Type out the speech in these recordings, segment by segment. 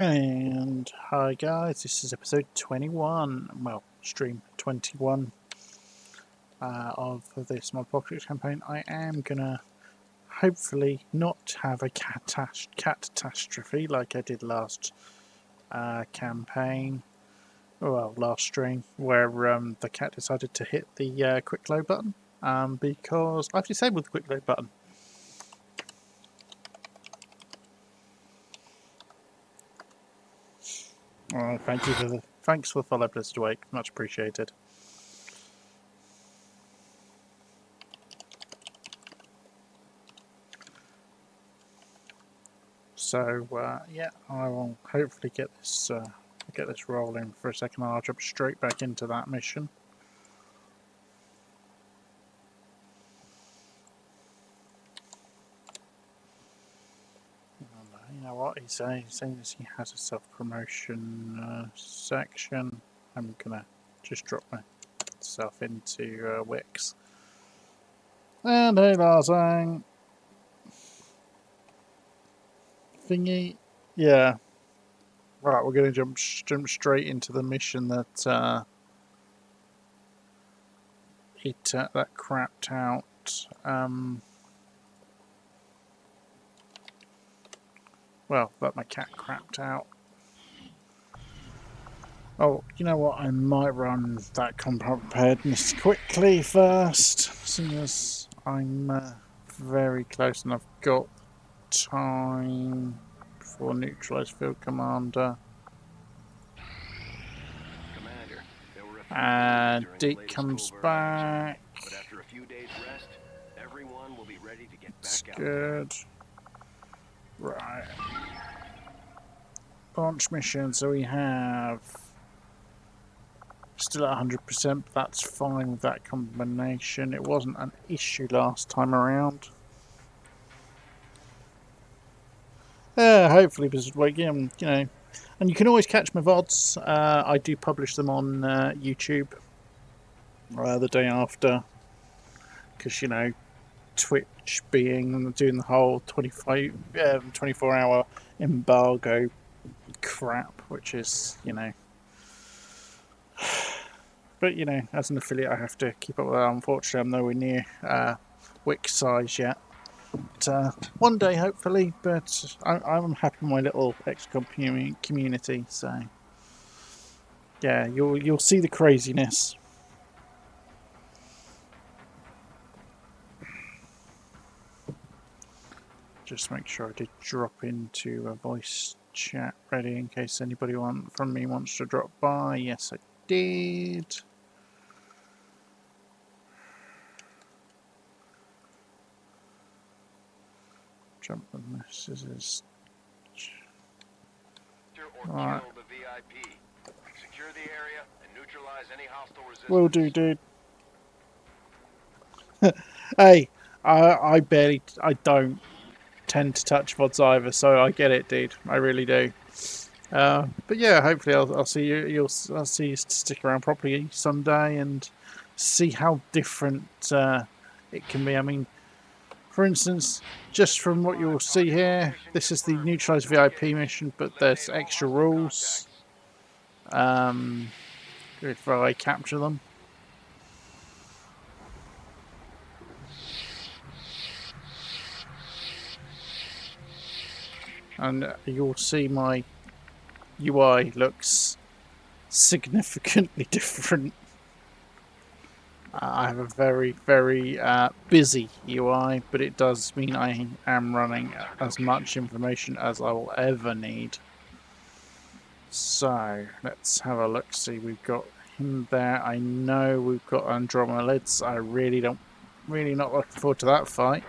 And hi guys, this is episode 21, well, stream 21 of this Modpocalypse campaign. I am gonna hopefully not have a catastrophe like I did last campaign, well, last stream, where the cat decided to hit the quick load button because I've disabled the quick load button. Thanks for the follow, Blizzard Awake, much appreciated. So yeah, I will hopefully get this rolling for a second. I'll jump straight back into that mission. And, you know what he's saying? He's saying he has a self-promotion section. I'm gonna just drop myself into Wix. And hey, Larzang. Thingy, yeah. Right, we're going to jump straight into the mission that that crapped out. Well, that my cat crapped out. Oh, you know what? I might run that combat preparedness quickly first, seeing as I'm very close and I've got time for neutralize field commander. And Deke comes back. But after a few days rest, everyone will be ready to get That's back out. good. Right. Launch mission, so we have still at 100%, but that's fine with that combination. It wasn't an issue last time around. Hopefully Blizzard Wake, you know, and you can always catch my VODs. I do publish them on YouTube the day after, because, you know, Twitch doing the whole 24-hour embargo crap, which is, you know, but, you know, as an affiliate I have to keep up with that. Unfortunately, I'm nowhere near Wix size yet. But, one day, hopefully, but I'm happy with my little XCOM community, so yeah, you'll see the craziness. Just make sure I did drop into a voice chat ready in case anybody from me wants to drop by. Yes, I did. Jump the messages. Alright. Secure the area and neutralize any hostile resistance. Will do, dude. Hey, I don't tend to touch VODs either, so I get it, dude. I really do. But yeah, hopefully I'll see you. I'll see you stick around properly someday and see how different it can be. I mean, for instance, just from what you'll see here, this is the neutralize VIP mission, but there's extra rules if I capture them. And you'll see my UI looks significantly different. I have a very, very busy UI, but it does mean I am running as much information as I will ever need. So, let's have a look. See, we've got him there. I know we've got Andromelids. I really not looking forward to that fight.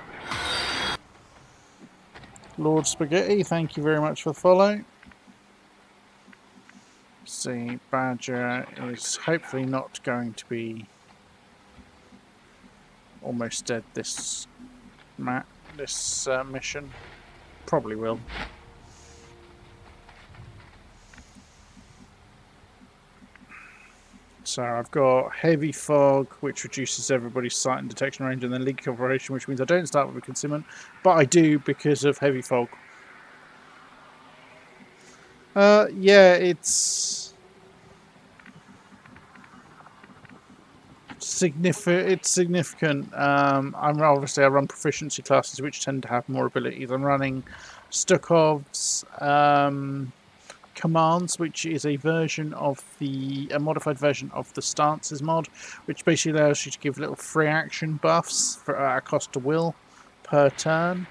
Lord Spaghetti, thank you very much for the follow. See, Badger is hopefully not going to be almost dead this mission. Probably will. So I've got heavy fog, which reduces everybody's sight and detection range, and then leak operation, which means I don't start with a concealment, but I do because of heavy fog. Yeah, it's significant. It's significant. I run proficiency classes which tend to have more abilities. I'm running Stukov's commands, which is a modified version of the stances mod, which basically allows you to give little free action buffs at a cost to will per turn.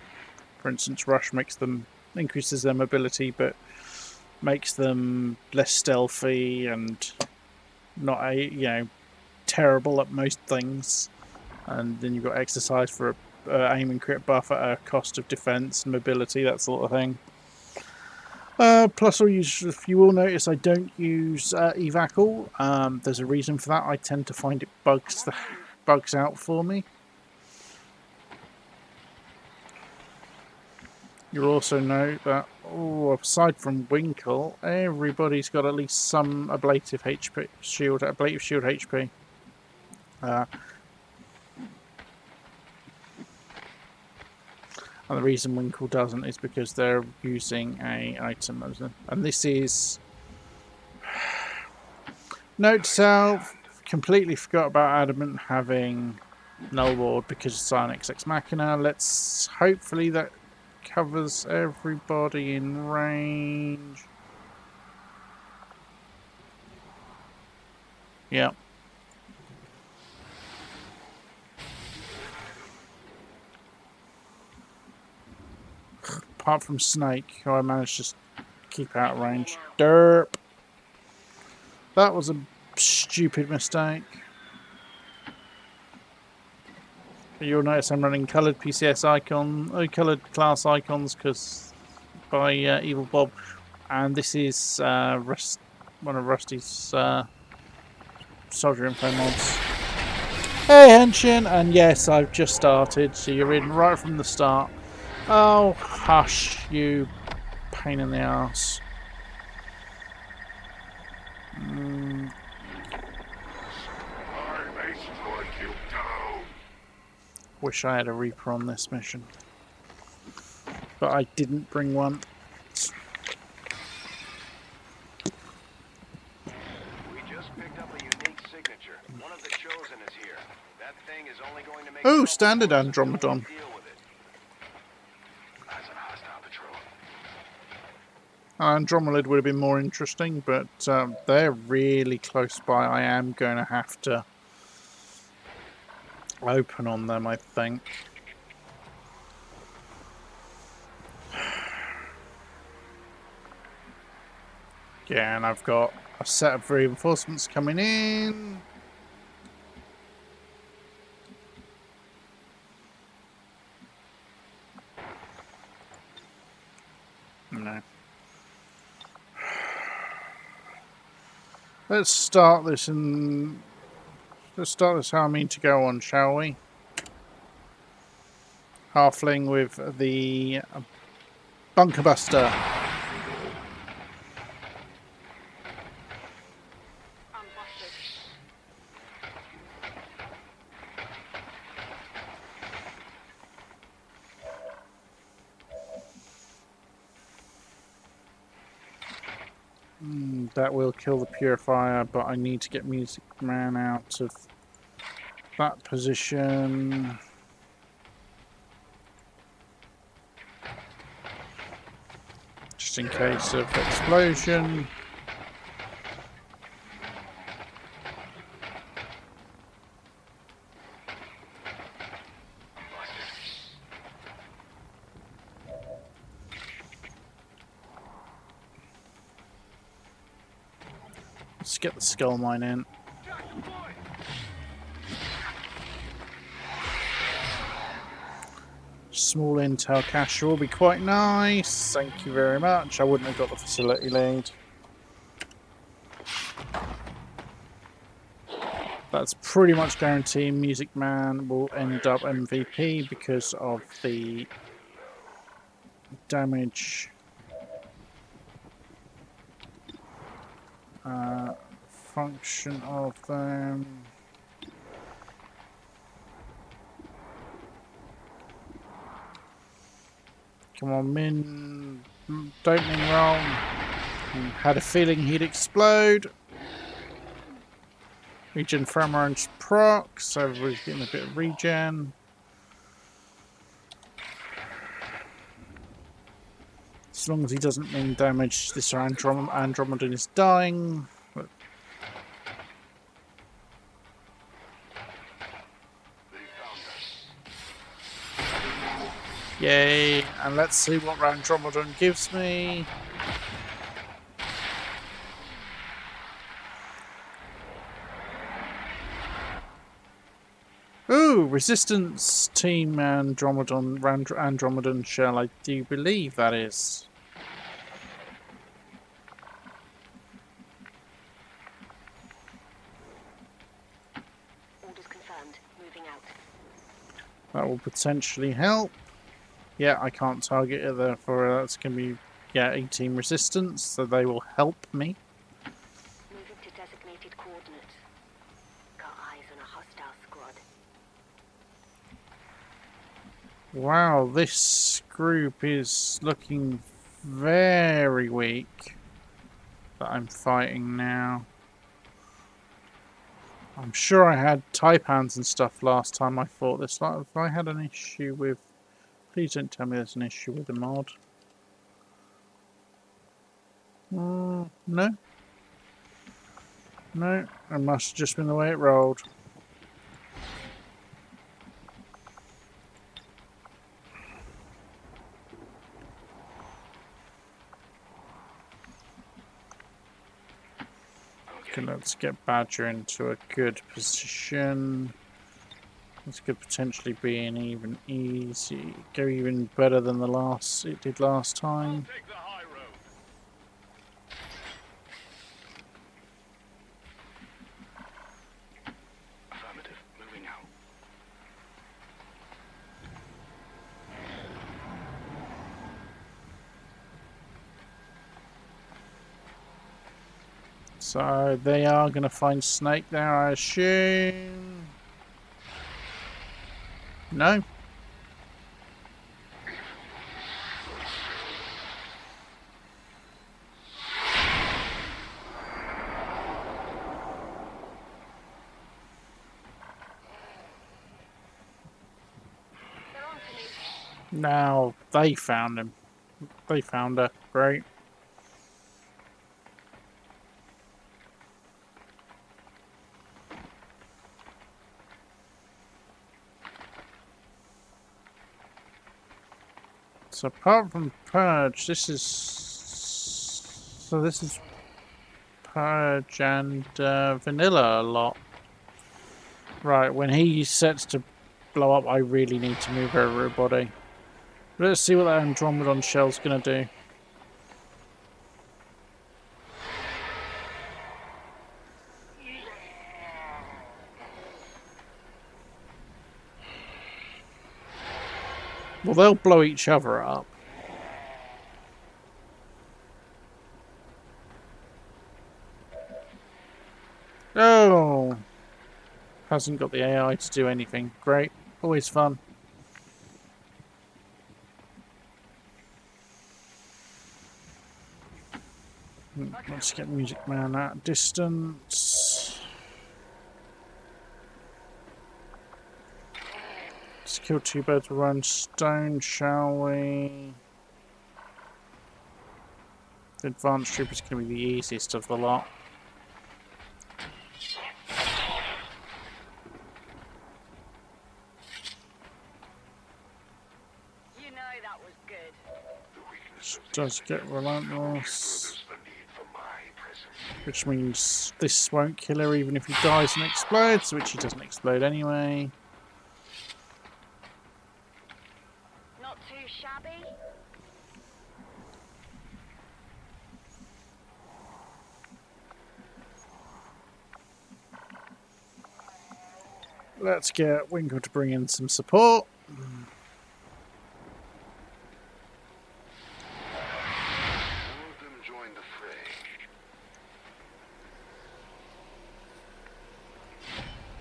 For instance, rush increases their mobility, but makes them less stealthy and not terrible at most things. And then you've got exercise for aim and crit buff at a cost of defense and mobility, that sort of thing. Plus, if you will notice, I don't use evacal. There's a reason for that. I tend to find it bugs out for me. You'll also note that, aside from Winkle, everybody's got at least some ablative shield HP. And the reason Winkle doesn't is because they're using a item, and this is note to self. Completely forgot about Adamant having Null Ward because of Psionics Ex Machina. Let's hopefully that covers everybody in range. Yep. Apart from Snake, who I managed to keep out of range. Derp. That was a stupid mistake. You'll notice I'm running coloured coloured class icons by Evil Bob, and this is one of Rusty's soldier info mods. Hey Henshin, and yes, I've just started, so you're in right from the start. Oh, hush, you pain in the ass. Wish I had a Reaper on this mission, but I didn't bring one. We just picked up a unique signature. One of the chosen is here. That thing is only going to make Oh, standard Andromedon. Andromelid would have been more interesting, but they're really close by. I am going to have to open on them, I think. Yeah, and I've got a set of reinforcements coming in. No. Let's start this how I mean to go on, shall we? Halfling with the Bunker Buster. That will kill the Purifier, but I need to get Music Man out of that position. Just in case of explosion. Let's get the Skull Mine in. Small intel cache will be quite nice. Thank you very much. I wouldn't have got the facility lead. That's pretty much guaranteed. Music Man will end up MVP because of the damage function of them. Come on, Min. Opening roll. Had a feeling he'd explode. Regen Framer and proc, so everybody's getting a bit of regen. As long as he doesn't mean damage, this Andromedan is dying. But yay, and let's see what Andromedan gives me. Ooh, resistance team Andromedan shell, I do believe that is. Orders confirmed. Moving out. That will potentially help. Yeah, I can't target it, therefore that's going to be, 18 resistance, so they will help me. Moving to designated coordinates. Got eyes on a hostile squad. Wow, this group is looking very weak that I'm fighting now. I'm sure I had Taipans and stuff last time I fought this. Have I had an issue with... Please don't tell me there's an issue with the mod. No? No, it must have just been the way it rolled. Okay, let's get Badger into a good position. This could potentially be an even easy, go even better than it did last time. Take the high road. Affirmative. Moving out. So they are going to find Snake there, I assume. No? They're on to me. Now they found him. They found her. Great. So apart from Purge, this is... So this is Purge and Vanilla a lot. Right, when he sets to blow up, I really need to move everybody. Let's see what that Andromedon shell's going to do. Well, they'll blow each other up. Oh! Hasn't got the AI to do anything. Great. Always fun. Let's get Music Man at distance. Let's kill two birds with one stone, shall we? The advanced troop is going to be the easiest of the lot. You know that was good. Does get relentless, which means this won't kill her even if he dies and explodes, which he doesn't explode anyway. Not too shabby. Let's get Winkle to bring in some support. All of them join the fray.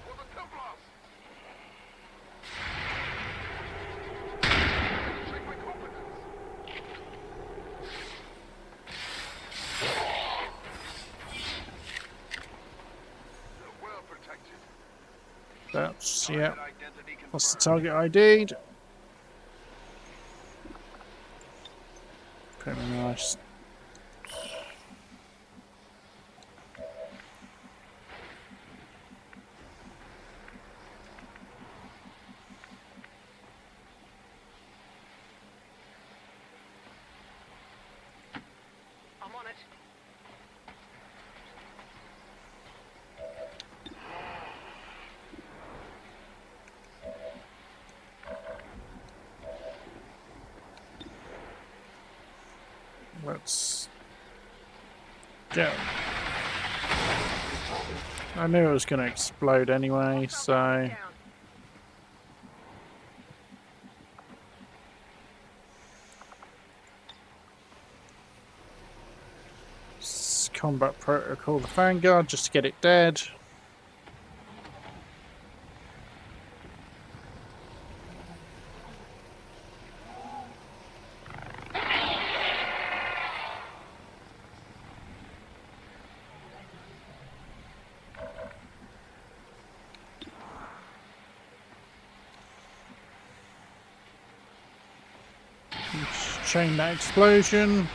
For the Templars! Check my confidence. That's, yeah. Target identity What's the confirmed. target ID'd? Pretty nice. I'm on it. Let's go. I knew it was going to explode anyway, so Down. combat protocol the Vanguard just to get it dead. Chain that explosion.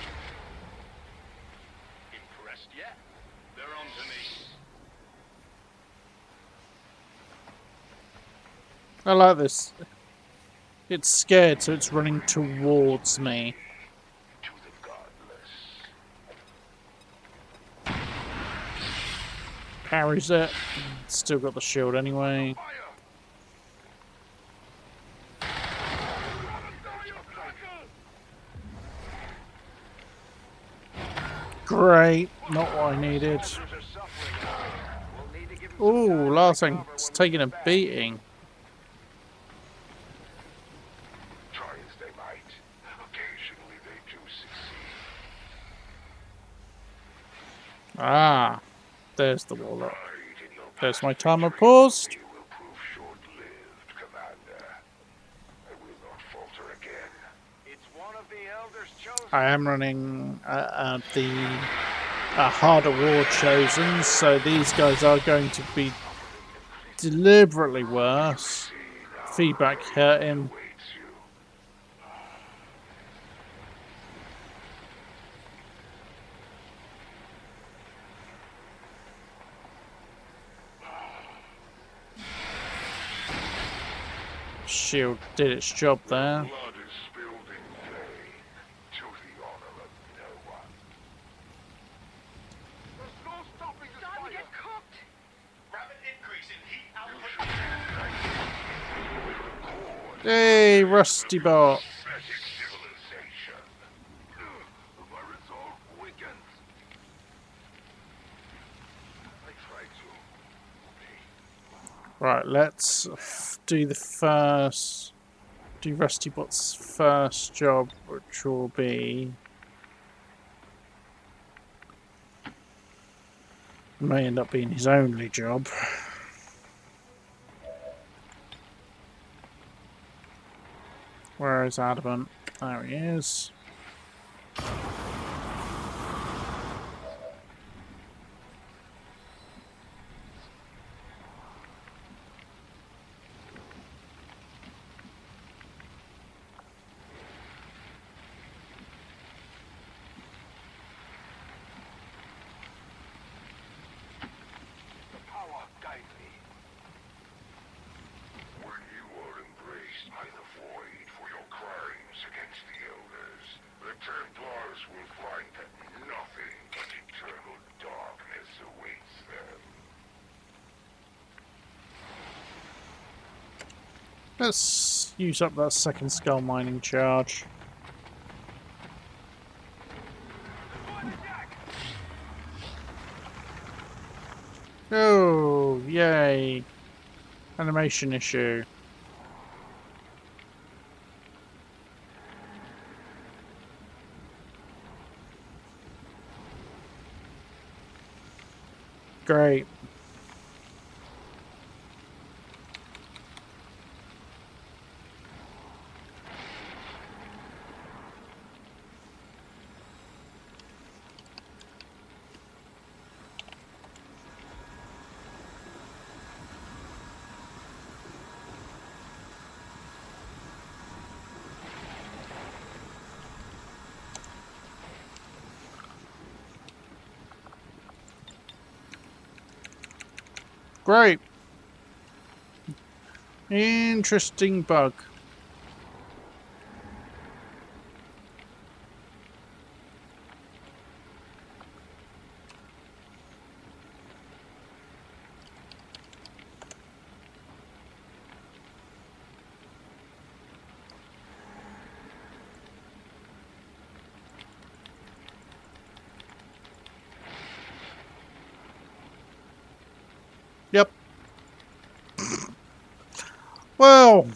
Impressed yet? They're on to me. I like this. It's scared, so it's running towards me. To the godless. Parries it. Still got the shield anyway. Fire! Great. Not what I needed. Soldiers are suffering. We'll need to give them some Ooh, time to Larsing's recover when we taking a get back. beating. Try as they might. Occasionally they do succeed. Ah, there's the warlock. Pride in your There's my past timer victory paused. will prove short-lived, Commander. I will not falter again. It's one of the elders chosen. I am running the harder war chosen, so these guys are going to be deliberately worse. Feedback hurt him. Waits you. Shield did its job there. Blood is spilled in vain, to the honor of no one. There's no stopping this fire. Get cooked. Rapid increase in heat output. Hey, Rusty Bot. Pathetic civilization. My resolve weakens. I tried to. Right, let's do the first. Do Rusty Bot's first job, which will be. May end up being his only job. Where is Adamant? There he is. The power guide me. When you are embraced by the void for your crimes against the elders, the Templars will find that nothing but eternal darkness awaits them. Let's use up that second skull mining charge. Oh, yay. Animation issue. Great. Great. Interesting bug. Yep. Well,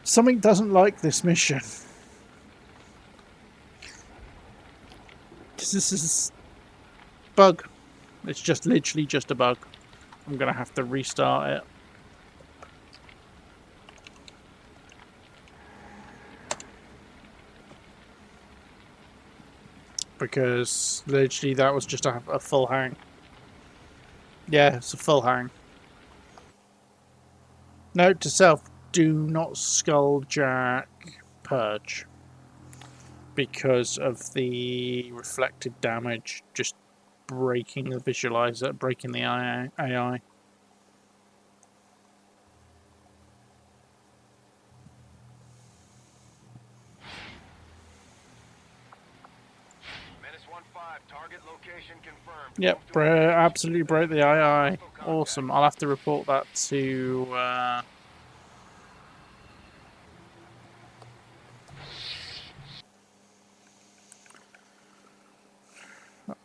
something doesn't like this mission. This is bug. It's just literally just a bug. I'm gonna have to restart it. Because literally that was just a full hang. Yeah, it's a full hang. Note to self, do not skulljack purge. Because of the reflected damage just breaking the visualizer, breaking the AI. Target location confirmed. Yep, absolutely broke the AI. Awesome. I'll have to report that to.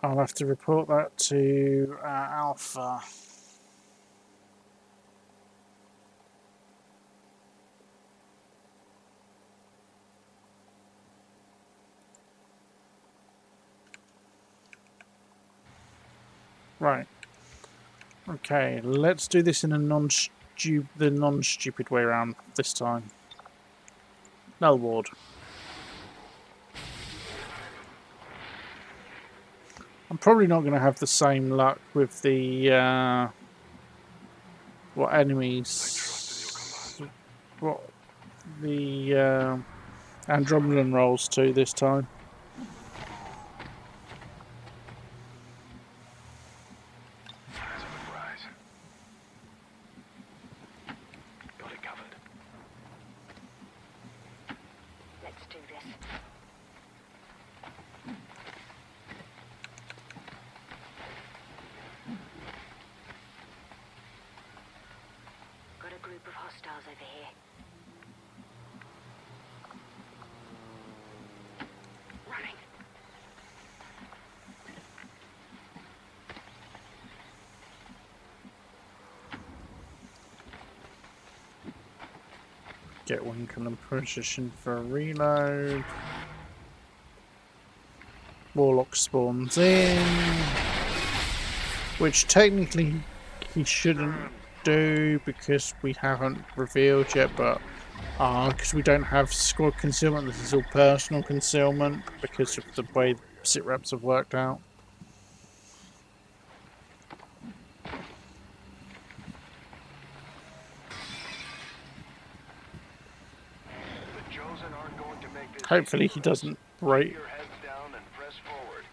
I'll have to report that to Alpha. Right. Okay, let's do this in a non-stupid way around this time. Null ward. I'm probably not going to have the same luck with the what enemies, what the Andromedan rolls to this time. Let's do this. Got a group of hostiles over here. Running. Get one kind of position for a reload. Warlock spawns in, which technically he shouldn't do because we haven't revealed yet, but because we don't have squad concealment, this is all personal concealment because of the way sit reps have worked out. The Chosen aren't going to make this. Hopefully he doesn't break. Keep your heads down and press forward.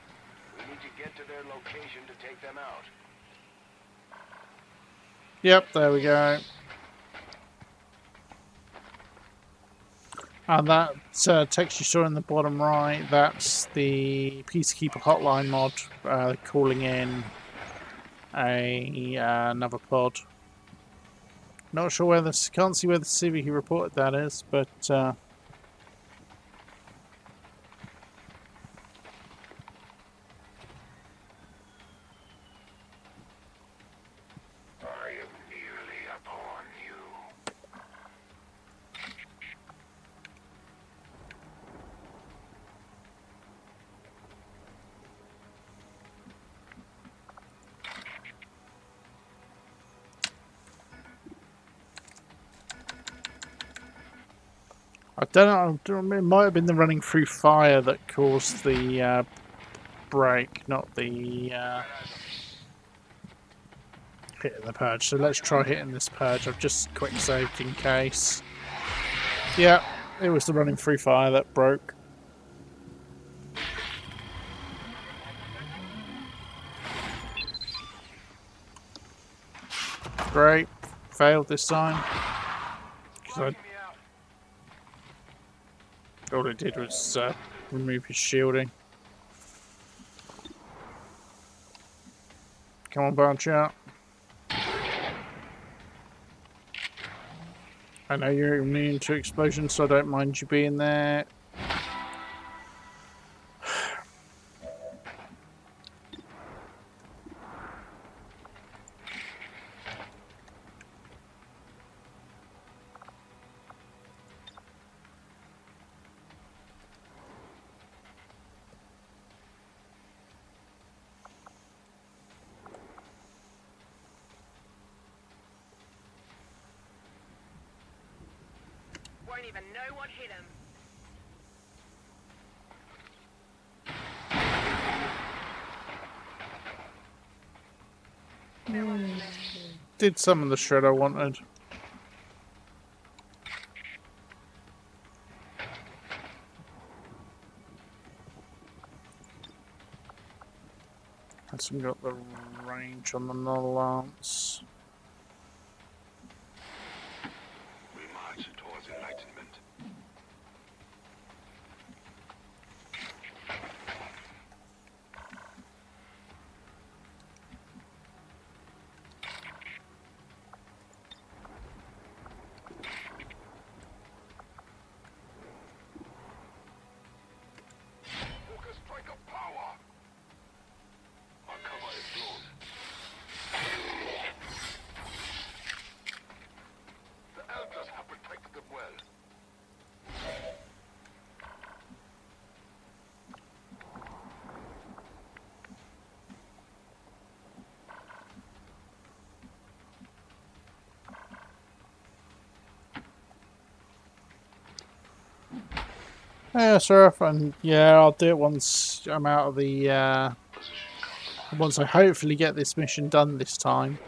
We need to get to their location to take them out. Yep, there we go. And that text you saw in the bottom right, that's the Peacekeeper Hotline mod calling in another pod. Not sure where this, can't see where the CV he reported that is, but I am nearly upon you. I don't know, it might have been the running through fire that caused the break, not the hitting the purge. So let's try hitting this purge. I've just quick saved in case. Yeah, it was the running through fire that broke. Great. Failed this time. 'Cause Blocking me out. all it did was remove his shielding. Come on, branch out. I know you're immune to explosions, so I don't mind you being there. Won't even know what hit him. Did some of the shred I wanted. Hasn't got the range on the non-lance. We march towards enlightenment. Focus strike of power! Our cover is blown. The elders have protected them well. Yeah, Seraph, and yeah, I'll do it once I'm out of the. Once I hopefully get this mission done this time.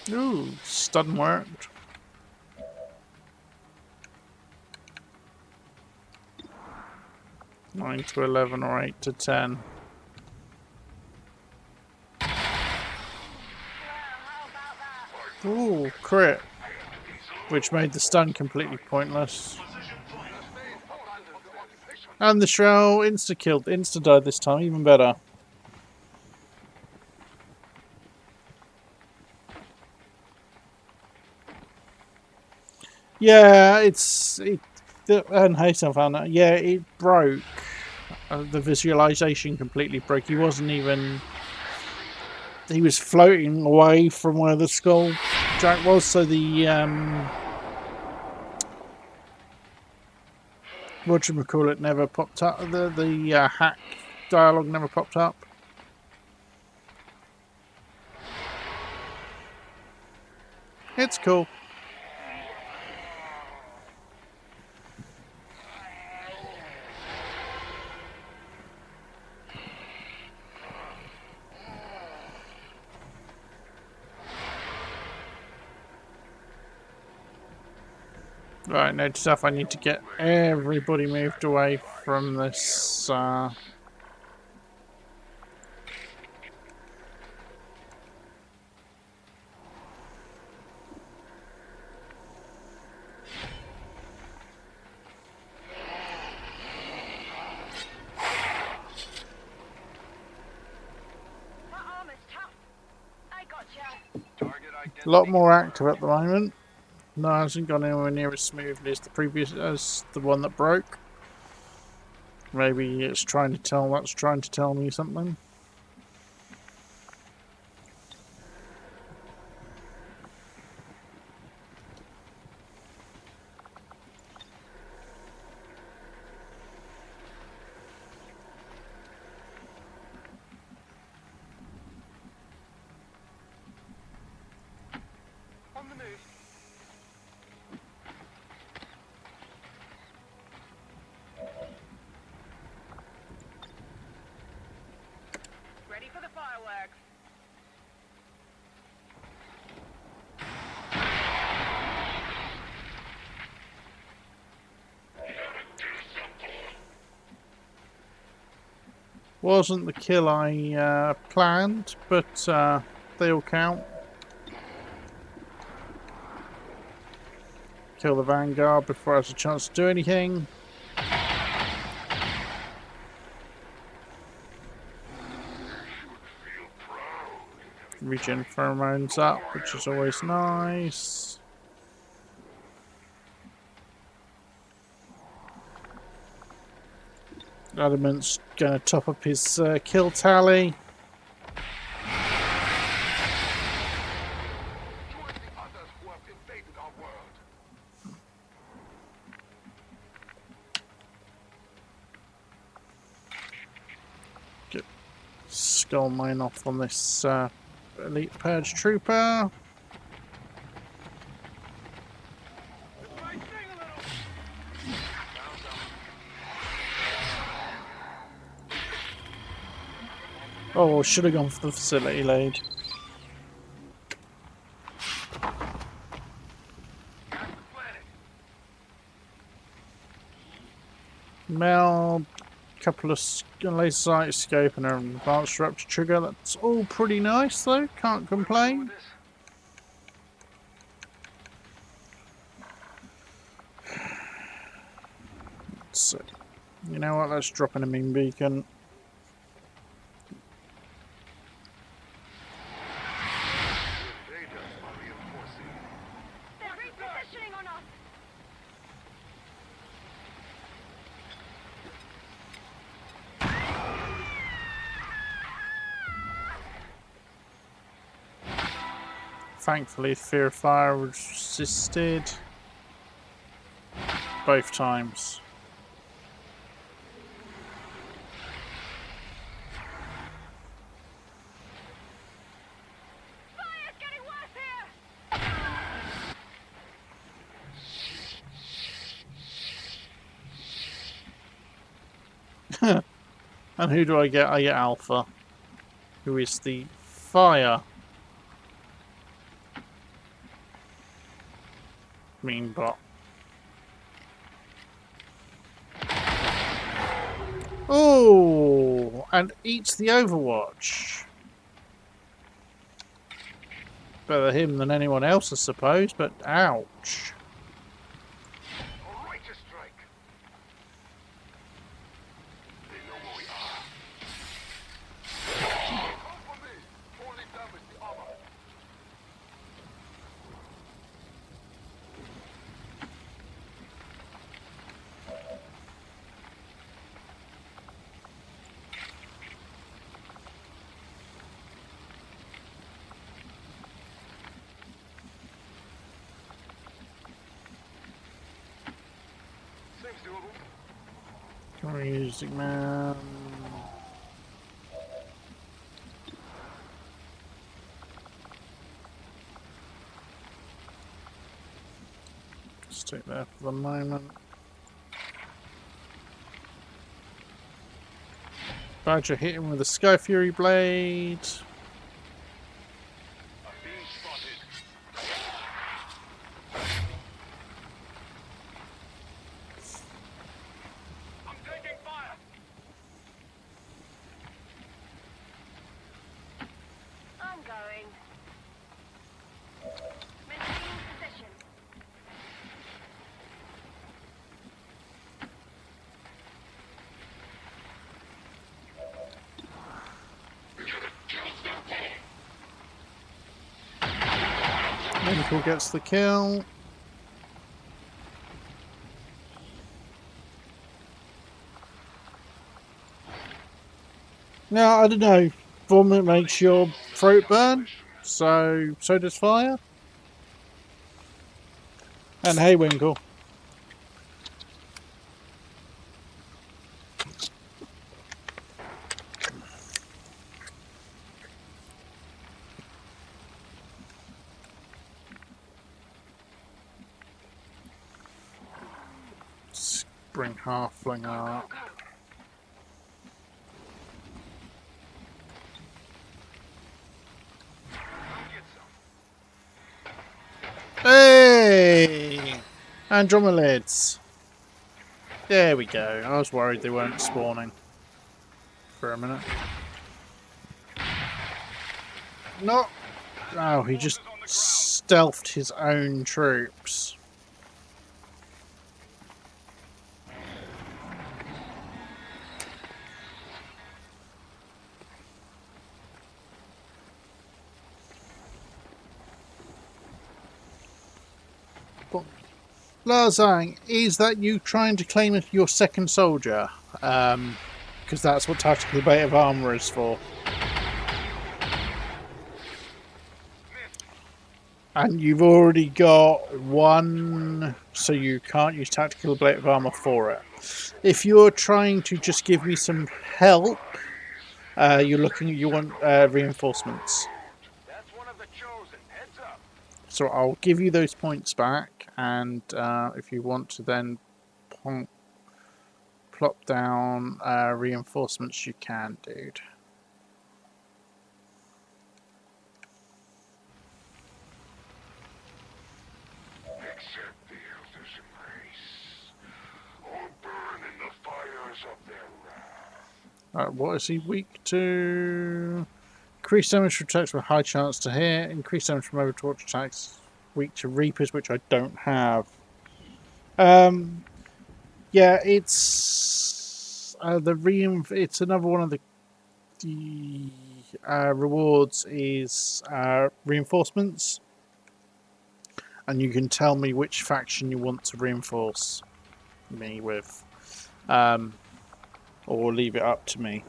Ooh, stun worked. Nine to 11 or 8 to 10. Ooh, crit. Which made the stun completely pointless. And the shell insta-killed. Insta-died this time, even better. Yeah, and Haysom found that. Yeah, it broke. The visualization completely broke. He wasn't even... He was floating away from where the skull jack was, so the whatchamacallit never popped up. The hack dialogue never popped up. It's cool. Right, note stuff. I need to get everybody moved away from this. That armor's tough. I gotcha. Target A lot identity more confirmed. active at the moment. No, it hasn't gone anywhere near as smoothly as the one that broke. Maybe it's trying to tell me something. On the move. Wasn't the kill I planned, but they all count. Kill the Vanguard before I has a chance to do anything. Regen pheromones up, which is always nice. Adamant's gonna top up his kill tally. Join the others who have invaded our world. Get skull mine off on this elite purge trooper. Oh, should have gone for the facility lead. Mel, couple of laser sight scope and an advanced rupture trigger. That's all pretty nice though, can't complain. So, you know what, let's drop in a mean beacon. They're repositioning on us. Thankfully, fear of fire was resisted both times. Fire's getting worse here. And who do I get? I get Alpha, who is the fire mean bot. Oh, and eats the Overwatch. Better him than anyone else, I suppose, but ouch. A righteous strike. They know where we are. Come for me. Only damage the armor. Seems doable. Music man. Stay there for the moment. Badger hit him with a Sky Fury Blade. I'm being spotted. I'm taking fire. I'm going. Maintaining position. Medical gets the kill. Now, I don't know. Vomit makes your throat burn, so does fire. And hey, Winkle. Let's bring Halfling up. Hey! Andromelids. There we go. I was worried they weren't spawning. for a minute. No! Oh, he just stealthed his own troops. Larzang, is that you trying to claim your second soldier? Because that's what tactical bait of armor is for. And you've already got one, so you can't use tactical blade of armor for it. If you're trying to just give me some help, you want reinforcements. That's one of the chosen. Heads up. So I'll give you those points back, and if you want to then plop down reinforcements, you can, dude. Accept the Elder's embrace, or burn in the fires of their wrath. What is he weak to? Increased damage from attacks with high chance to hit. Increased damage from overtorch attacks. Weak to Reapers, which I don't have. Yeah, it's it's another one of the rewards is reinforcements, and you can tell me which faction you want to reinforce me with, or leave it up to me.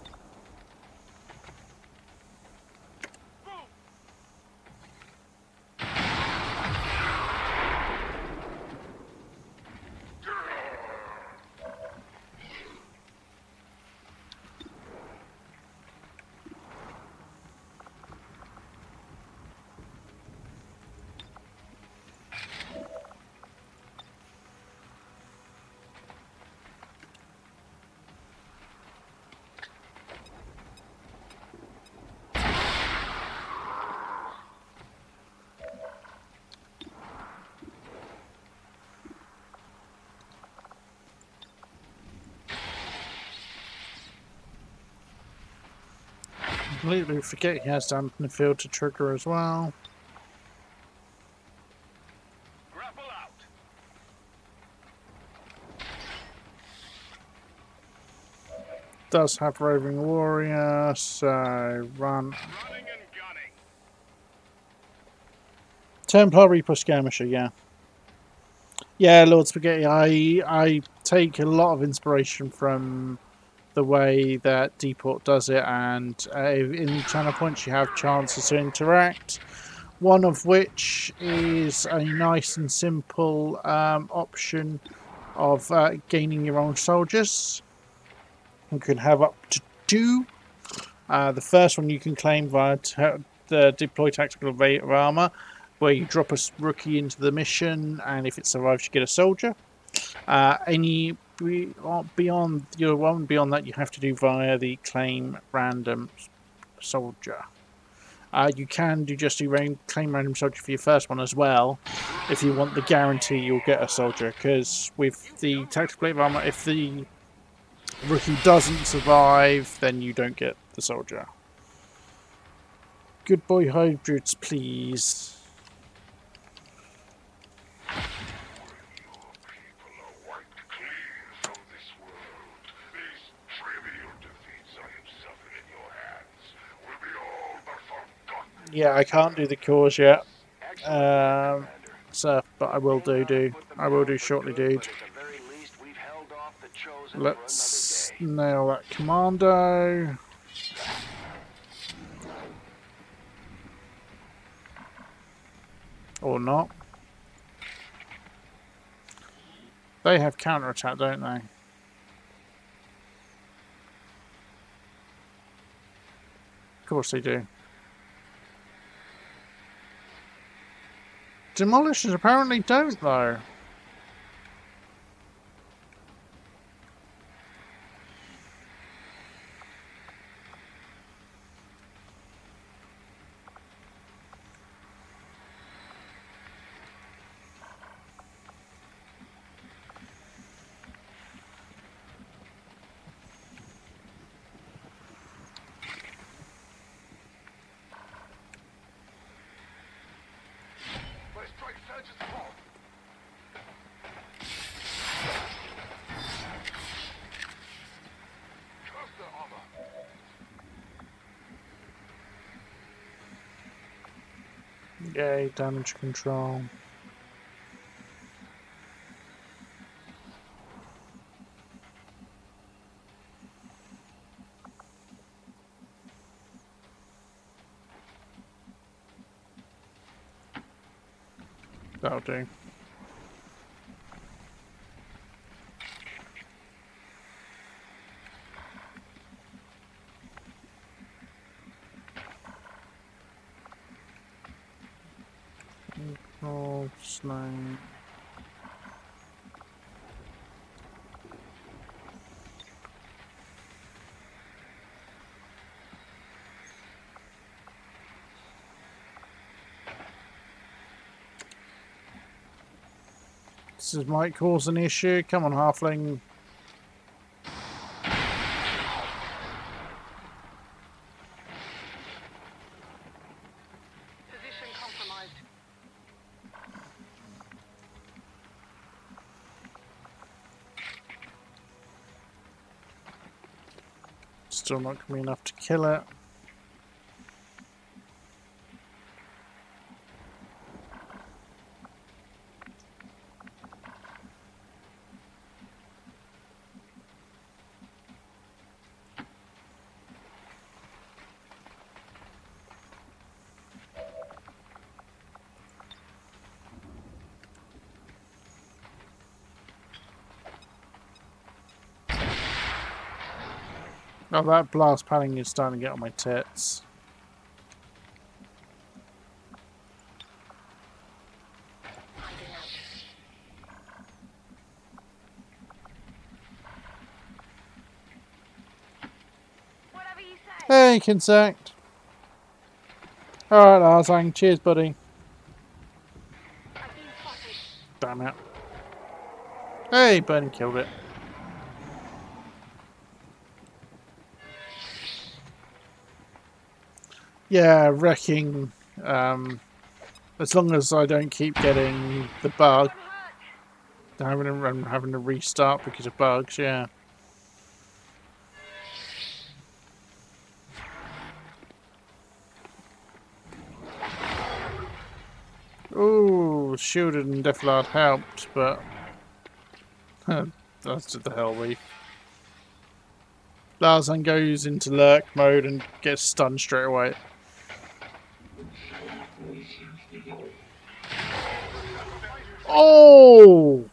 Completely forget he has damp in the field to trigger as well. Grapple out. Does have roving warrior, so run. Running and gunning. Templar Reaper Skirmisher, yeah. Yeah, Lord Spaghetti, I take a lot of inspiration from the way that Deport does it, and in channel points you have chances to interact, one of which is a nice and simple option of gaining your own soldiers. You can have up to 2. The first one you can claim via the Deploy Tactical Bait of Armor, where you drop a rookie into the mission, and if it survives you get a soldier. Any beyond your one beyond that you have to do via the claim random soldier. You can claim random soldier for your first one as well, if you want the guarantee you'll get a soldier. Because with the tactical plate of armor, if the rookie doesn't survive, then you don't get the soldier. Good boy hybrids, please. Yeah, I can't do the cause yet, sir, but I will do. I will do shortly, dude. Let's nail that commando. Or not. They have counterattack, don't they? Of course they do. Demolishers apparently don't, though. Yay, damage control. That'll do. Oh, snow. This might cause an issue. Come on, halfling. Position compromised. Still not going to be enough to kill it. Oh, that blast padding is starting to get on my tits. Whatever you say. Hey, Kinsect. Alright, Arsang. Cheers, buddy. I've been spotted. Damn it. Hey, Bernie killed it. Yeah, wrecking. As long as I don't keep getting the bug, having to restart because of bugs. Yeah. Ooh, shielded and Deflard helped, but that's just the hell reef. Larzan goes into lurk mode and gets stunned straight away. Oh!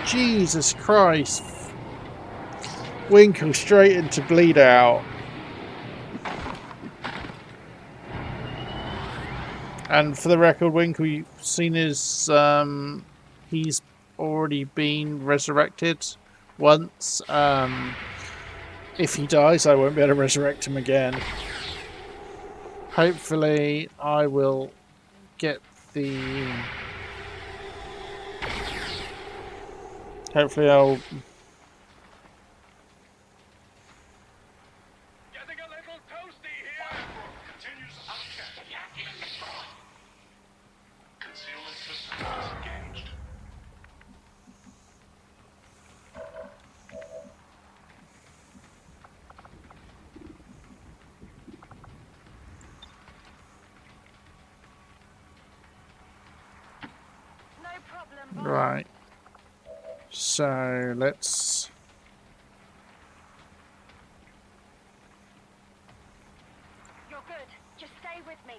Jesus Christ. Winkle straight into bleed out. And for the record, Winkle, you've seen his, he's already been resurrected once. If he dies, I won't be able to resurrect him again. Hopefully, I will get the... Hopefully, I'll... Getting a little toasty here. Continues unchecked. Concealment system disengaged. No problem, boss. Right. So, let's... You're good. Just stay with me.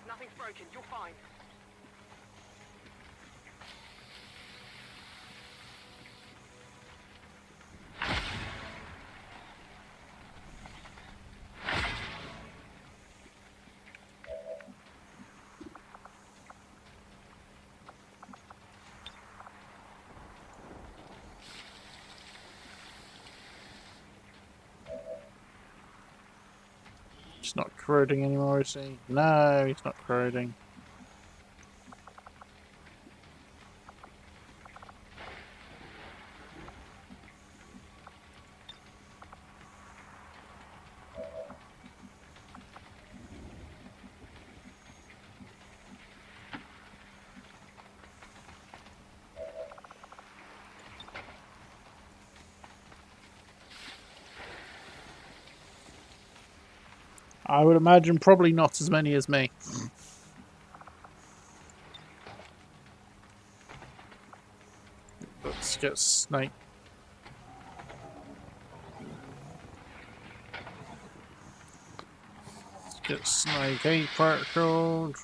Nothing's broken. You're fine. He's not corroding anymore, is he? No, he's not corroding. I would imagine probably not as many as me. Let's get Snake. Let's get Snake 8 patrolled.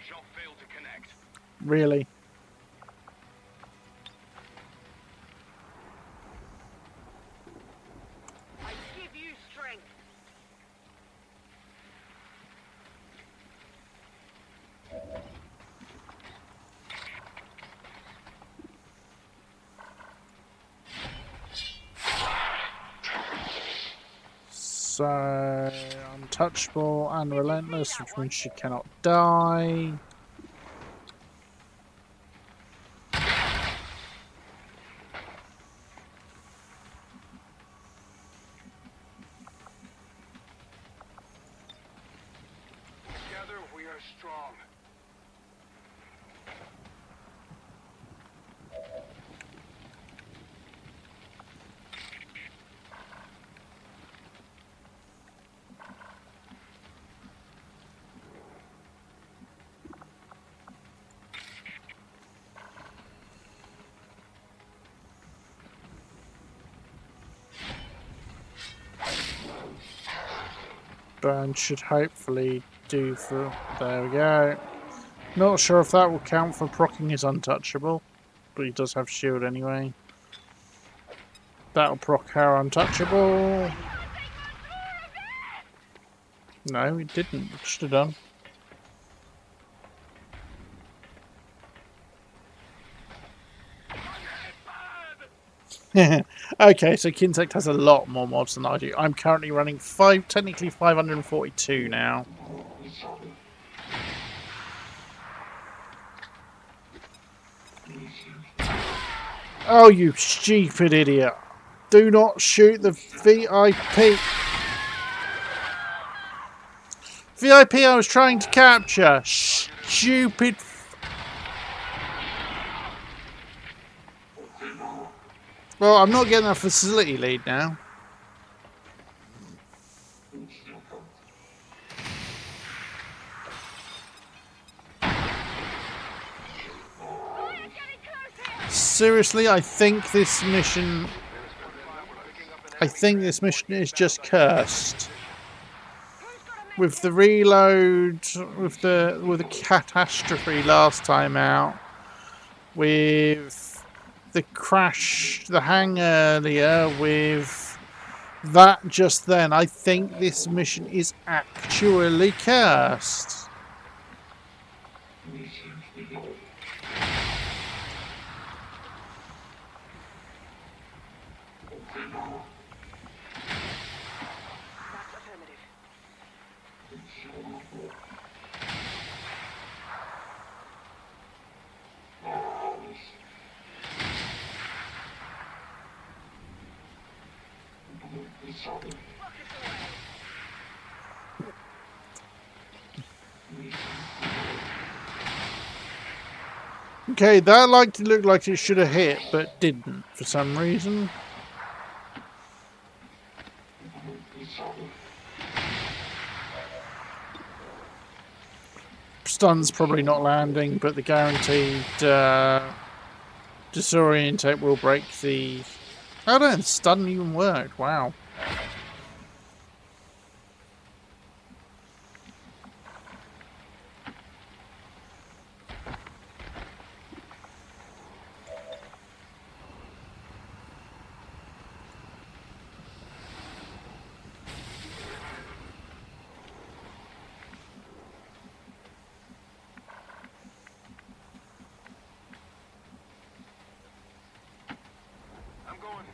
Shot failed to connect. Really? I give you strength. So, untouchable and relentless, which means she cannot die. Together we are strong. Burn should hopefully do for... There we go. Not sure if that will count for proccing his untouchable, but he does have shield anyway. That'll proc her untouchable. No, it didn't. It should have done. Okay, so Kinsect has a lot more mods than I do. I'm currently running technically 542 now. Oh, you stupid idiot. Do not shoot the VIP. VIP I was trying to capture. Stupid. Well, I'm not getting a facility lead now. Seriously, I think this mission is just cursed. With the reload, with the catastrophe last time out, with the crash, the hang earlier, with that just then, I think this mission is actually cursed. That's affirmative. Okay, that looked like it should have hit, but didn't for some reason. Stun's probably not landing, but the guaranteed disorientate will break the... Oh no, the stun even worked, wow. going.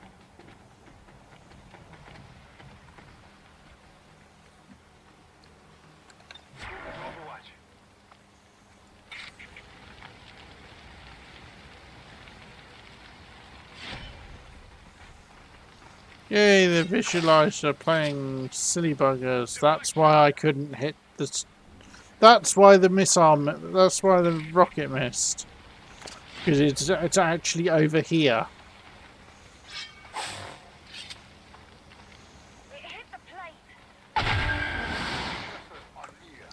Overwatch. Yay, the visualizer playing silly buggers. That's why I couldn't hit the... That's why the missile... That's why the rocket missed. Because it's actually over here. It hit the plate. On here.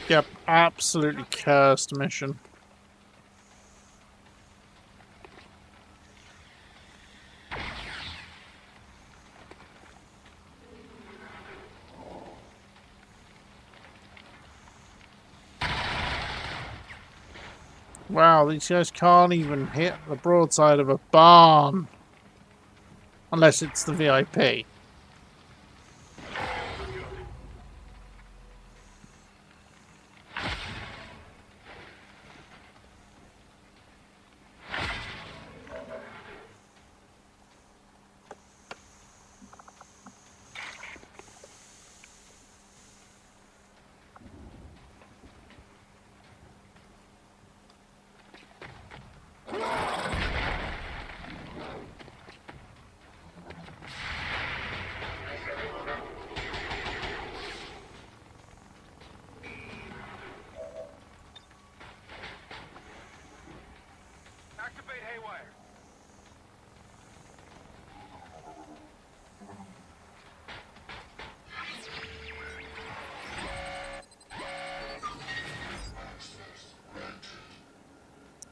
Yep, absolutely cursed mission. Wow, these guys can't even hit the broadside of a barn. Unless it's the VIP. Activate haywire.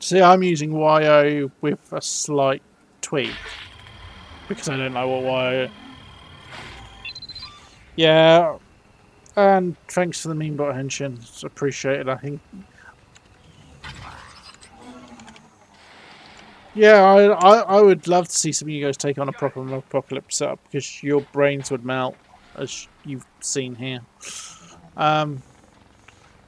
See, I'm using YO with a slight tweak. Because I don't know what YO... Yeah, and thanks for the meme bot henshin. It's appreciated, I think. Yeah, I would love to see some of you guys take on a proper apocalypse setup because your brains would melt, as you've seen here.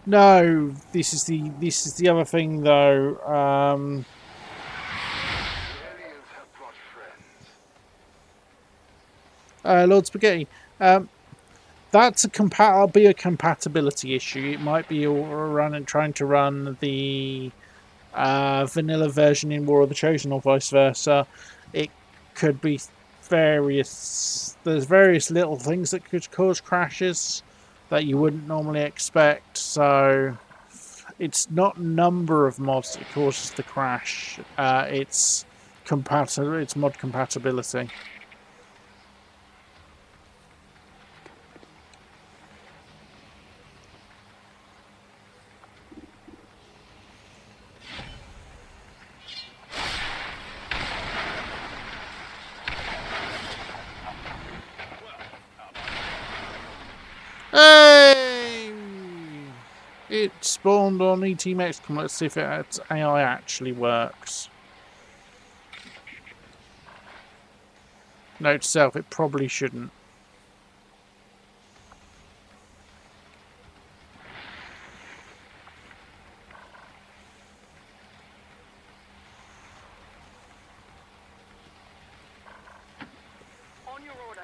No, this is the other thing though. Aliens have brought friends. Lord Spaghetti. That's be a compatibility issue. It might be trying to run the vanilla version in War of the Chosen or vice versa. It could be there's various little things that could cause crashes that you wouldn't normally expect. So it's not number of mods that causes the crash. It's mod compatibility. Hey! It spawned on ETMX. Let's see if its AI actually works. Note to self, it probably shouldn't. On your order.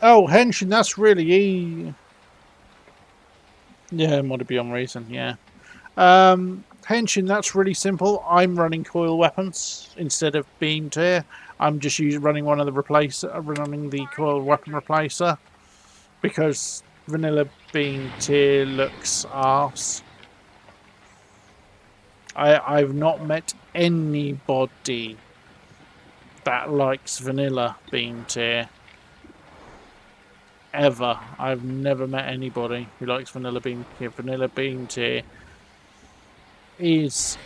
Oh, Henshin, that's really yeah, mod beyond reason, yeah. Henshin, that's really simple. I'm running coil weapons instead of beam tier. I'm just running one of the running the coil weapon replacer because vanilla beam tier looks arse. I've not met anybody that likes vanilla beam tier. Ever. I've never met anybody who likes vanilla bean tier. Vanilla bean tier is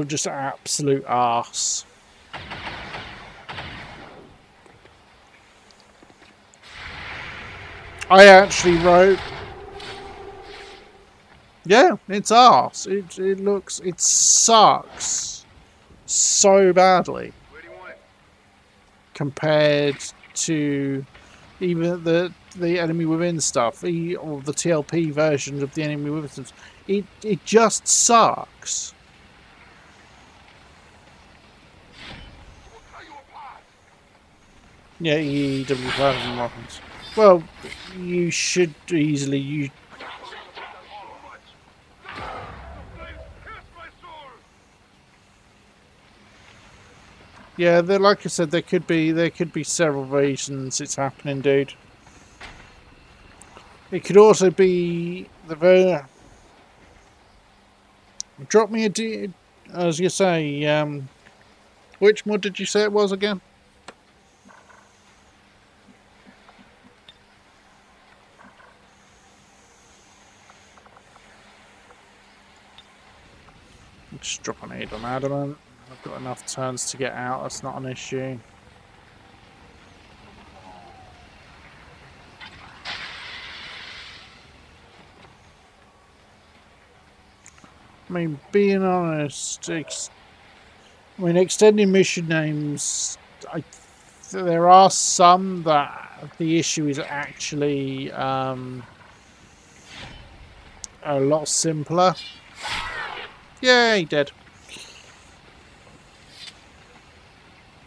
just absolute arse. I actually wrote... Yeah, it's arse. It sucks so badly. Where do you want it? compared to even the enemy within stuff, or the TLP versions of the enemy within stuff. It just sucks. Yeah, EW platform weapons. Well, you should easily use. Yeah, like I said, there could be several reasons it's happening, dude. It could also be the drop me a D. I was gonna say, which mod did you say it was again? Just drop an aid on adamant. I've got enough turns to get out. That's not an issue. I mean, being honest, extending mission names. There are some that the issue is actually a lot simpler. Yeah, he did.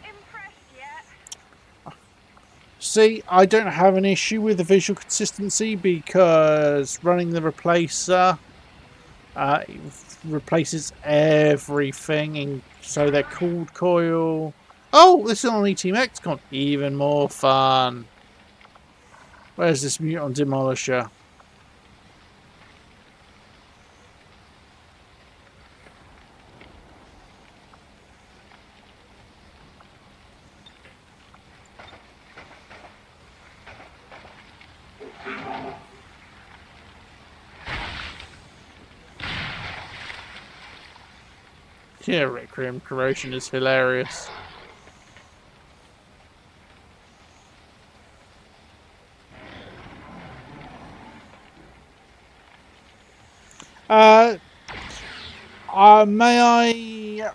Impressed yet? See, I don't have an issue with the visual consistency because running the replacer it replaces everything, so they're called coil. Oh, this is on Team XCOM. Even more fun. Where's this mutant demolisher? Yeah, Requiem Corrosion is hilarious. May I...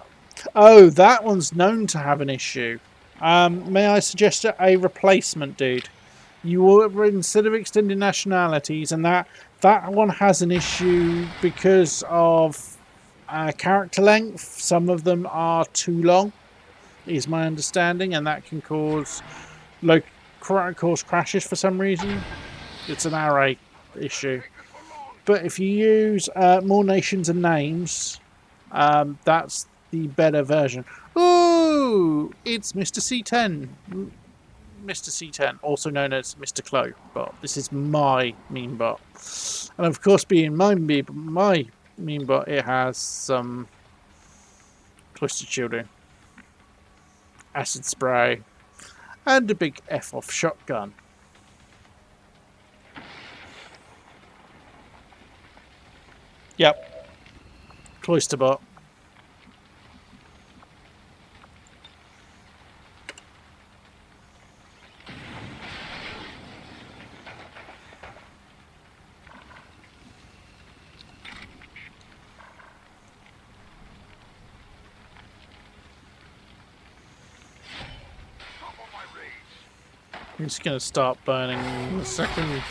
Oh, that one's known to have an issue. May I suggest a replacement, dude? You were, instead of extending nationalities, and that one has an issue because of character length. Some of them are too long, is my understanding, and that can cause crashes for some reason. It's an array issue. But if you use more nations and names, that's the better version. Ooh, it's Mr. C10. Mr. C10, also known as Mr. Clo bot. This is my meme bot. And of course, being my meme bot, it has some twisted shielding, acid spray, and a big F-off shotgun. Yep. Cloisterbot. He's going to start burning in a second.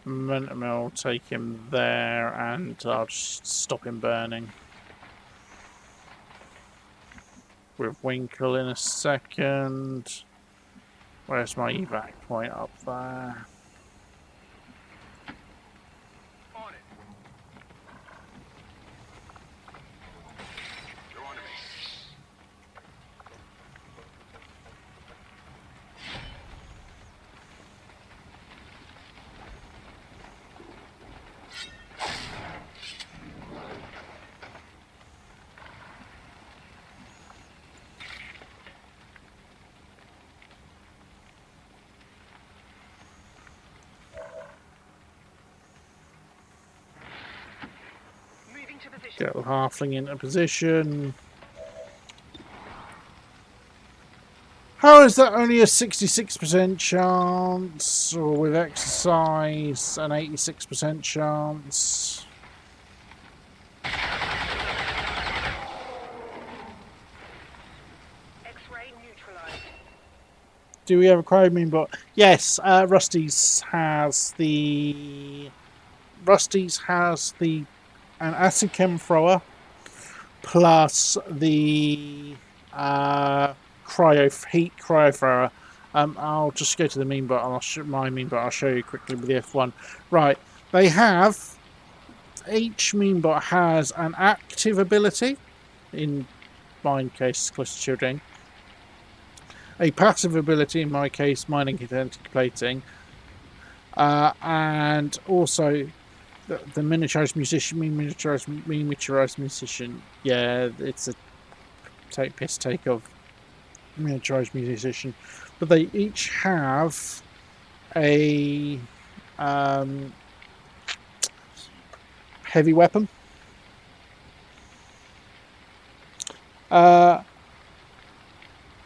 Momentum will take him there, and I'll just stop him burning. With Winkle in a second. Where's my evac point? Up there. On it. You're on to me. Moving to position. Get the halfling into position. How is that only a 66% chance, or with exercise an 86% chance? do we have a cryo mean bot? Yes, Rusty's has the an acid chem thrower plus the heat cryo thrower. I'll just go to the mean bot and I'll show my mean bot. I'll show you quickly with the F1. Right, they have each mean bot has an active ability. In my case, close to shielding. A passive ability, in my case, mining kinetic plating, and also the miniaturized musician. Miniaturized musician. Yeah, it's a take of miniaturized musician, but they each have a heavy weapon.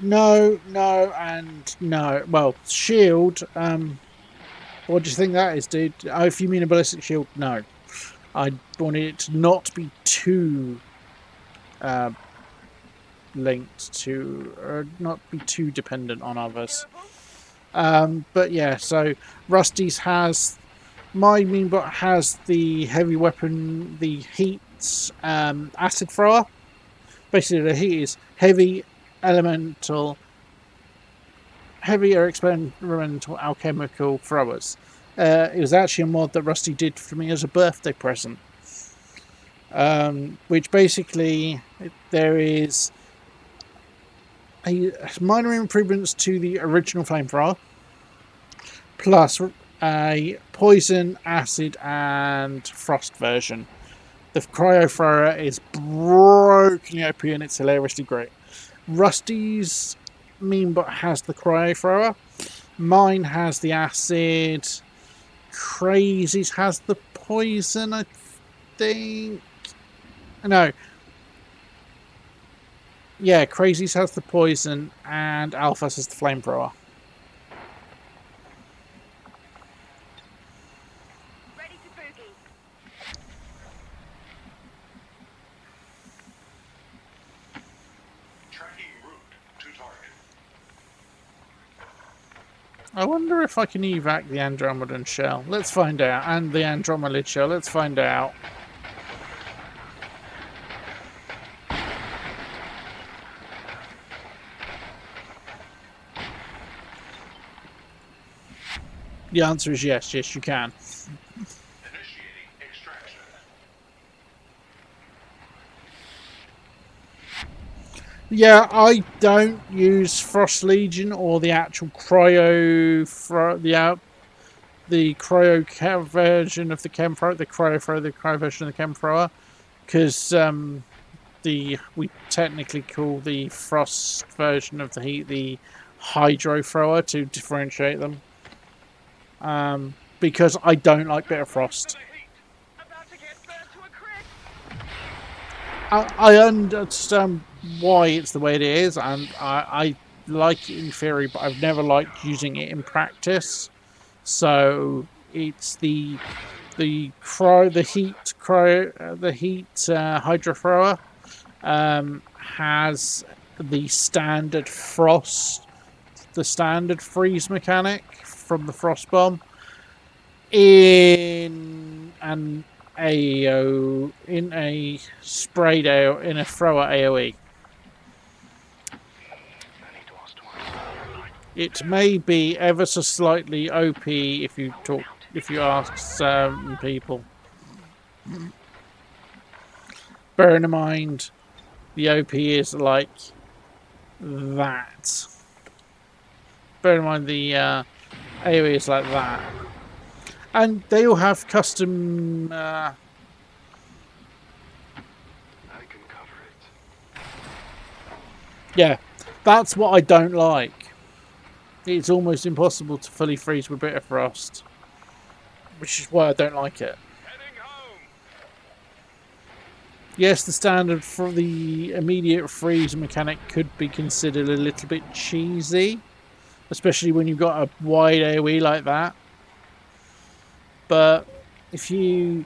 No, and no. Well, shield. What do you think that is, dude? Oh, if you mean a ballistic shield, no. I wanted it to not be too linked to, not be too dependent on others. But yeah, so Rusty's has, my meanbot has the heavy weapon, the heat acid thrower. Basically, the heat is heavy or experimental alchemical throwers. It was actually a mod that Rusty did for me as a birthday present. Which basically, there is minor improvements to the original flamethrower, plus a poison, acid, and frost version. The cryo thrower is broken OP and it's hilariously great. Rusty's meanbot has the cryo thrower. Mine has the acid. Crazy's has the poison, I think. No. Yeah, Crazy's has the poison and Alpha's has the flamethrower. Ready to boogie. Tracking route to target. I wonder if I can evac the Andromedan shell. Let's find out. And the Andromelid shell. Let's find out. The answer is yes. Yes, you can. Initiating extraction. Yeah, I don't use Frost Legion or the actual cryo the cryo version of the chem thrower, the cryo version of the chem thrower, because we technically call the frost version of the heat the hydro thrower to differentiate them. Because I don't like bitter frost. About to get burnt to a crisp. I understand why it's the way it is, and I like it in theory, but I've never liked using it in practice. So it's the heat hydro thrower has the standard freeze mechanic from the frost bomb in an AO in a sprayed AO in a thrower AOE. It may be ever so slightly OP if you ask some people. Bear in mind, the OP is like that. Bear in mind the AOE is like that, and they all have custom. I can cover it. Yeah, that's what I don't like. It's almost impossible to fully freeze with bitter frost, which is why I don't like it. Heading home. Yes, the standard for the immediate freeze mechanic could be considered a little bit cheesy, especially when you've got a wide AoE like that. But the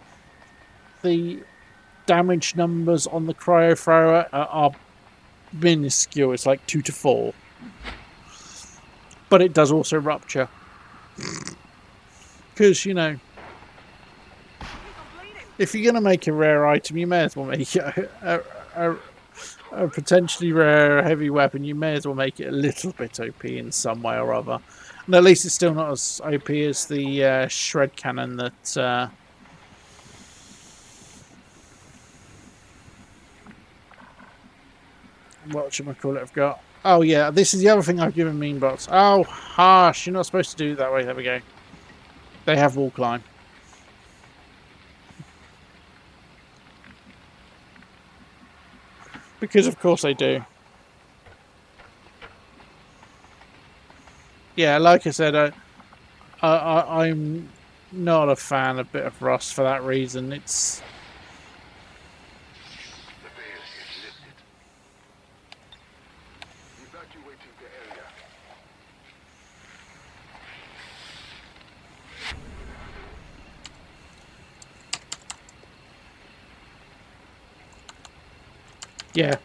damage numbers on the cryo thrower are minuscule. It's like 2 to 4. but it does also rupture. Because, you know, if you're going to make a rare item, you may as well make it a potentially rare heavy weapon. You may as well make it a little bit OP in some way or other. And at least it's still not as OP as the shred cannon that whatchamacallit have got. Oh yeah, this is the other thing I've given Meanbots. Oh, harsh. You're not supposed to do it that way. There we go. They have wall climb. Because of course they do. Yeah, like I said, I'm not a fan of Bit of Rust for that reason. It's... The veil is lifted. Evacuating the area. Yeah.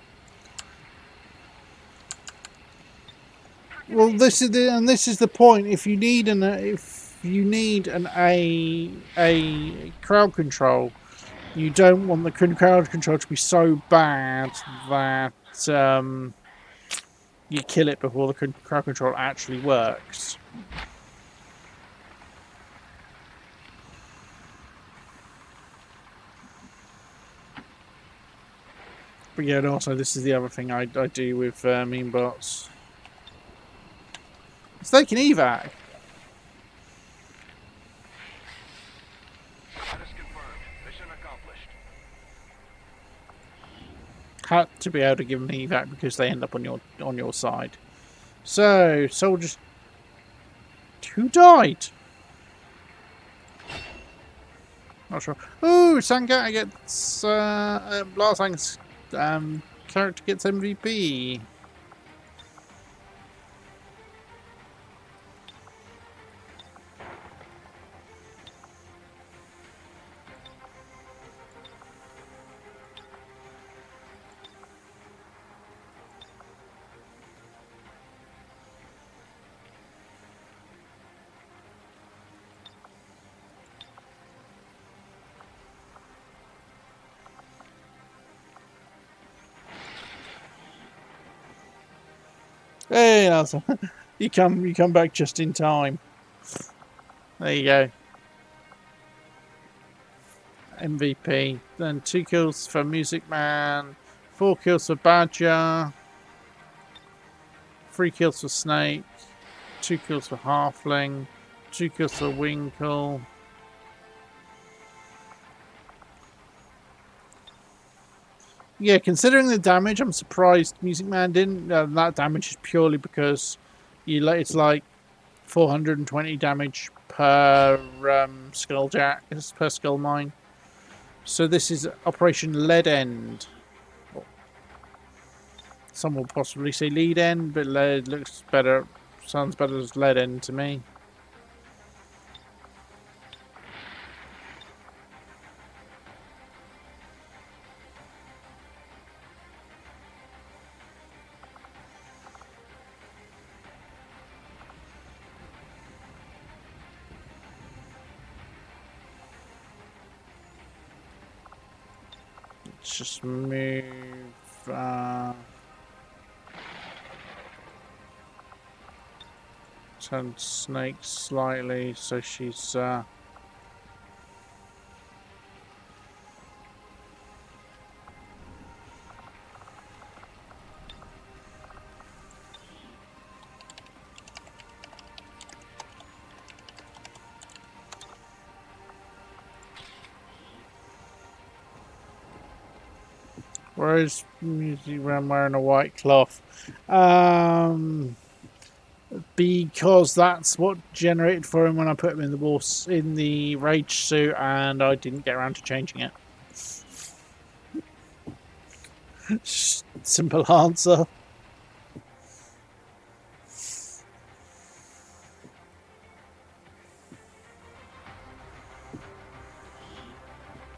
Well, this is the point. If you need an a crowd control, you don't want the crowd control to be so bad that you kill it before the crowd control actually works. But yeah, and also this is the other thing I do with mean bots. So they can evac. Status confirmed. Mission accomplished. Had to be able to give them evac because they end up on your side. So soldiers, who died? Not sure. Oh, Sangata gets Blasang's character gets MVP. Hey, Nelson, you come back just in time. There you go. MVP. Then 2 kills for Music Man, 4 kills for Badger, 3 kills for Snake, 2 kills for Halfling, 2 kills for Winkle. Yeah, considering the damage, I'm surprised Music Man didn't. That damage is purely because it's like 420 damage per Skulljack, per Skull Mine. So this is Operation Lead End. Some will possibly say Lead End, but lead looks better, sounds better as Lead End to me. Let's just move. Turn Snake slightly so she's. Whereas I'm wearing a white cloth. Because that's what generated for him when I put him in the rage suit, and I didn't get around to changing it. Simple answer.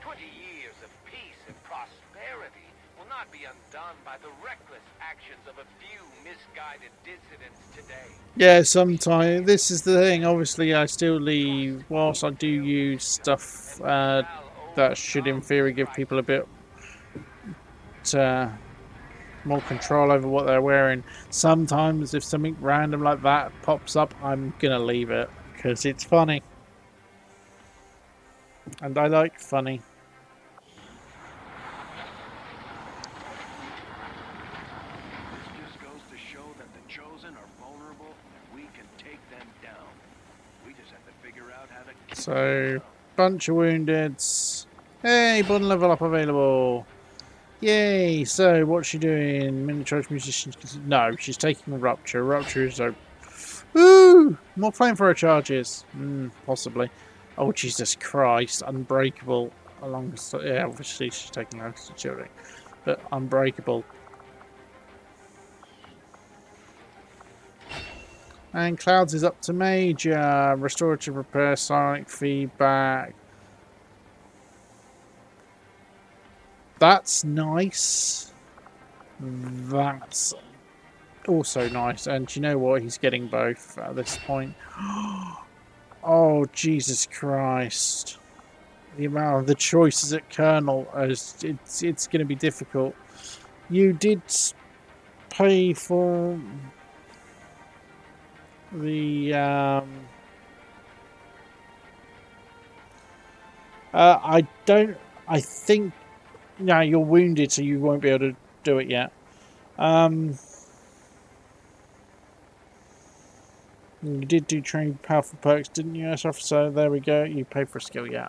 20 years of peace and prosperity will not not be undone by the reckless actions of a few misguided dissidents today. Yeah, sometimes this is the thing. Obviously, I still leave. Whilst I do use stuff that should, in theory, give people a bit more control over what they're wearing. Sometimes, if something random like that pops up, I'm gonna leave it because it's funny, and I like funny. This just goes to show that the Chosen are vulnerable and we can take them down. We just have to figure out how to keep them So, down. bunch of woundeds. Hey, button level up available. Yay! So, what's she doing? Miniaturized musicians. No, she's taking Rupture. Rupture is a. Woo! More flamethrower charges. Possibly. Oh, Jesus Christ. Unbreakable. Alongside. Yeah, obviously she's taking loads of shielding. But unbreakable. And Clouds is up to Major. Restorative repair, sonic feedback. That's nice. That's also nice. And do you know what? He's getting both at this point. Oh, Jesus Christ. The amount of the choices at Colonel, it's going to be difficult. You did pay for the... I don't... I think... No, you're wounded, so you won't be able to do it yet. You did do training powerful perks, didn't you, S officer? There we go. You paid for a skill, yeah.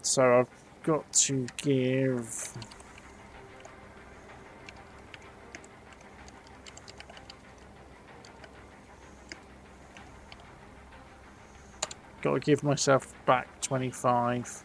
So I've got to give... Got to give myself back 25.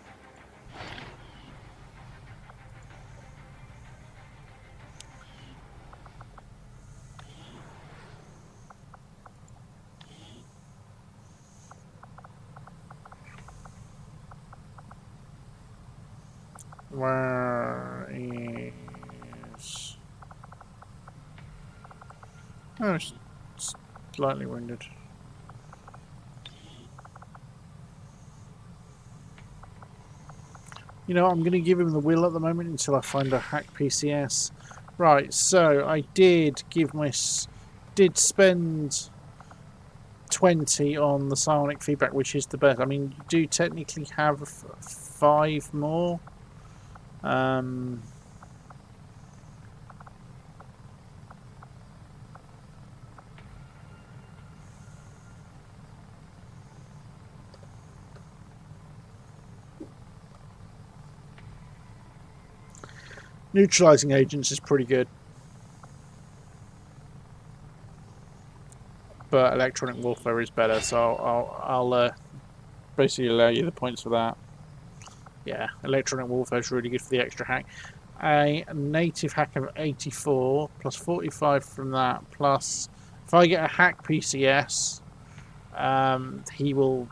Where is... Oh, it's slightly wounded. You know, I'm going to give him the will at the moment until I find a hack PCS. Right, so I did give my... Did spend 20 on the psionic feedback, which is the best. I mean, you do technically have 5 more. Neutralizing agents is pretty good. But electronic warfare is better, so I'll basically allow you the points for that. Yeah, electronic warfare is really good for the extra hack. A native hack of 84 plus 45 from that, plus if I get a hack PCS, he will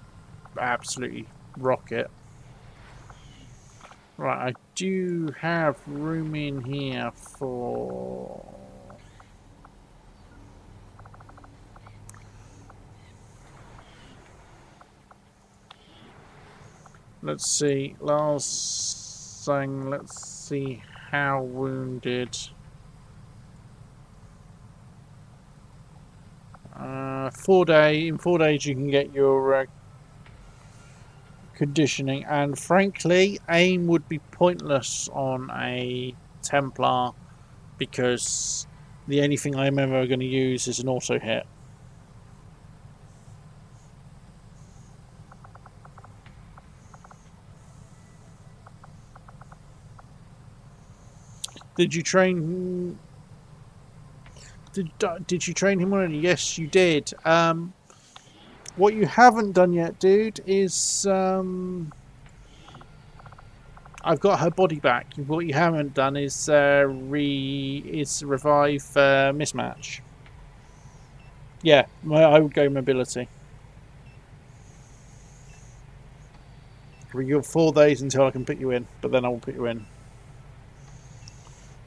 absolutely rock it. Right, I do have room in here for... Let's see, last thing, let's see how wounded. 4 days, in 4 days you can get your conditioning, and frankly, aim would be pointless on a Templar because the only thing I'm ever going to use is an auto hit. Did you train? Did you train him already? Yes, you did. What you haven't done yet, dude, is I've got her body back. What you haven't done is revive mismatch. Yeah, I would go mobility. We got 4 days until I can put you in, but then I will put you in.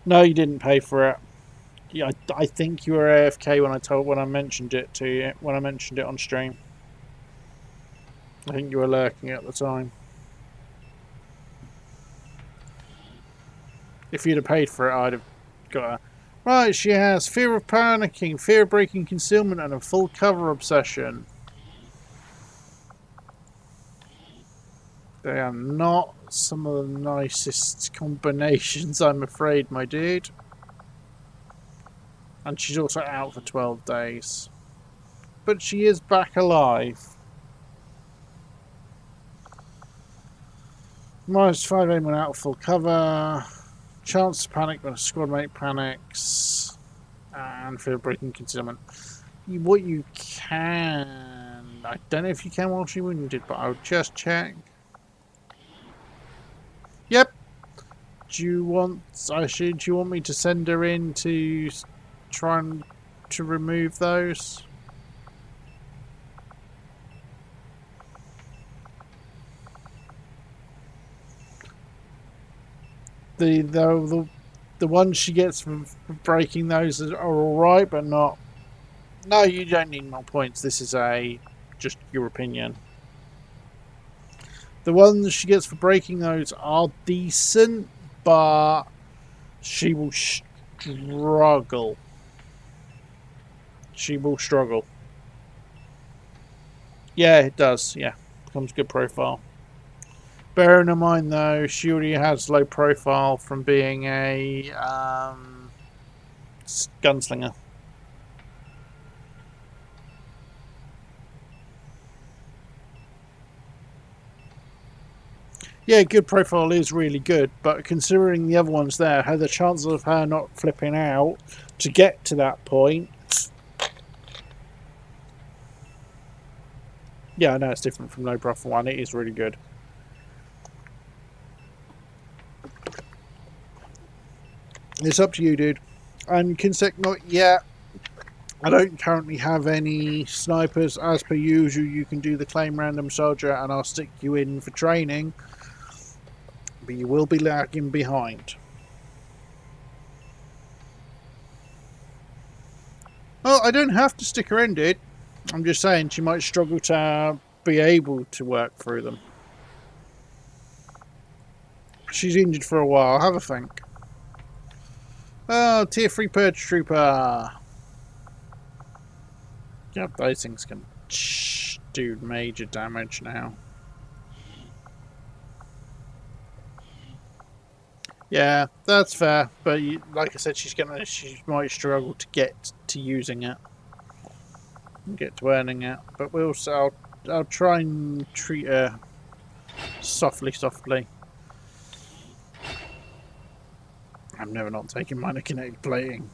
No, you didn't pay for it. Yeah, I think you were AFK when I mentioned it to you, when I mentioned it on stream. I think you were lurking at the time. If you'd have paid for it, I'd have got her. Right, she has fear of panicking, fear of breaking concealment, and a full cover obsession. They are not some of the nicest combinations, I'm afraid, my dude. And she's also out for 12 days. But she is back alive. -5 aim when out of full cover. Chance to panic when a squad mate panics. And fear of breaking concealment. What you can... I don't know if you can while she's wounded, but I'll just check. Yep. Do you want me to send her in to try and to remove those? The ones she gets from breaking those are all right, but not. No, you don't need more points. This is just your opinion. The ones she gets for breaking those are decent, but she will struggle. She will struggle. Yeah, it does. Yeah, becomes good profile. Bearing in mind, though, she already has low profile from being a gunslinger. Yeah, good profile is really good, but considering the other ones there, how the chances of her not flipping out to get to that point. Yeah, I know it's different from low profile one. It is really good. It's up to you, dude. And Kinsec, not yet. I don't currently have any snipers. As per usual, you can do the claim random soldier and I'll stick you in for training. But you will be lagging behind. Well, I don't have to stick her in, dude. I'm just saying she might struggle to be able to work through them. She's injured for a while. Have a think. Oh, tier 3 purge trooper. Yep, those things can do major damage now. Yeah, that's fair. But like I said, she might struggle to get to using it, get to earning it. But I'll try and treat her softly. I'm never not taking minor kinetic plating.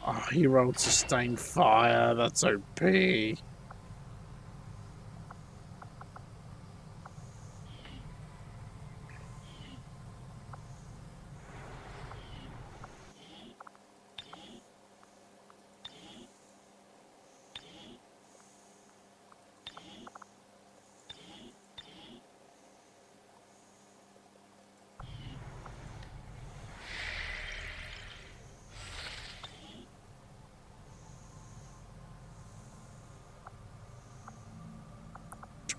Oh, he rolled sustained fire. That's OP.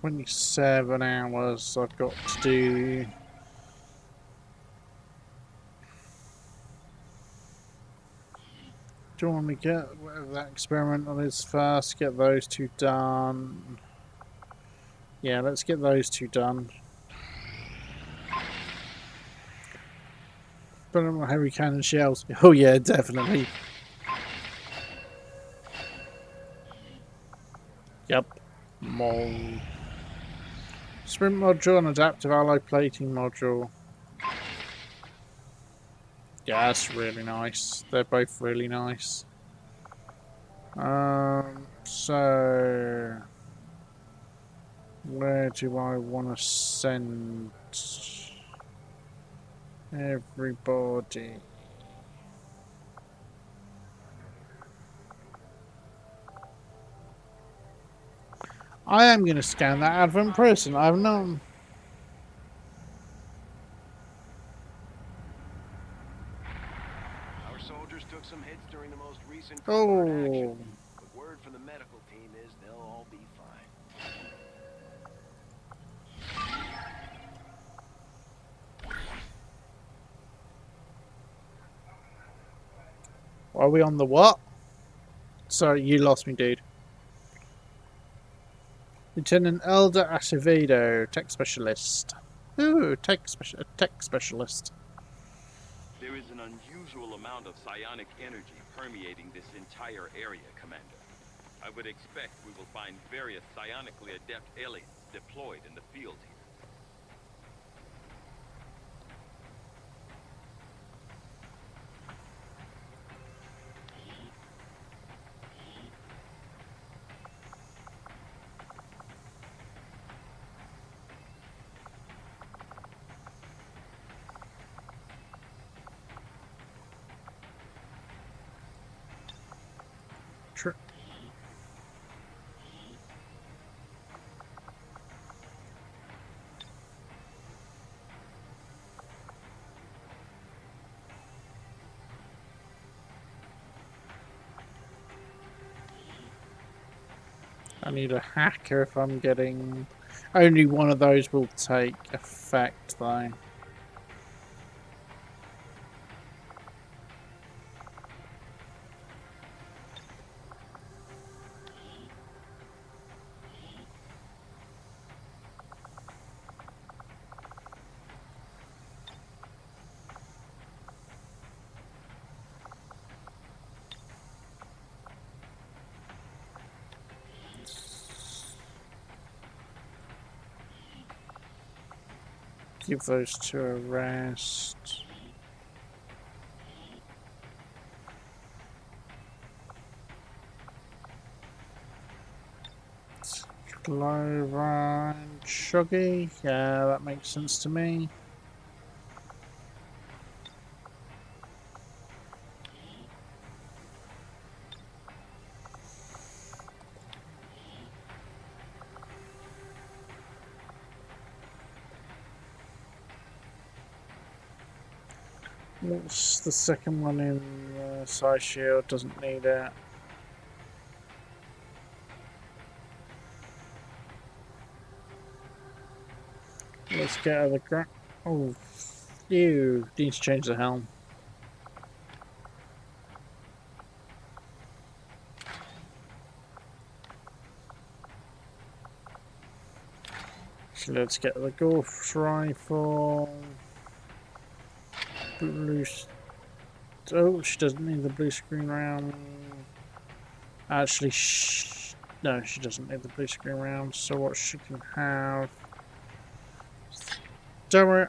"27 hours I've got to do." Do you want me to get that experiment on his first? Get those two done. Yeah, let's get those two done. Put them on heavy cannon shells. Oh yeah, definitely. Yep. Mol. Sprint module and adaptive alloy plating module. Yeah, that's really nice. They're both really nice. So where do I want to send everybody? I am going to scan that advent prison. I've known. Our soldiers took some hits during the most recent covert action, Oh, but word from the medical team is they'll all be fine. are we on the what? Sorry, you lost me, dude. Lieutenant Elder Acevedo, tech specialist. Ooh, tech specialist. There is an unusual amount of psionic energy permeating this entire area, Commander. I would expect we will find various psionically adept aliens deployed in the field here. Tr I need a hacker if I'm getting... Only one of those will take effect, though. Give those two a rest. Clover and Shuggy. Yeah, that makes sense to me. What's the second one in the side shield? Doesn't need it. Let's get out of the ground. Oh, ew. Need to change the helm. So let's get the Gauss rifle. Blue. Oh, she doesn't need the blue screen round. Actually, no, she doesn't need the blue screen round. So what she can have. Don't worry.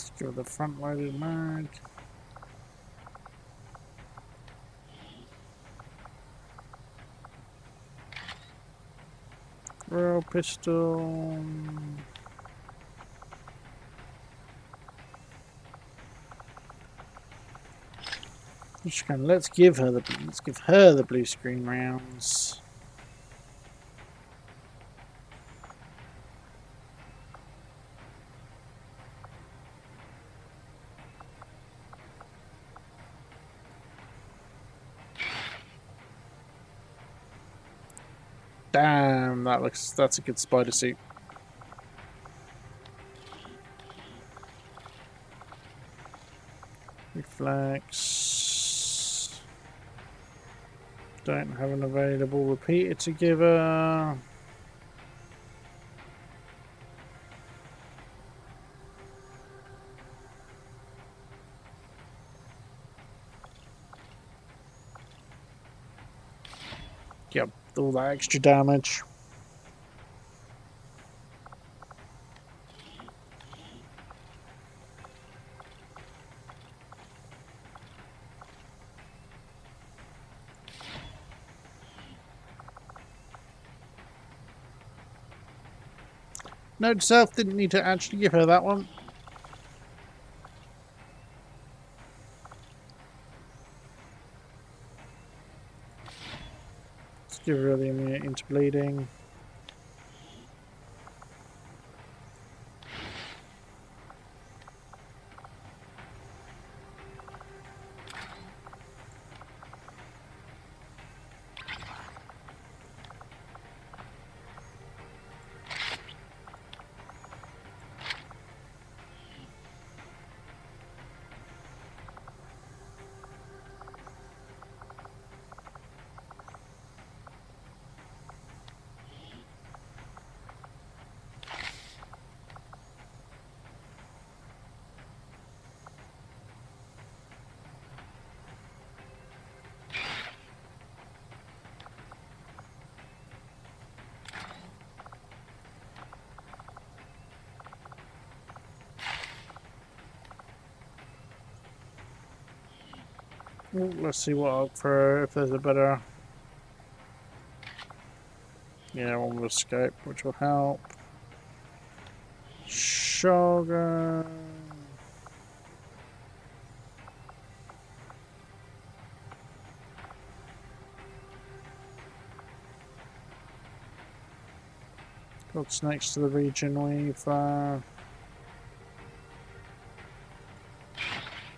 Let's go with the front loaded mag. Rail pistol. Let's give her the blue screen rounds. Damn, that's a good spider suit. Reflex. Don't have an available repeater to give her. Yep, all that extra damage. Note to self, didn't need to actually give her that one. Let's give her the immunity into bleeding. Ooh, let's see what I'll throw, if there's a better... Yeah, one with escape, which will help. Shogun. What's next to the region we've...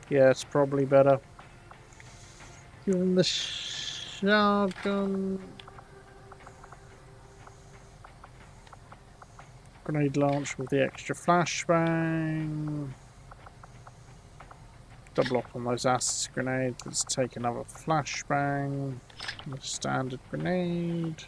Yeah, it's probably better. Even the Shogun... Grenade launch with the extra flashbang. Double up on those acid grenades. Let's take another flashbang. The standard grenade.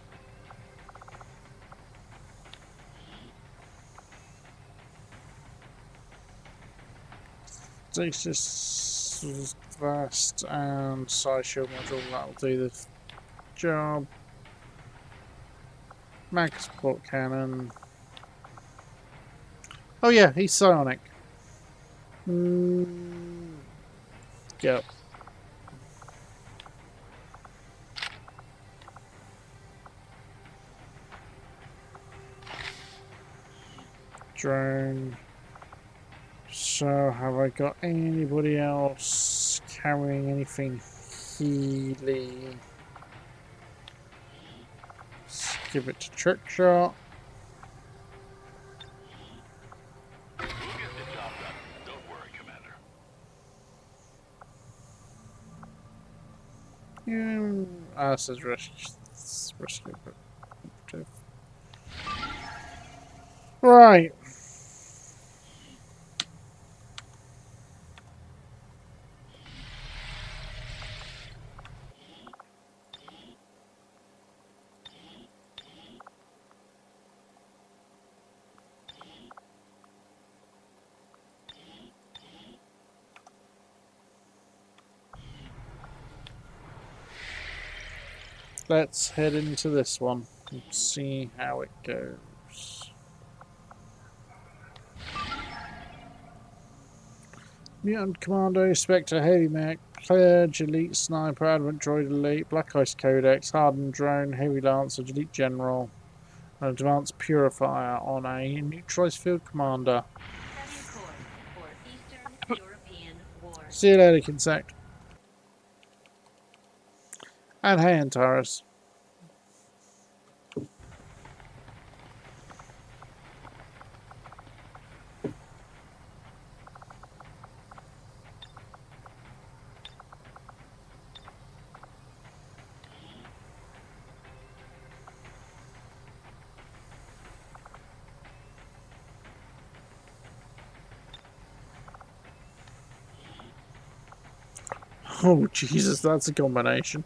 Stasis vest and side shield module. That'll do the job. Mag support cannon. Oh yeah, he's psionic. Yep. Drone. So, have I got anybody else carrying anything healy? Let's give it to Trick Shot. We'll get the job done. Don't worry, Commander. Says rescue. Right. Let's head into this one and see how it goes. Mutant Commando, Spectre Heavy Mech, Pledge, Elite Sniper, Advent Droid Elite, Black Ice Codex, Hardened Drone, Heavy Lancer, Elite General, and Advanced Purifier on a neutralized field commander. See you later, Kinsect. And hey, Antares. Oh, Jesus, that's a combination.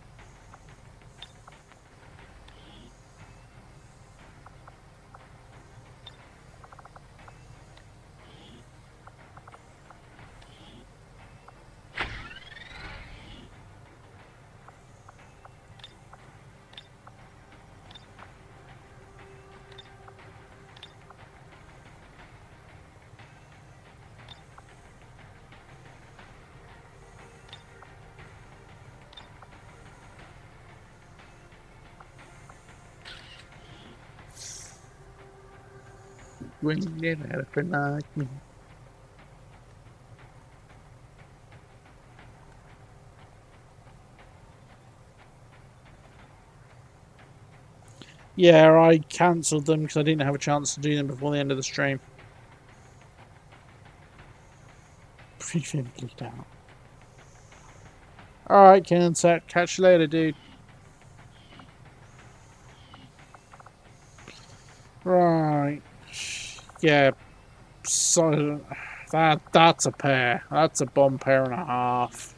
when you had a friend like me. Yeah, I cancelled them because I didn't have a chance to do them before the end of the stream. Previously down. Alright, Ken Set. Catch you later, dude. Right. Yeah, so that's a pair. That's a bomb pair and a half.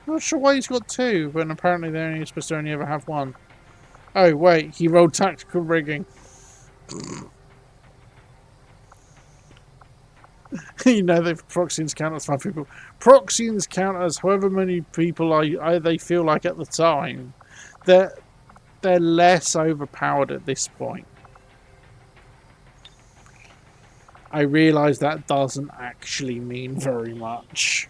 Not sure why he's got two, when apparently they're only supposed to only ever have one. Oh wait, he rolled tactical rigging. You know, the proxies count as 5 people. Proxies count as however many people they feel like at the time. They're less overpowered at this point. I realise that doesn't actually mean very much.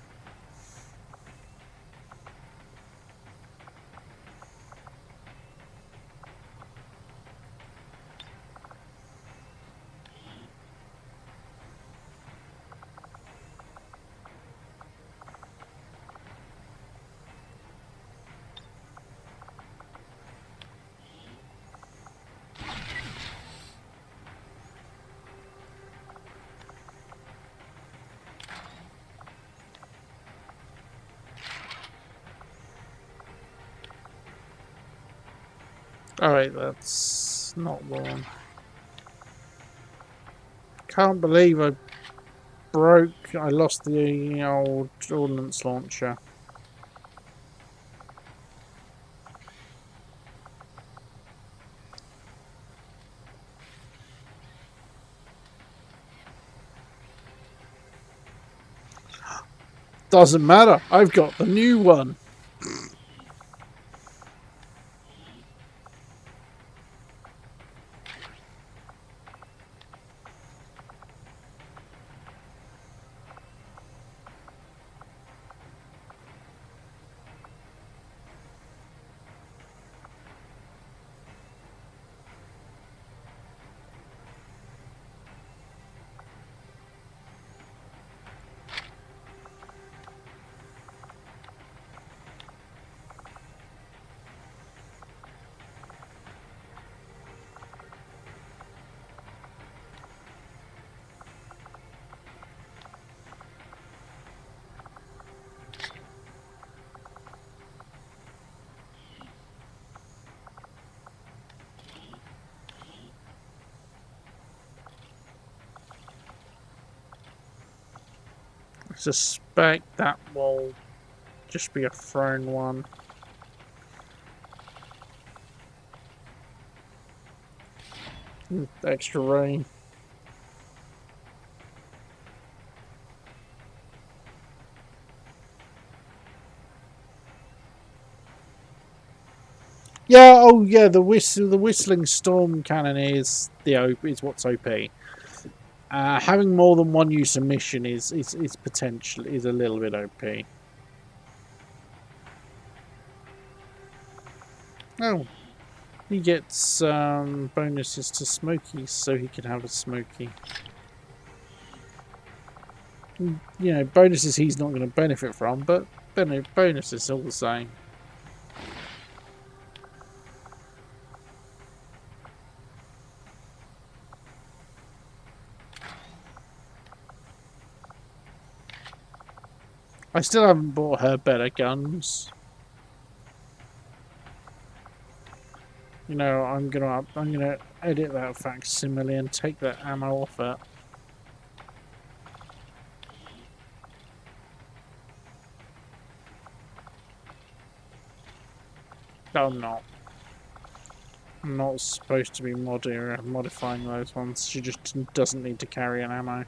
Alright, that's not the one. Can't believe I lost the old ordnance launcher. Doesn't matter, I've got the new one. I suspect that will just be a thrown one. Extra rain. Yeah, oh yeah, the whistling storm cannon is what's OP. Having more than one use of mission is potential is a little bit OP. Oh, he gets bonuses to smokies, so he can have a smoky. You know, bonuses he's not going to benefit from, but bonuses all the same. I still haven't bought her better guns. You know, I'm gonna edit that facsimile and take that ammo off it. No, I'm not. I'm not supposed to be modifying those ones. She just doesn't need to carry an ammo.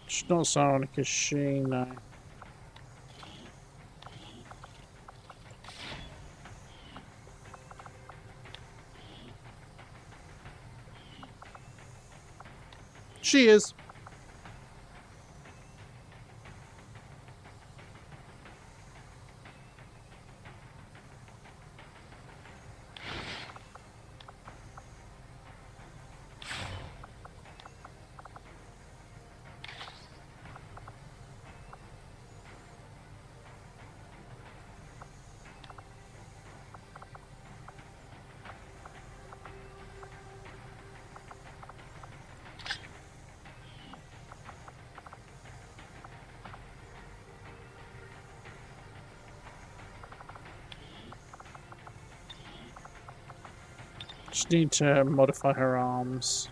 She's not psionic, is she? No. She is. Just need to modify her arms.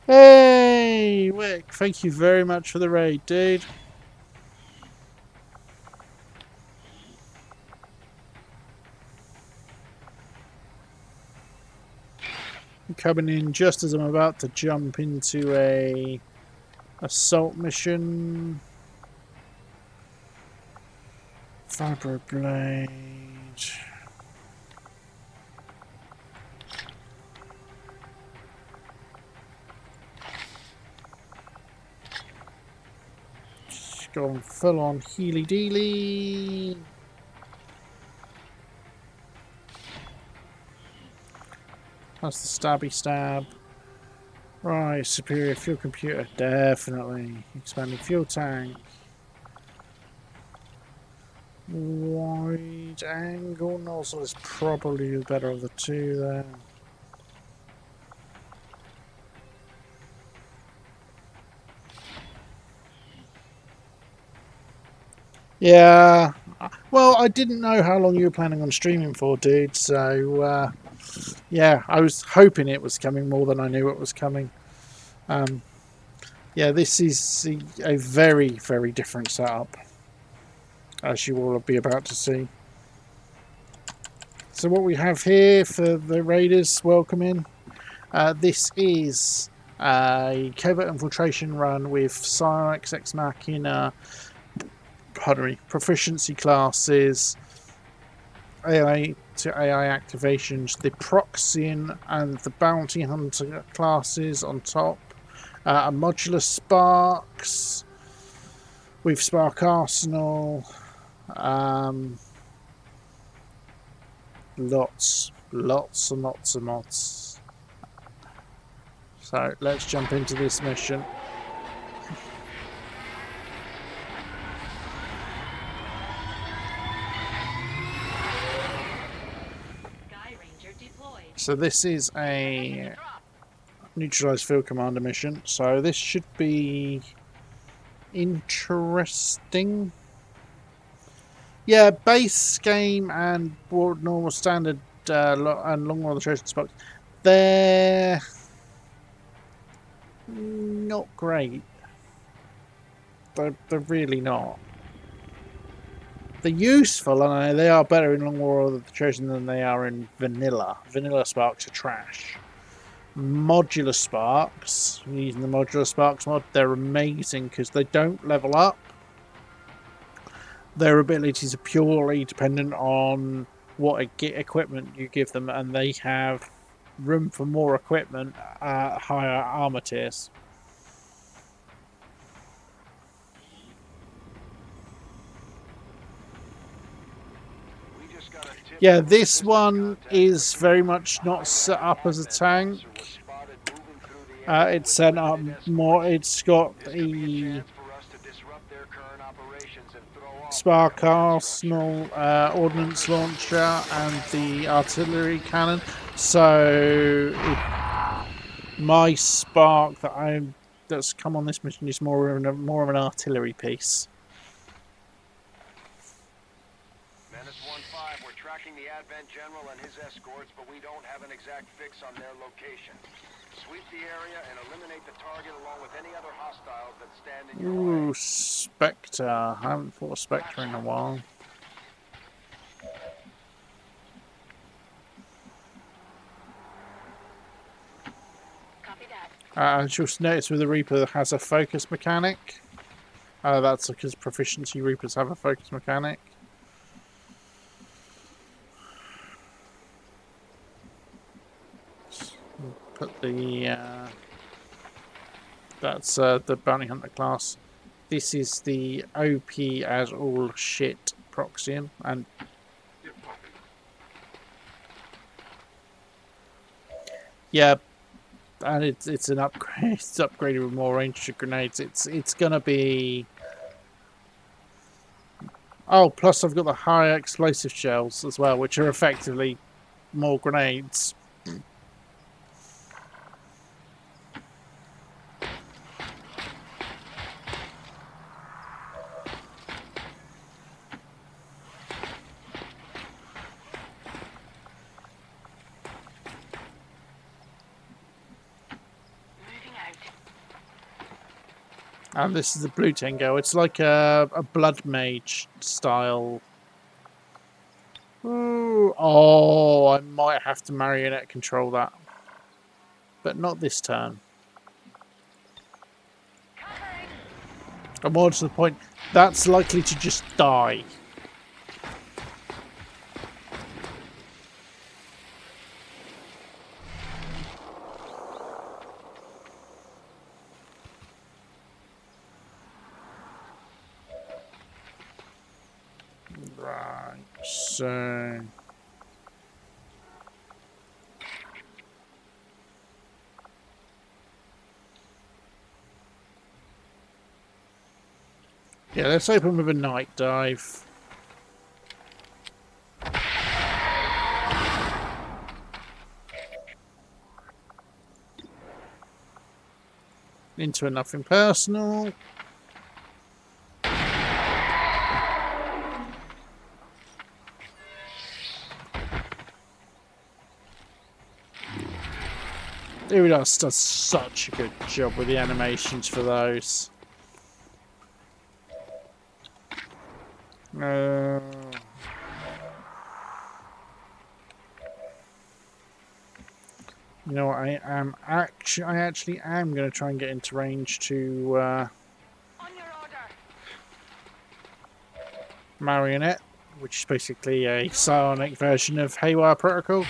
Hey, Wick, thank you very much for the raid, dude. I'm coming in just as I'm about to jump into a assault mission. Vibroblade. Just going full on healy dealy. That's the stabby stab. Right, superior fuel computer, definitely. Expanding fuel tank. Wide angle nozzle is probably the better of the two there. Yeah. Well, I didn't know how long you were planning on streaming for, dude. So, yeah, I was hoping it was coming more than I knew it was coming. Yeah, this is a very, very different setup, as you all will be about to see. So what we have here for the Raiders welcome in, this is a covert infiltration run with Psionics, Ex Machina, proficiency classes, AI to AI activations, the Proxian and the Bounty Hunter classes on top, a modular Sparks with Spark Arsenal, lots and lots of mods. So let's jump into this mission. So this is a neutralized field commander mission. So this should be interesting. Yeah, base game and normal standard and long run Trojan Sparks, they're not great. They're really not. They're useful, and they are better in Long War of the Chosen than they are in Vanilla. Vanilla sparks are trash. Modular sparks, using the modular sparks mod, they're amazing because they don't level up. Their abilities are purely dependent on what equipment you give them, and they have room for more equipment at higher armor tiers. We just got a tip Yeah, that this resistant one contact is with very the much not set up as a Advent tank. officer was spotted moving through the area It's with set up limited more. escorts. It's got This could be a the chance for us to disrupt their current operations and throw off their Spark command structure. Arsenal ordnance launcher and the artillery cannon. So my spark that's come on this mission is more of an artillery piece. Menace 1-5, we're tracking the Advent General and his escorts, but we don't have an exact fix on their location. Sweep the area and eliminate the target along with any other hostiles that stand in your Ooh, way. Spectre. I haven't fought a Spectre in a while. Copy that. As you'll notice with the Reaper has a focus mechanic. That's because proficiency Reapers have a focus mechanic. Put the that's the bounty hunter class. This is the OP as all shit Proxian, and yeah, and it's an upgrade. It's upgraded with more ranged grenades. It's gonna be. Oh, plus I've got the higher explosive shells as well, which are effectively more grenades. Moving out. And this is the Blue Tango. It's like a Blood Mage style. Ooh, oh, I might have to marionette control that. But not this turn. Covering. And more to the point, that's likely to just die. Right, so... yeah, let's open with a night dive. Into a nothing personal. Iridas does such a good job with the animations for those. You know what, I actually am going to try and get into range to On your order. Marionette, which is basically a psionic version of Haywire Protocol.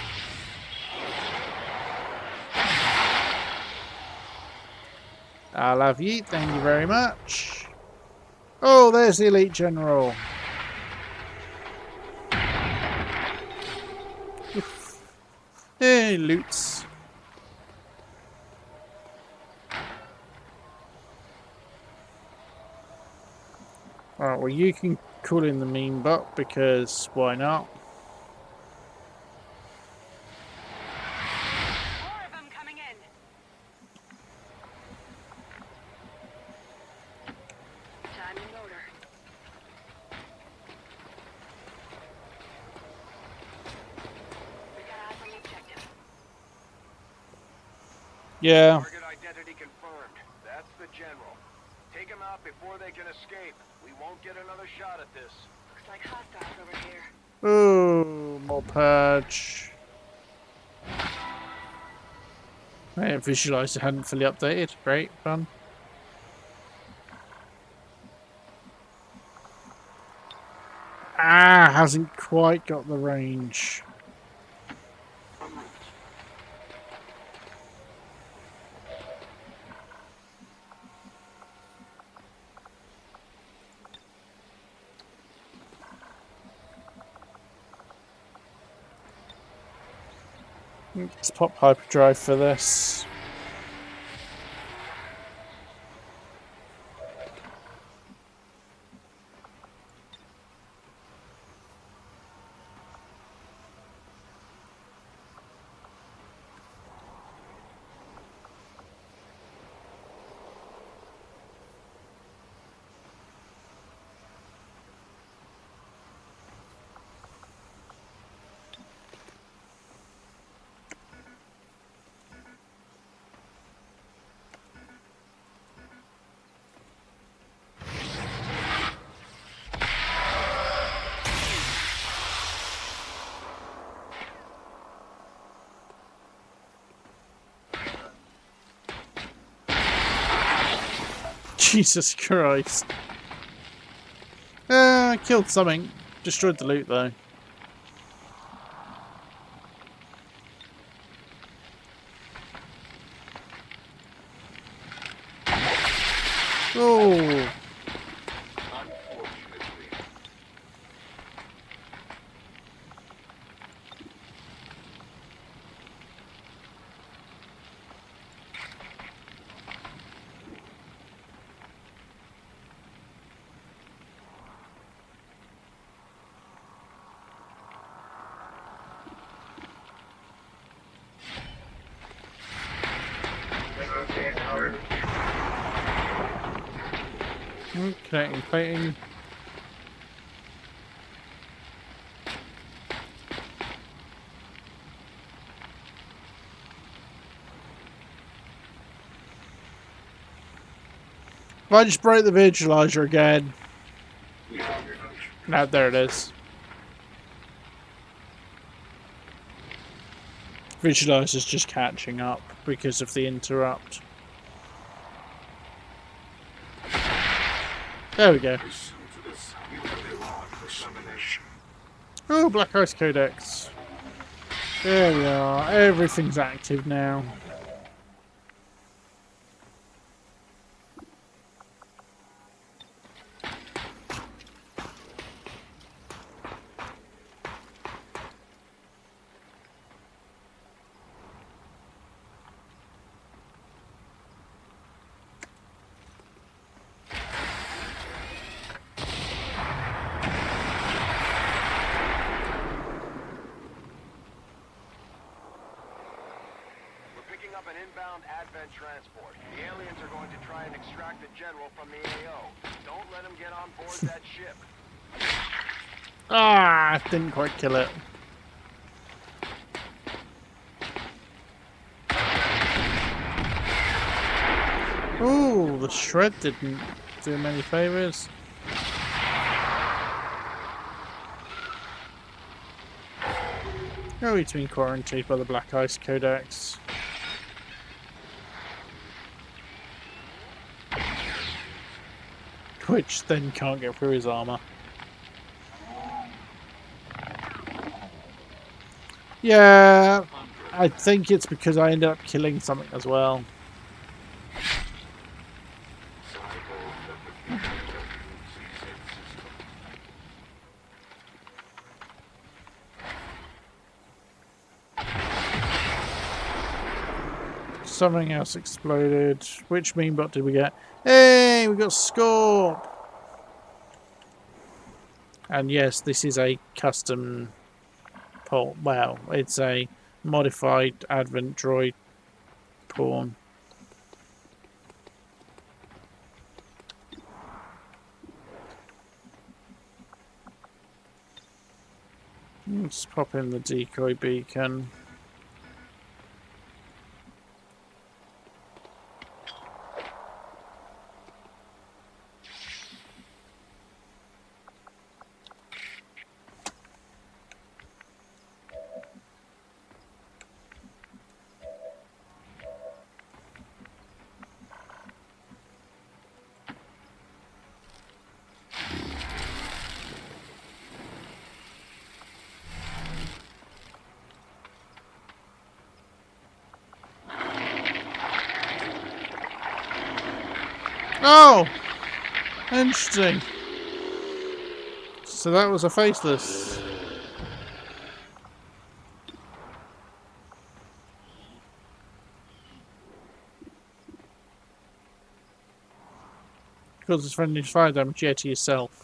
I love you, thank you very much. Oh, there's the Elite General. Hey, loots. Alright, well you can call in the meme bot because why not? More of them coming in. Time and order. We got eyes on the objective. Yeah. Target identity confirmed. That's the general. Take him out before they can escape. We won't get another shot at this. like hostiles over here. Oh, more purge. Right, visualizer hadn't fully updated. Great, fun. Ah, hasn't quite got the range. Let's pop hyperdrive for this. Jesus Christ. Killed something. Destroyed the loot though. Oh, connecting plating. If I just broke the visualizer again. Now there it is. Visualizer's just catching up because of the interrupt. There we go. Oh, Black Ice Codex. There we are. Everything's active now. Up an inbound Advent transport. The aliens are going to try and extract the general from the AO. Don't let them get on board that ship. Ah, didn't quite kill it. Ooh, the shred didn't do him any favours. Oh, he's been quarantined by the Black Ice Codex. Which then can't get through his armour. Yeah, I think it's because I ended up killing something as well. Something else exploded. Which meanbot did we get? Hey, we got Scorp! And yes, this is a custom pawn. Well, it's a modified Advent droid pawn. Let's pop in the decoy beacon. Oh! Interesting. So that was a faceless. Causes friendly fire damage, yeah, to yourself.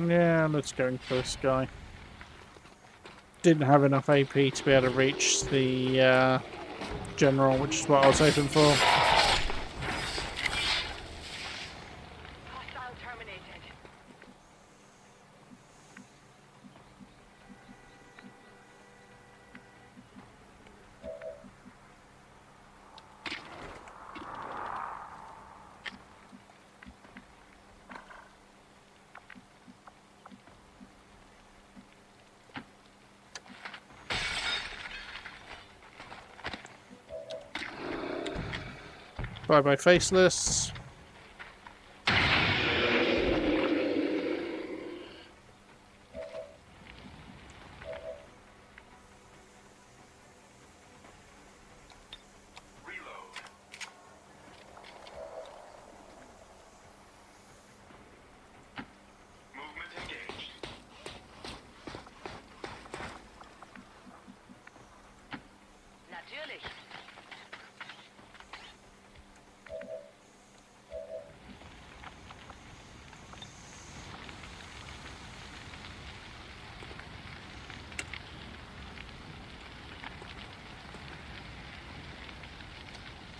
Yeah, let's go for this guy. Didn't have enough AP to be able to reach the general, which is what I was hoping for. Hostile terminated. Bye bye, faceless. Reload. Movement engaged. Natürlich.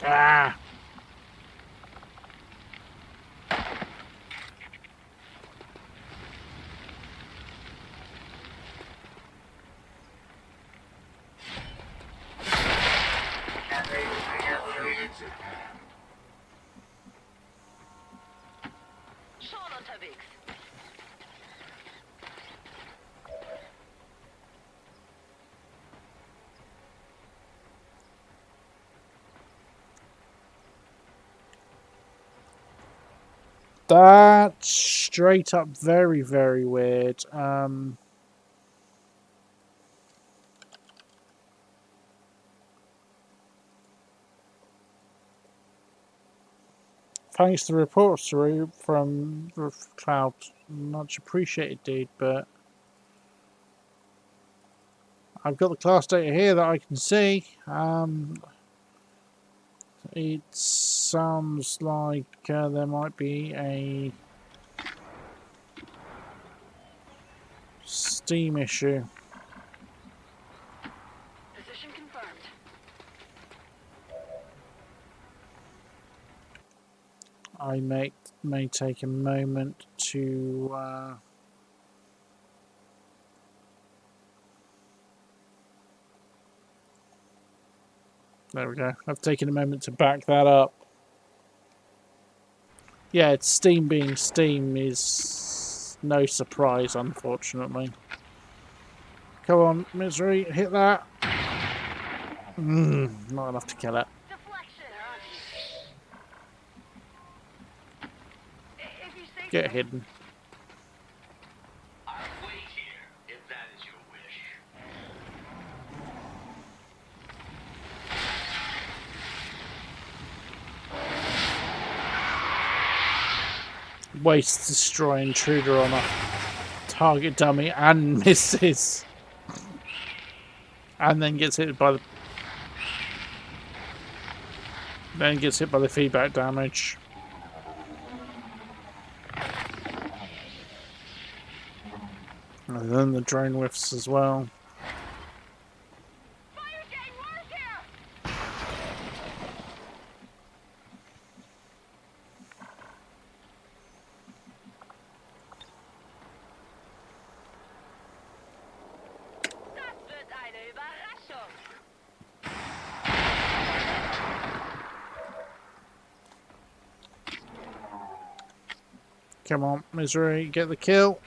Ah! Schon unterwegs. That's straight up very, very weird. Thanks to the reports through from Cloud. Much appreciated, dude, but I've got the class data here that I can see. It sounds like there might be a Steam issue. Position confirmed. I may take a moment to there we go. I've taken a moment to back that up. Yeah, it's Steam being Steam is no surprise, unfortunately. Come on, Misery, hit that. Not enough to kill it. Deflection. If you say Get so. hidden. I'll wait here, if that is your wish. Waste destroy intruder on a target dummy and misses. And then gets hit by the feedback damage. And then the drone whiffs as well. Fire getting worse here. Come on, Misery, get the kill.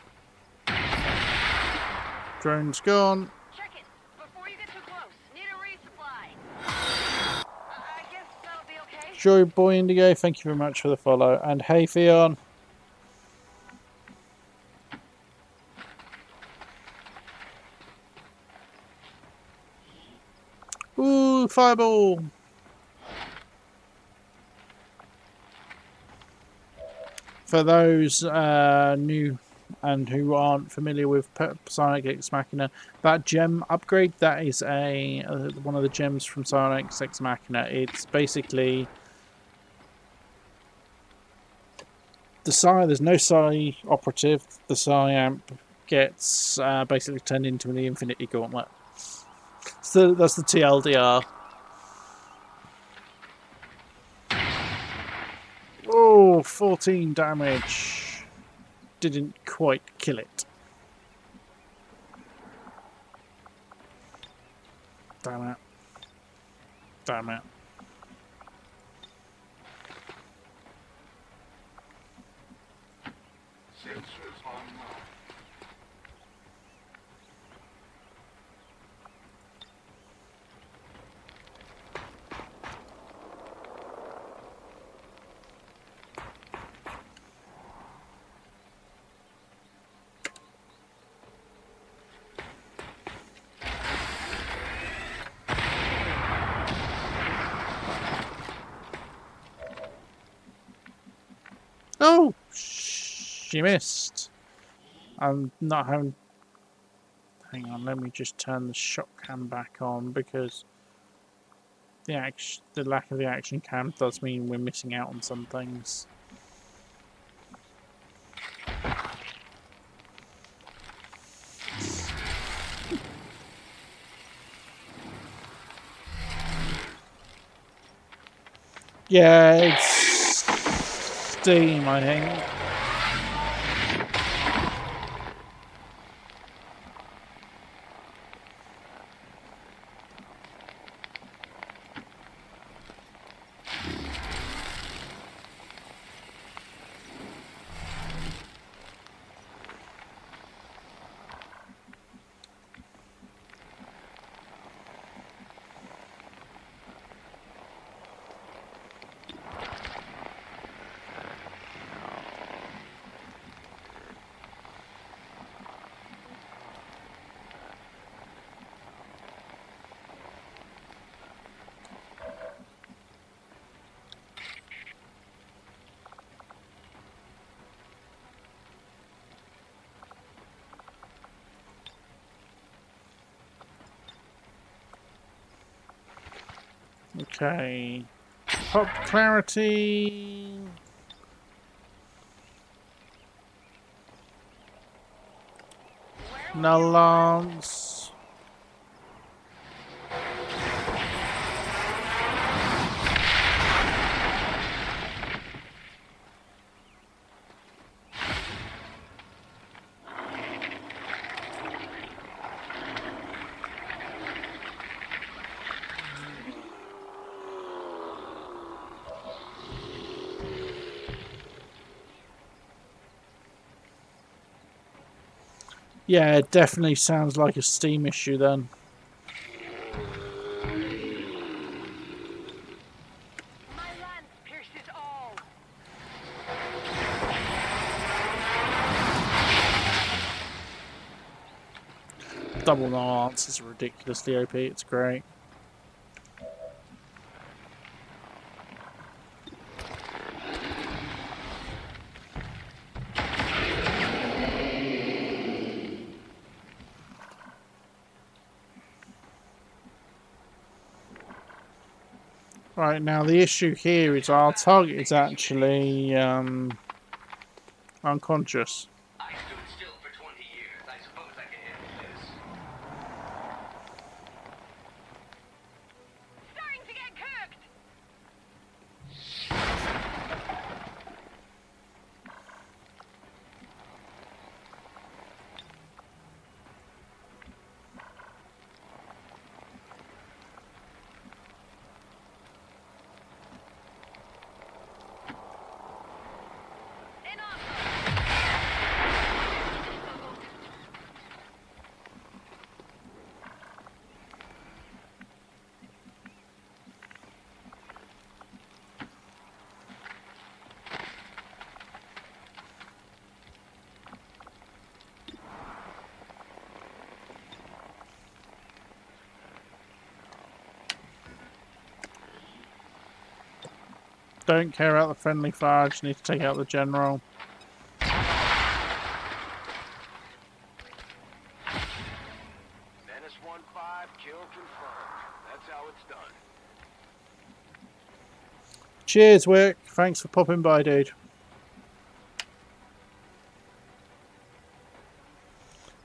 Drone's gone. Check it. Before you get too close. Need a resupply. I guess that'll be okay. Joy Boy Indigo, thank you very much for the follow. And hey, Theon. Ooh, fireball. For those new and who aren't familiar with Psionic Ex Machina, that gem upgrade, that is a one of the gems from Psionic Ex Machina. It's basically the Psi. There's no Psi operative. The Psi amp gets basically turned into the Infinity Gauntlet. So that's the TLDR. Oh, 14 damage. Didn't quite kill it. Damn it. Damn it. Sensors online. Oh! She missed. I'm not having... Hang on, let me just turn the shot cam back on because the lack of the action cam does mean we're missing out on some things. Yeah, it's Steam, I think. Okay. Pop clarity. No lance. Yeah, it definitely sounds like a Steam issue then. My lance pierces all. Double no lance is ridiculously OP, it's great. Right, now the issue here is our target is actually unconscious. I stood still for 20 years. I suppose I can handle this. Starting to get cooked. Enough. Don't care about the friendly fire. I just need to take out the general. Menace 1-5, kill confirmed. That's how it's done. Cheers, Wick. Thanks for popping by, dude.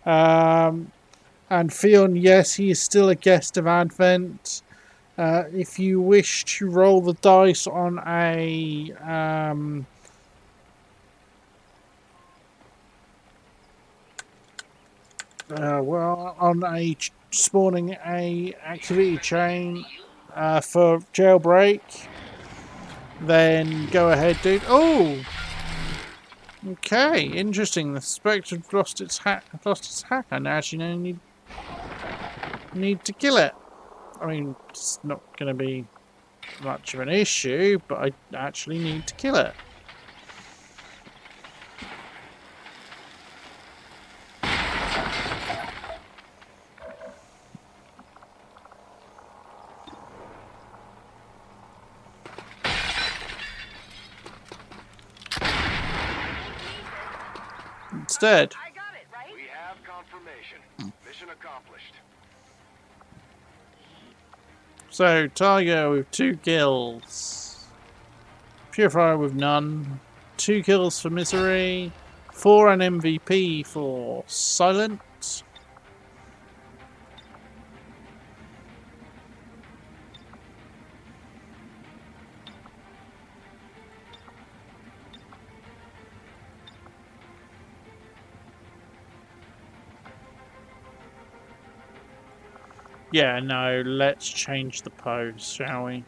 And Theon, yes, he is still a guest of Advent. If you wish to roll the dice on a spawning a activity chain for jailbreak, then go ahead, dude. Oh, okay, interesting. The Spectre lost its hack. I now actually need to kill it. I mean, it's not going to be much of an issue, but I actually need to kill it. Instead, I got it, right? We have confirmation. Mission accomplished. so Tiger with 2 kills, Purifier with none, 2 kills for Misery, 4 an MVP for Silent. Yeah, no, let's change the pose, shall we?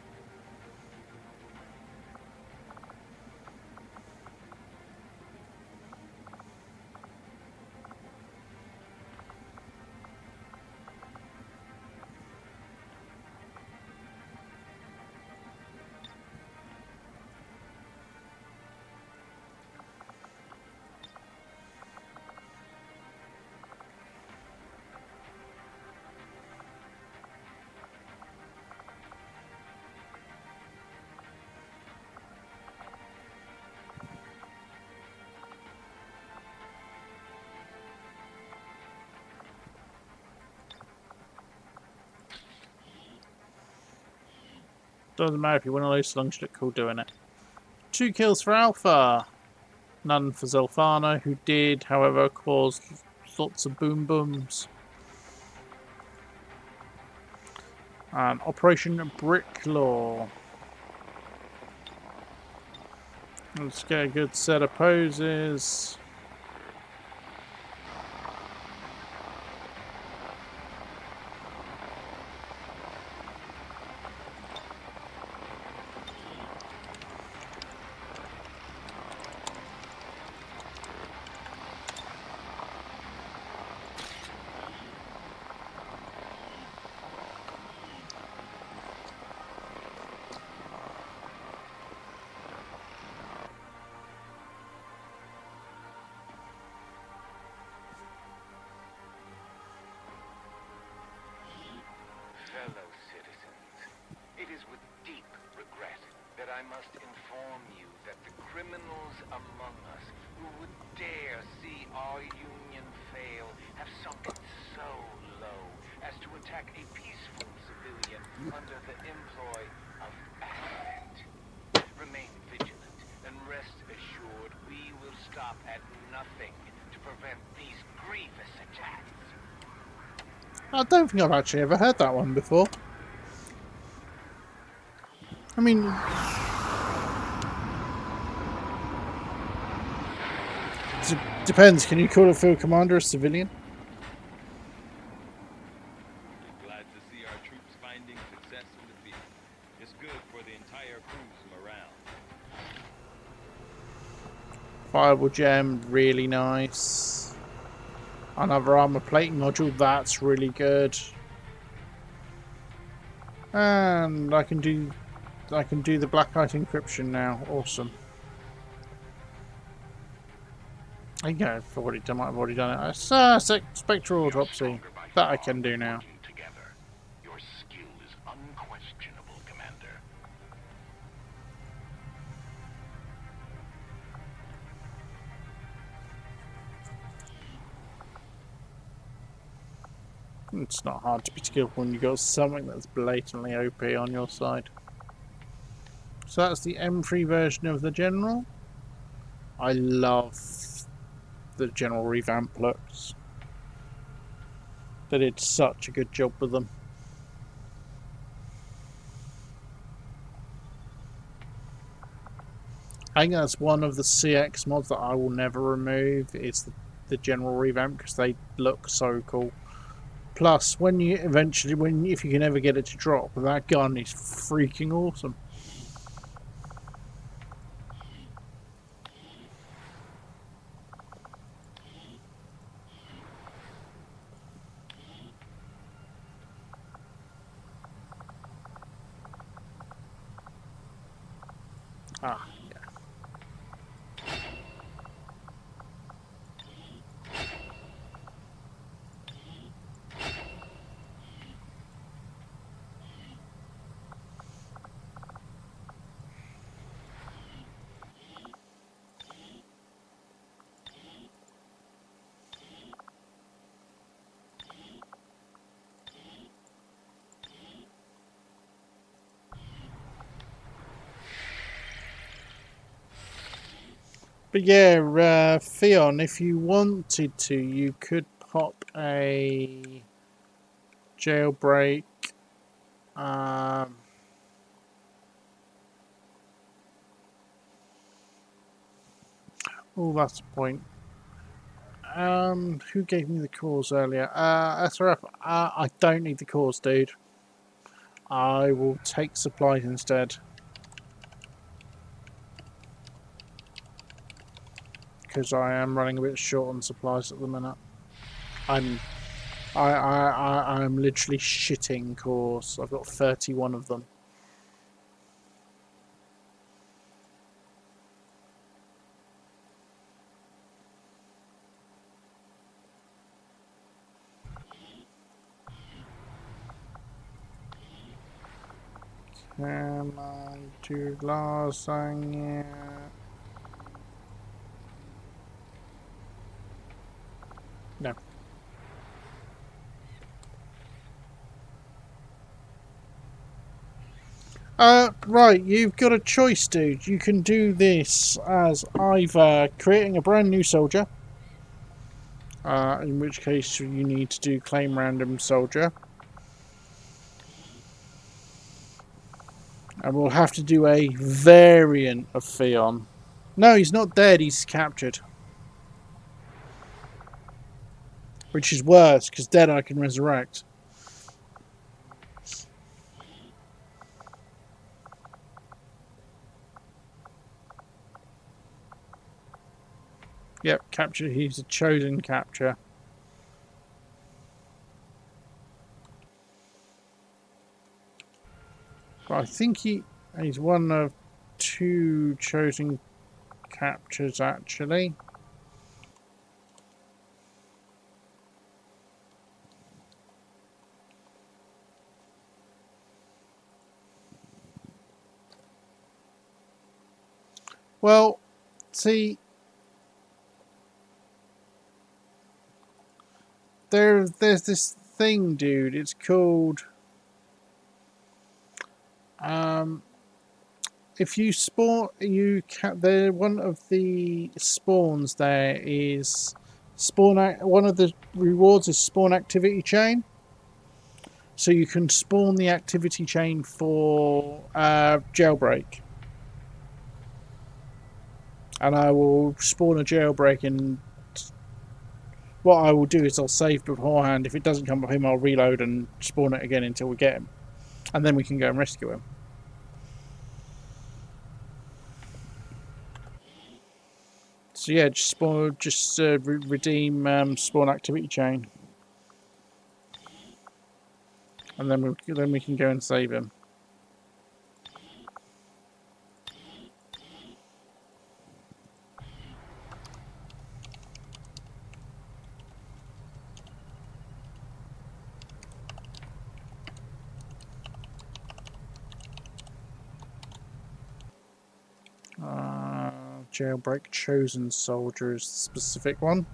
Doesn't matter if you win or lose, as long as you look cool doing it. 2 kills for Alpha. None for Zelfana, who did, however, cause lots of boom booms. And Operation Bricklaw. Let's get a good set of poses. Fellow citizens, it is with deep regret that I must inform you that the criminals among us who would dare see our union fail have sunken so low as to attack a peaceful civilian under the employ of Advent. Remain vigilant and rest assured we will stop at nothing to prevent these grievous attacks. I don't think I've actually ever heard that one before. I mean, depends. Can you call a field commander a civilian? Glad to see our troops finding success in the field. It's good for the entire crew's morale. Fireball gem, really nice. Another armor plating module, that's really good. And I can do the blacklight encryption now. Awesome. There you go. I might have already done it. Spectral autopsy. That I can do now. Together. Your skill is unquestionable, Commander. It's not hard to be skillful when you've got something that's blatantly OP on your side. So that's the M3 version of the General. I love the General revamp looks. They did such a good job with them. I think that's one of the CX mods that I will never remove. It's the General revamp because they look so cool. Plus, when you eventually, if you can ever get it to drop, that gun is freaking awesome. Ah, yeah. But yeah, Theon, if you wanted to, you could pop a jailbreak. Oh, that's the point. Who gave me the cause earlier? SRF. I don't need the cause, dude. I will take supplies instead. Because I am running a bit short on supplies at the minute. I'm literally shitting cores. I've got 31 of them. Can I do lasagna? No. Right, you've got a choice, dude. You can do this as either creating a brand new soldier, in which case you need to do claim random soldier. And we'll have to do a variant of Theon. No, he's not dead, he's captured. Which is worse, because dead I can resurrect. Yep, capture. He's a chosen capture. But I think he's one of 2 chosen captures, actually. Well, see, there's this thing, dude. It's called if you spawn, there. One of the spawns there is spawn. One of the rewards is spawn activity chain. So you can spawn the activity chain for jailbreak. And I will spawn a jailbreak, and what I will do is I'll save beforehand. If it doesn't come up him, I'll reload and spawn it again until we get him. And then we can go and rescue him. So yeah, just spawn, redeem spawn activity chain. And then we can go and save him. Jailbreak chosen soldier is the specific one.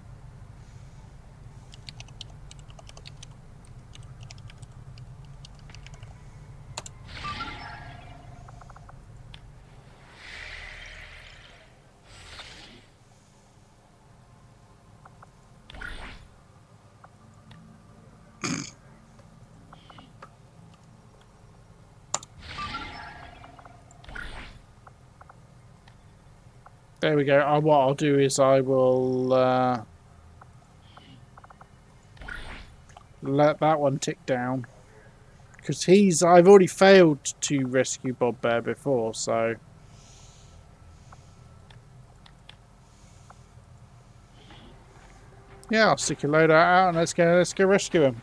There we go. What I'll do is I will let that one tick down. Because I've already failed to rescue Bob Bear before, so... Yeah, I'll stick a load out and let's go rescue him.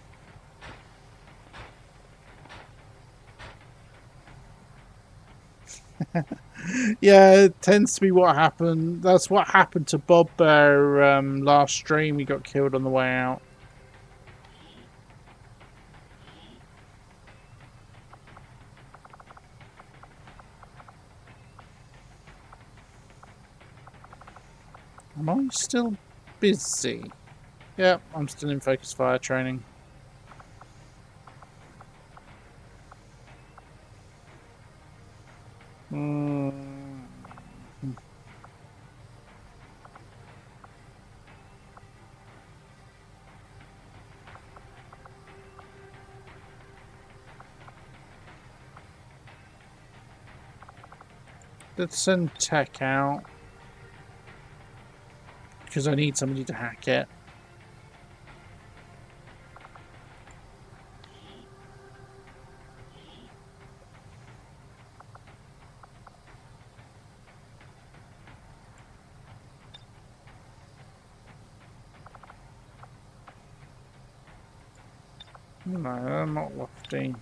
Yeah, it tends to be what happened. That's what happened to Bob Bear last stream. He got killed on the way out. Am I still busy? Yep, I'm still in focus fire training. Let's send tech out. Because I need somebody to hack it. No, I'm not lofty.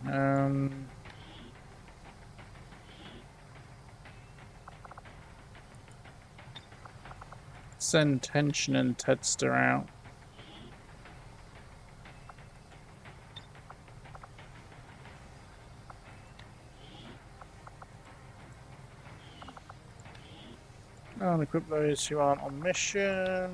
Send Tension and Tedster out. I'll equip those who aren't on mission.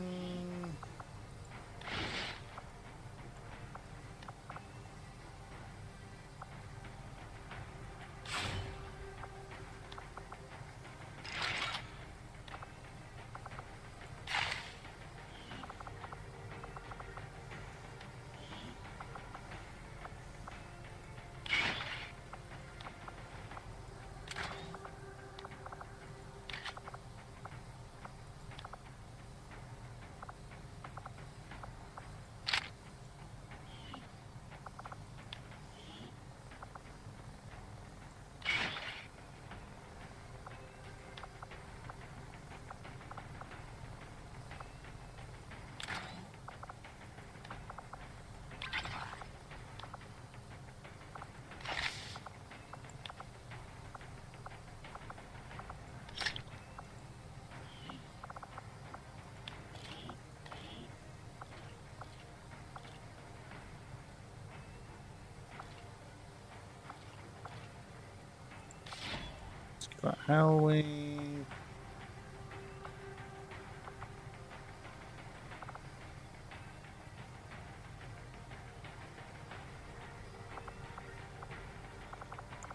Got Hellweave.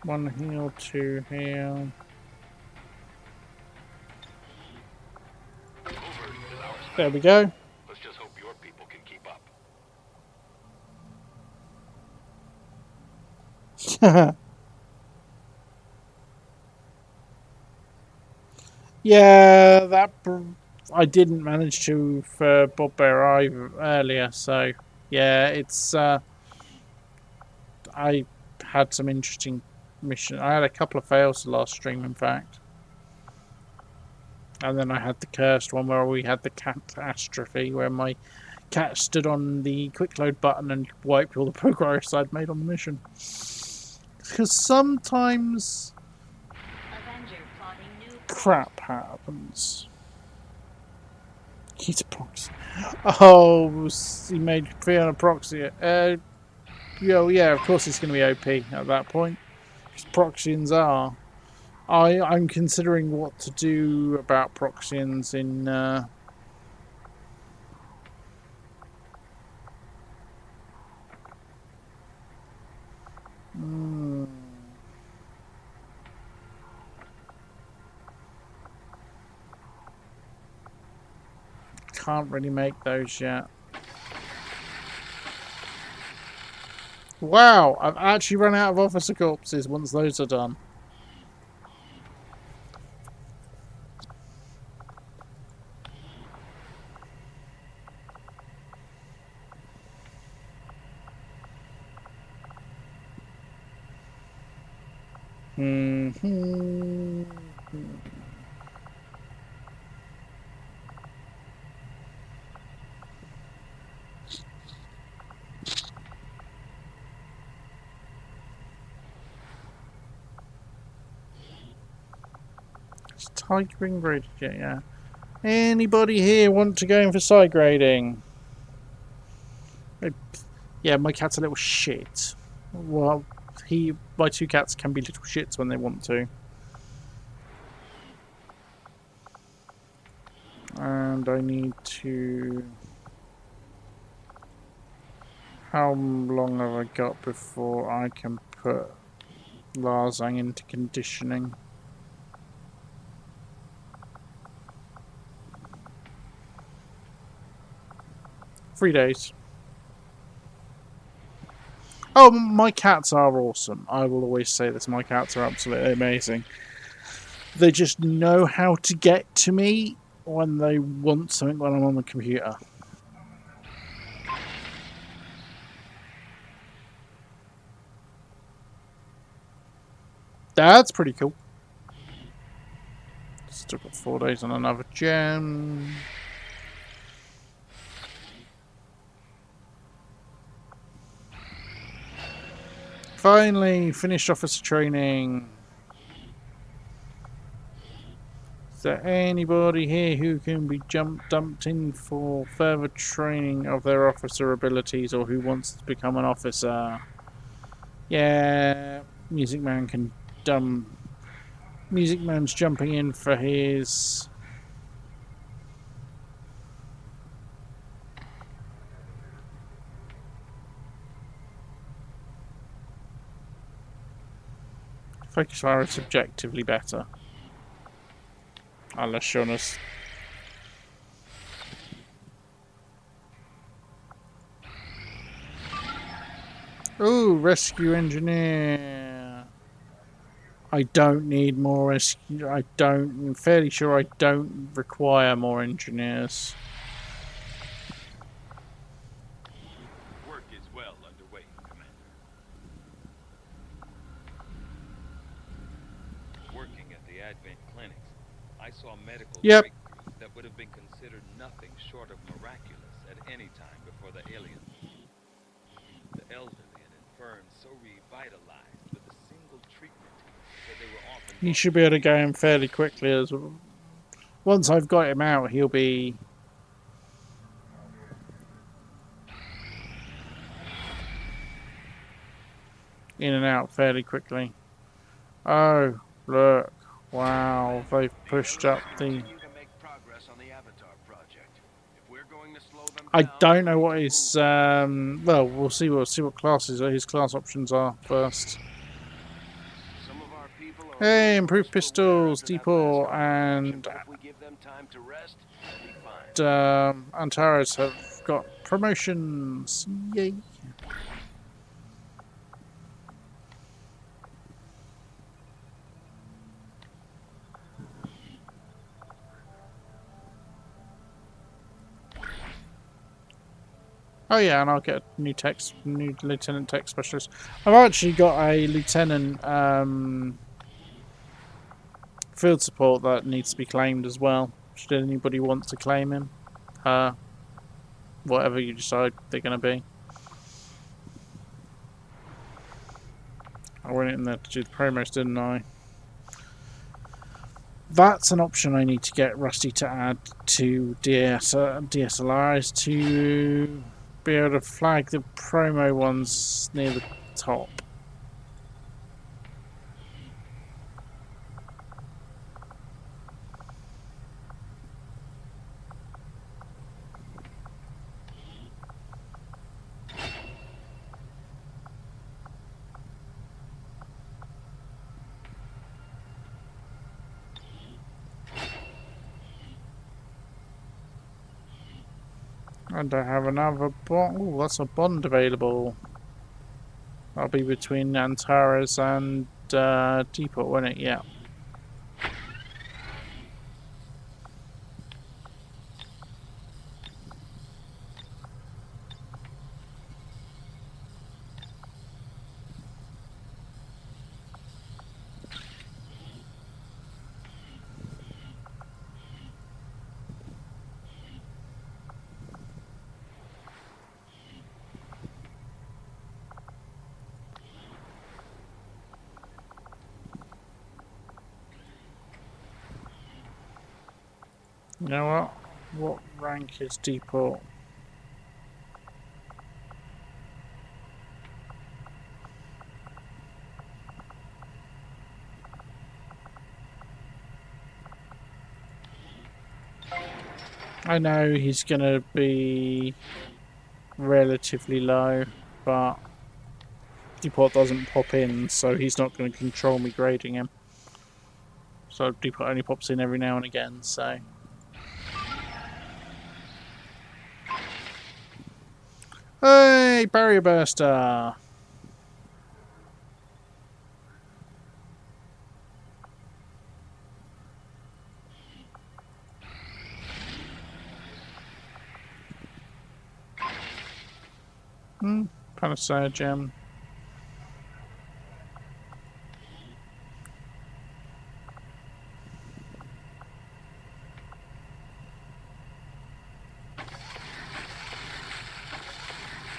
One heal, two heal. There we go. Let's just hope your people can keep up. Yeah, I didn't manage to for Bob Bear earlier, so yeah, it's I had some interesting mission. I had a couple of fails the last stream, in fact, and then I had the cursed one where we had the catastrophe where my cat stood on the quick load button and wiped all the progress I'd made on the mission. Because sometimes crap happens. He's a proxy. Oh, he made Fiona proxy. Yeah, of course it's going to be OP at that point. Because proxians are. I'm considering what to do about proxians in. Can't really make those yet. Wow, I've actually run out of officer corpses once those are done. Mhm. It's tigering graded, yeah. Anybody here want to go in for side grading? Yeah, my cat's a little shit. Well, my two cats can be little shits when they want to. And I need to... How long have I got before I can put Larzang into conditioning? 3 days. Oh, my cats are awesome. I will always say this. My cats are absolutely amazing. They just know how to get to me when they want something when I'm on the computer. That's pretty cool. Still got 4 days on another gem. Finally, finished officer training. Is there anybody here who can be dumped in for further training of their officer abilities or who wants to become an officer? Yeah, Music Man can Music Man's jumping in for his... Focus fire is subjectively better. Unless Shauna's... Ooh, rescue engineer. I don't need more rescue. I'm fairly sure I don't require more engineers. Work is well underway, Commander. Working at the Advent clinics, I saw medical Yep. breakthroughs that would have been considered nothing short of miraculous at any time before the aliens. The elderly and infirm so revitalized with a single treatment that they were often He brought should to be able to go tears. in fairly quickly as well. Once I've got him out, he'll be in and out fairly quickly. Oh, look. Wow, they've The pushed aliens up the... continue to make progress on the Avatar project. If we're going to slow them I down, don't we know need what to his... move fast. well, we'll see what classes are. His class options are first. Some of our people are a Hey, little worse improved for wear pistols, after that last depot, armor correction, and but if we give them time to rest, they'll be fine. Antares have got promotions. Yay. Oh yeah, and I'll get a new lieutenant tech specialist. I've actually got a lieutenant field support that needs to be claimed as well. Should anybody want to claim him? Whatever you decide they're going to be. I went in there to do the promos, didn't I? That's an option I need to get Rusty to add to DSLR, is to be able to flag the promo ones near the top. And I have another bond. Oh, that's a bond available. That'll be between Antares and Depot, won't it? Yeah. You know what? What rank is deport? I know he's gonna be relatively low, but deport doesn't pop in, so he's not going to control me grading him. So deport only pops in every now and again, so. Hey, barrier burster! Panacea gem.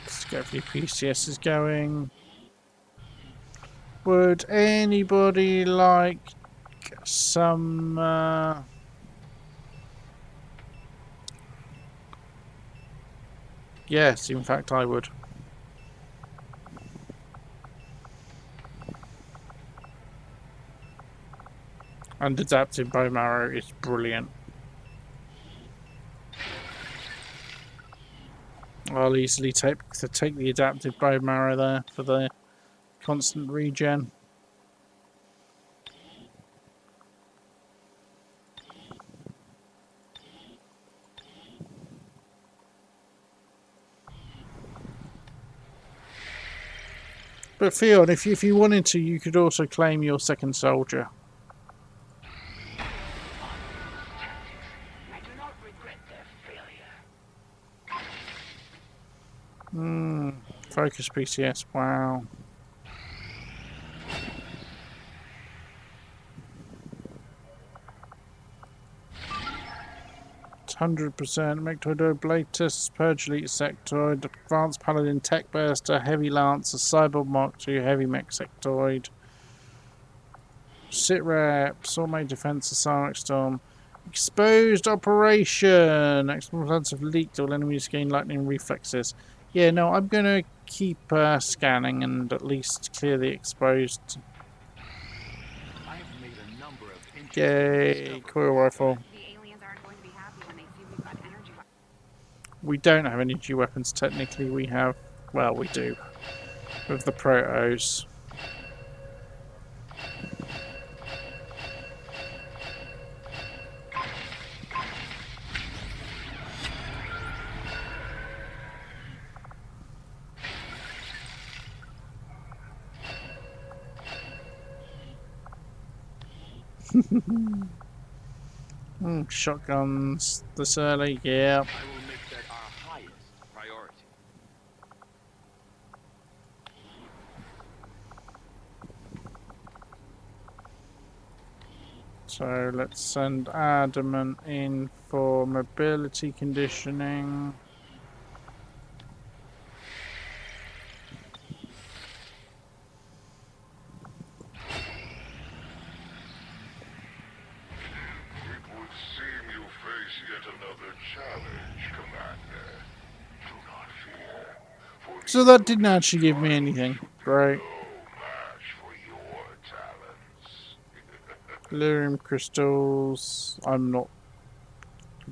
Let's get a few PCSs going. Would anybody like some yes, in fact I would. And adaptive bone marrow is brilliant. I'll easily take the adaptive bone marrow there for the constant regen. But Fion, if you wanted to, you could also claim your second soldier. I do not regret their failure. Focus PCS, wow. It's 100%. Mectoid Oblatus, Purge Elite Sectoid, Advanced Paladin Tech Burster, Heavy Lancer, Cyborg Mark 2, Heavy Mech Sectoid. Sit Rep, Soulmate Defense, Sonic Storm. Exposed Operation! Explosives have leaked, all enemies gain lightning reflexes. Yeah, no, I'm gonna keep scanning and at least clear the exposed. I have made a number of Yay, coil rifle. The aliens aren't going to be happy when they see we've got energy weapons. We don't have energy weapons technically, we have, well, we do, with the Protos. Shotguns this early, yeah. I will make that our highest priority. So let's send Adamant in for mobility conditioning. It would seem you face yet another challenge, Commander. Do not fear, for So that didn't actually give me anything. Great. no match for your talents. Lyrium crystals. I'm not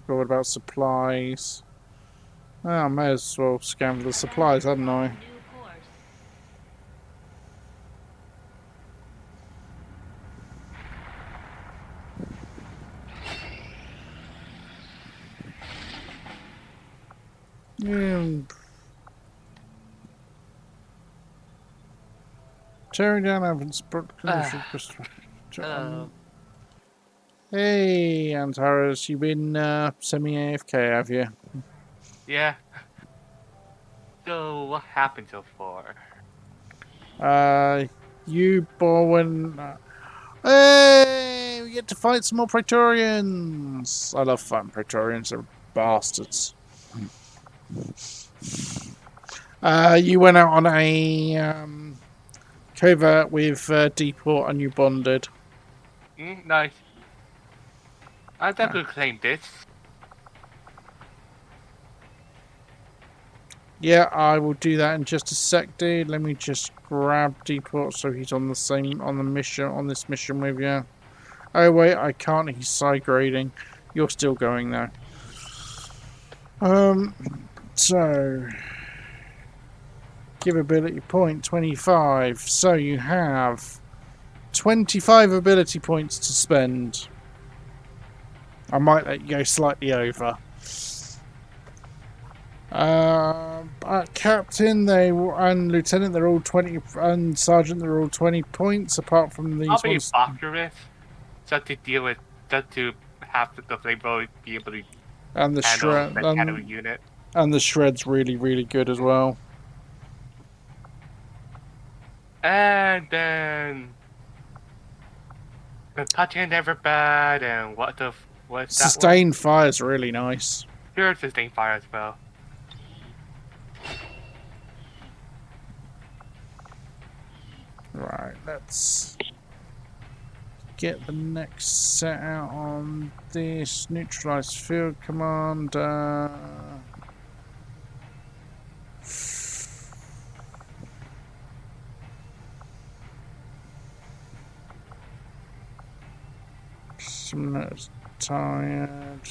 bothered about supplies. Oh, I may as well scan for the supplies, hadn't I? New course. Yeah. Tearing down evidence. Hey, Antares, you been semi-AFK, have you? Yeah. So, what happened so far? You, Bowen. Hey, we get to fight some more Praetorians. I love fighting Praetorians. They're bastards. You went out on a covert with Deport and you bonded. Nice. I definitely claim this. Yeah, I will do that in just a sec, dude. Let me just grab Deport so he's on the mission on this mission with you. Oh wait, I can't. He's side grading. You're still going there. So give ability point 25. So you have 25 ability points to spend. I might let you go slightly over. Captain, and Lieutenant, they're all 20, and Sergeant, they're all 20 points. Apart from I'll these be ones, Valkyrus, just to deal with, just to have the flavor be able to and the handle shred, the shadow unit. and the shred's really, really good as well. And then the touching never bad, and what's that one? Sustained fire's really nice. Sure, sustain fire as well. Right, let's get the next set out on this. Neutralize field commander. Someone's tired.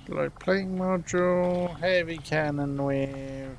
Low plating module, heavy cannon with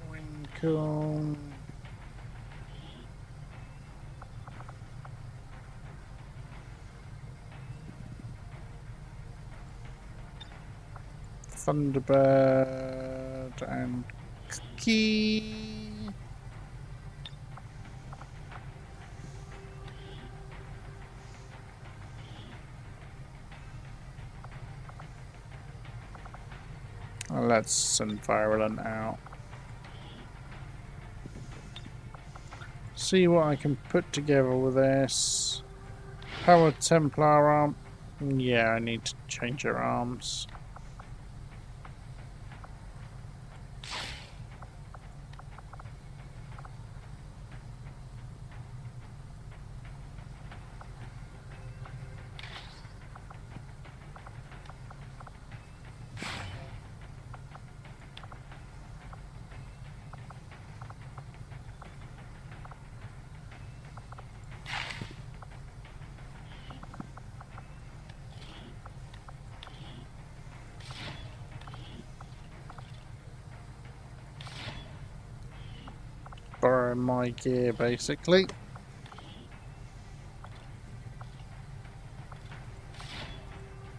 wind cone. Thunderbird and Cookie. Let's send Virulent out. See what I can put together with this. Power Templar arm. Yeah, I need to change your arms. Borrow my gear, basically.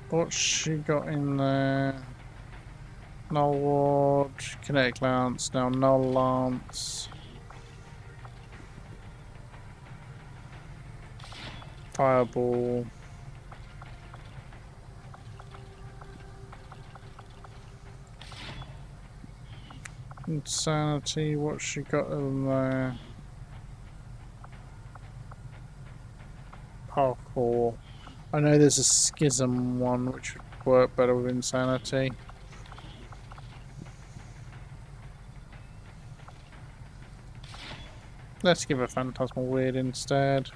What's she got in there? Null Ward, Kinetic Lance, now Null Lance. Fireball. Insanity, what's she got in there? Parkour. I know there's a schism one which would work better with insanity. Let's give her Phantasmal Weird instead.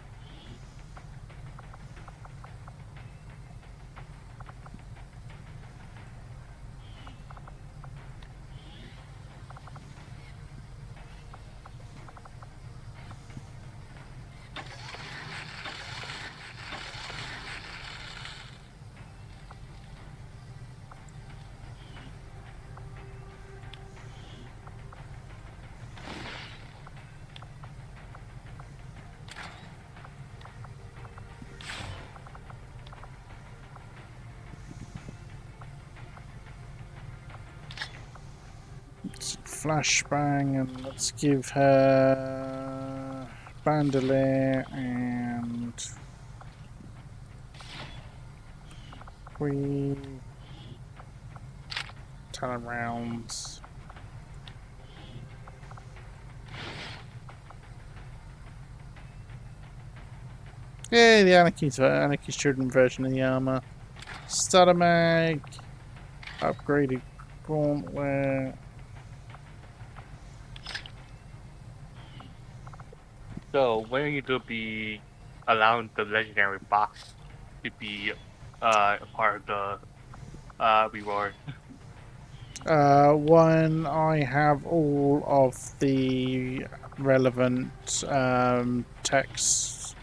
Flashbang, and let's give her Bandolier and 3 rounds. Yeah, the Anarchy's Children version of the armor. Starter mag, upgraded gauntlet. So when are you gonna be allowing the legendary box to be a part of the reward? When I have all of the relevant texts.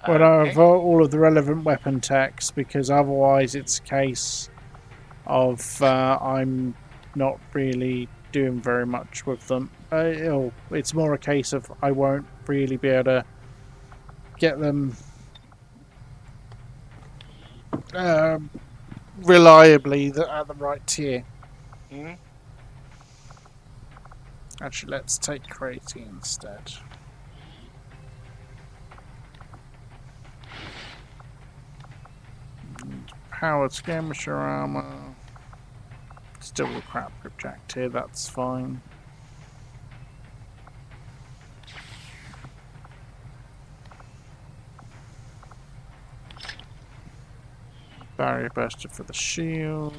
When I have Okay. all of the relevant weapon texts, because otherwise it's a case of I'm not really doing very much with them. It's more a case of I won't really be able to get them reliably at the right tier. Hmm. Actually, let's take Crazy instead. Powered skirmisher armor. Still the crap gripjack tier, that's fine. Barrier burster for the shield.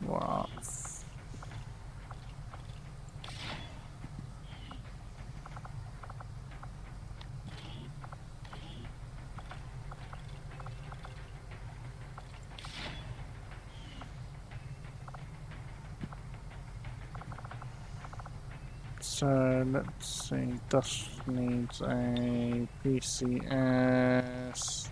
What? So let's see. Dust needs a PCS.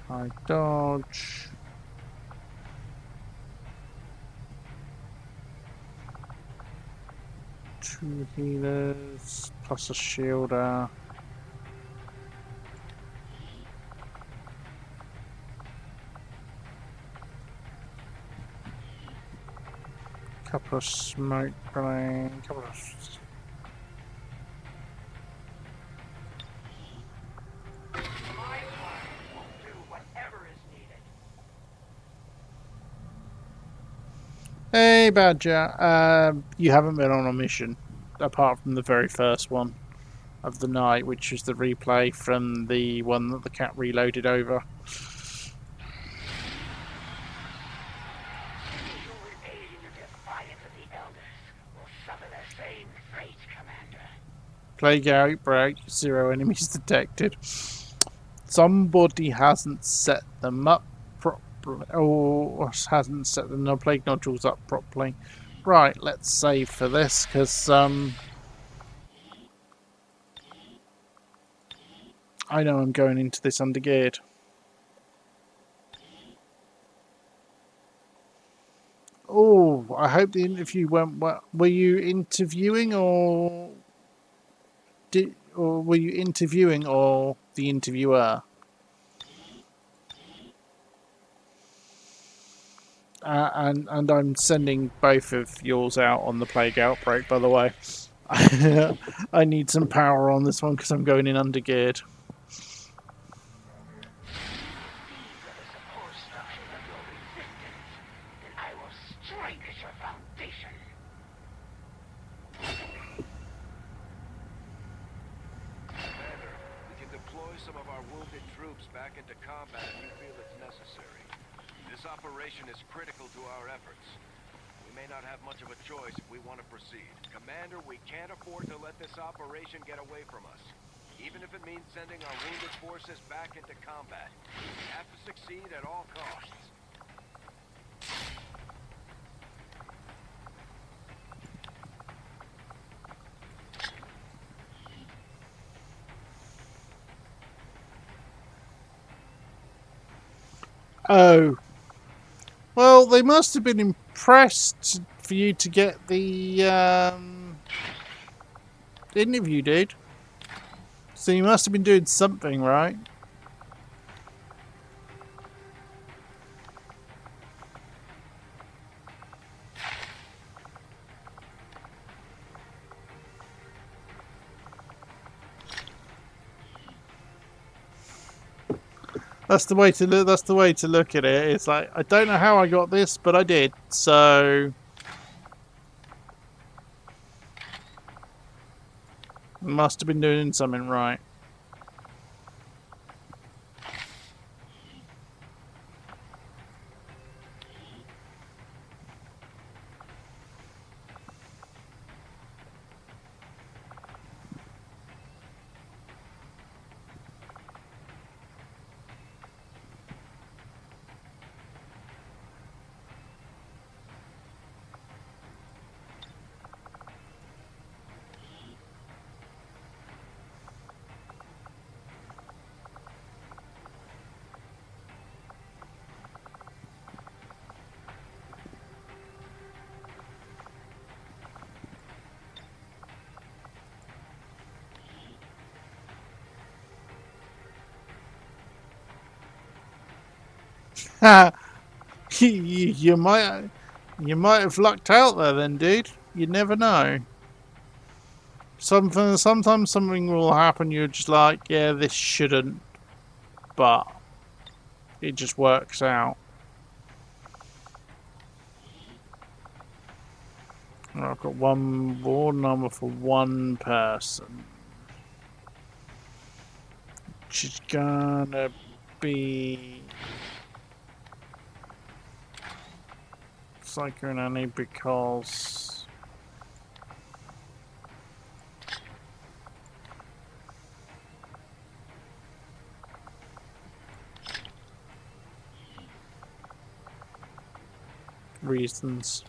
High dodge. Two healers plus a shielder. Couple of smoke grenades. Couple of Hey Badger, you haven't been on a mission apart from the very first one of the night, which is the replay from the one that the cat reloaded over. Plague outbreak, 0 enemies detected. Somebody hasn't set them up properly, or hasn't set the plague nodules up properly. Right, let's save for this, because I know I'm going into this undergeared. hope the interview went well. Were you interviewing or were you interviewing or the interviewer? And I'm sending both of yours out on the plague outbreak, by the way. I need some power on this one because I'm going in undergeared. Suppose structures of your resistance, then I will strike at your foundation. Commander, we can deploy some of our wounded troops back into combat if you feel it's necessary. This operation is critical to our efforts. We may not have much of a choice if we want to proceed. Commander, we can't afford to let this operation get away from us. Even if it means sending our wounded forces back into combat. We have to succeed at all costs. Oh. Well, they must have been impressed for you to get the interview, dude. So you must have been doing something, right? That's the way to look. That's the way to look at it. It's like, I don't know how I got this, but I did. So must have been doing something right. you might have lucked out there, then, dude. You never know. Sometimes something will happen. You're just like, yeah, this shouldn't, but it just works out. I've got one board number for one person, which is gonna be Psycho Nanny because reasons.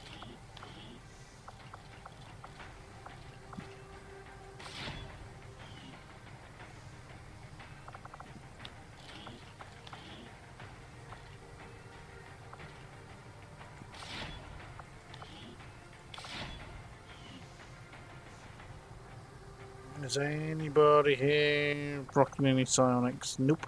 Is anybody here rocking any psionics? Nope.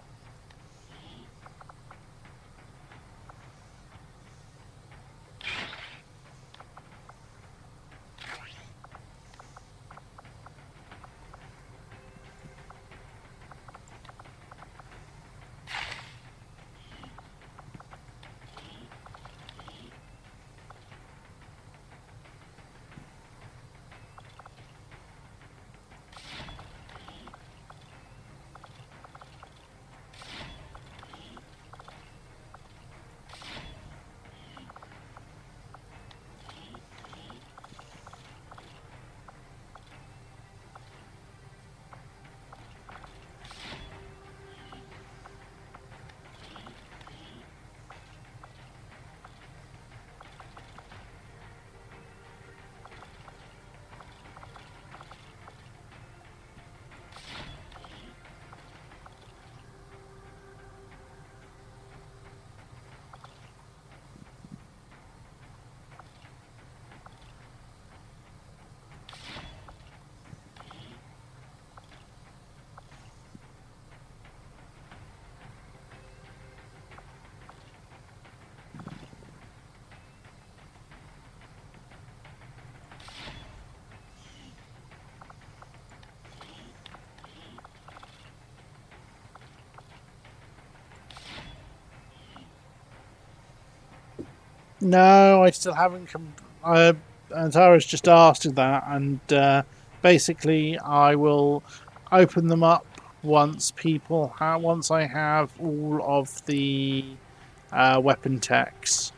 No, I still haven't. Antara's just asked that, and basically, I will open them up once once I have all of the weapon techs,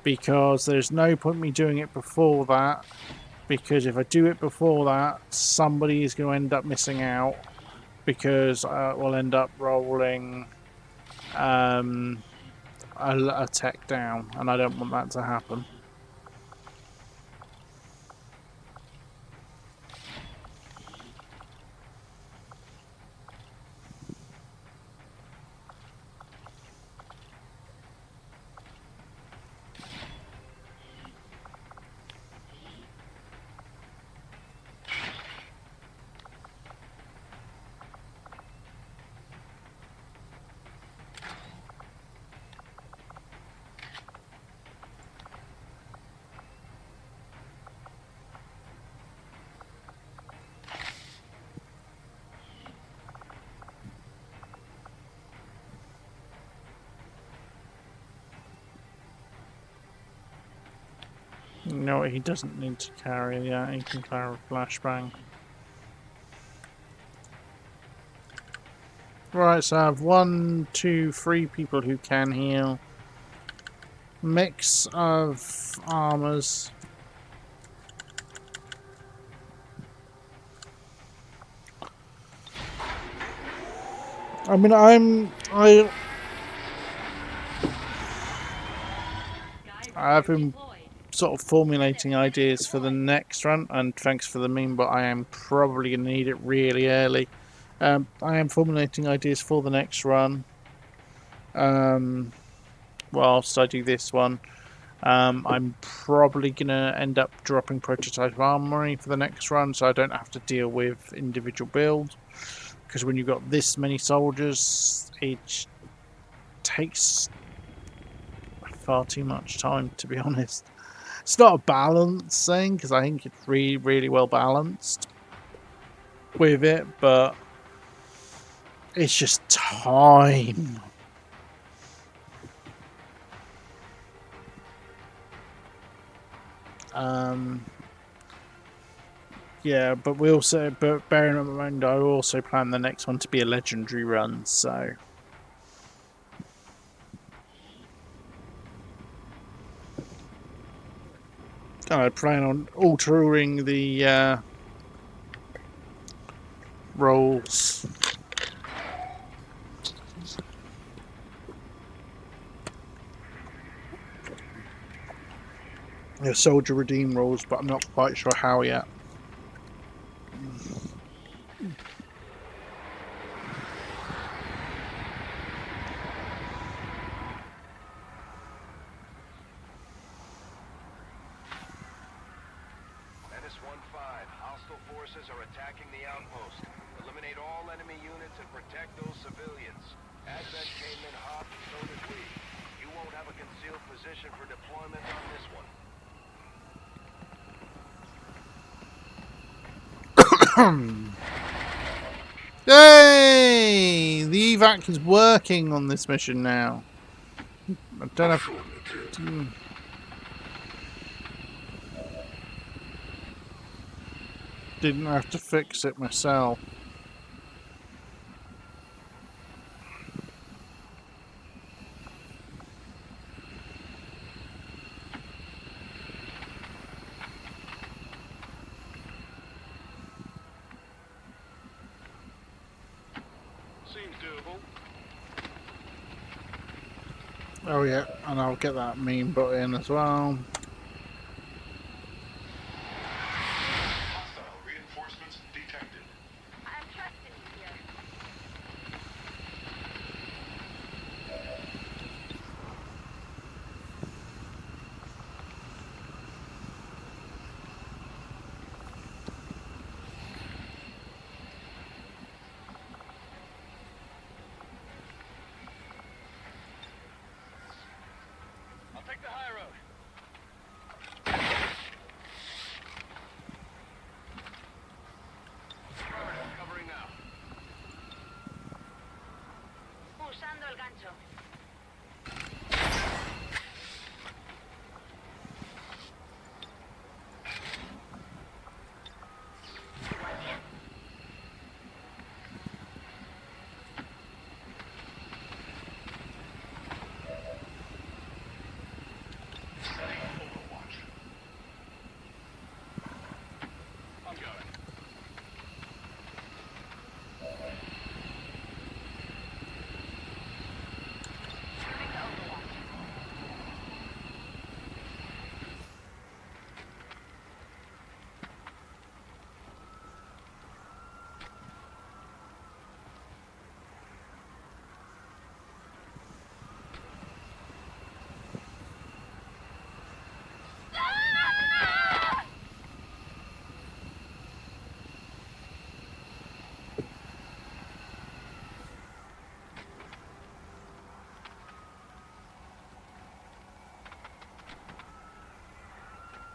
because there's no point me doing it before that. Because if I do it before that, somebody is going to end up missing out, because we'll end up rolling um, a tech down, and I don't want that to happen. No, he doesn't need to carry. Yeah, he can carry a flashbang. Right, so I have 1, 2, 3 people who can heal. Mix of armors. I mean, I've been sort of formulating ideas for the next run, and thanks for the meme, but I am probably going to need it really early. I am formulating ideas for the next run. Whilst I do this one, I'm probably going to end up dropping prototype armory for the next run, so I don't have to deal with individual builds. Because when you've got this many soldiers, it takes far too much time, to be honest. It's not a balance thing, because I think it's really, really well balanced with it, but it's just time. Yeah, but bearing in mind, I also plan the next one to be a legendary run, so. I plan on altering the roles. The soldier redeem rules, but I'm not quite sure how yet. Menace 1-5, hostile forces are attacking the outpost. Eliminate all enemy units and protect those civilians. Advent came in hot, and so did we. You won't have a concealed position for deployment on this one. Yay! The evac is working on this mission now. I don't know. Didn't have to fix it myself. Seems doable. Oh yeah, and I'll get that meme put in as well. Hostile reinforcements detected. I'm trusting you here. I'll take the high road. Covering now. Usando el gancho.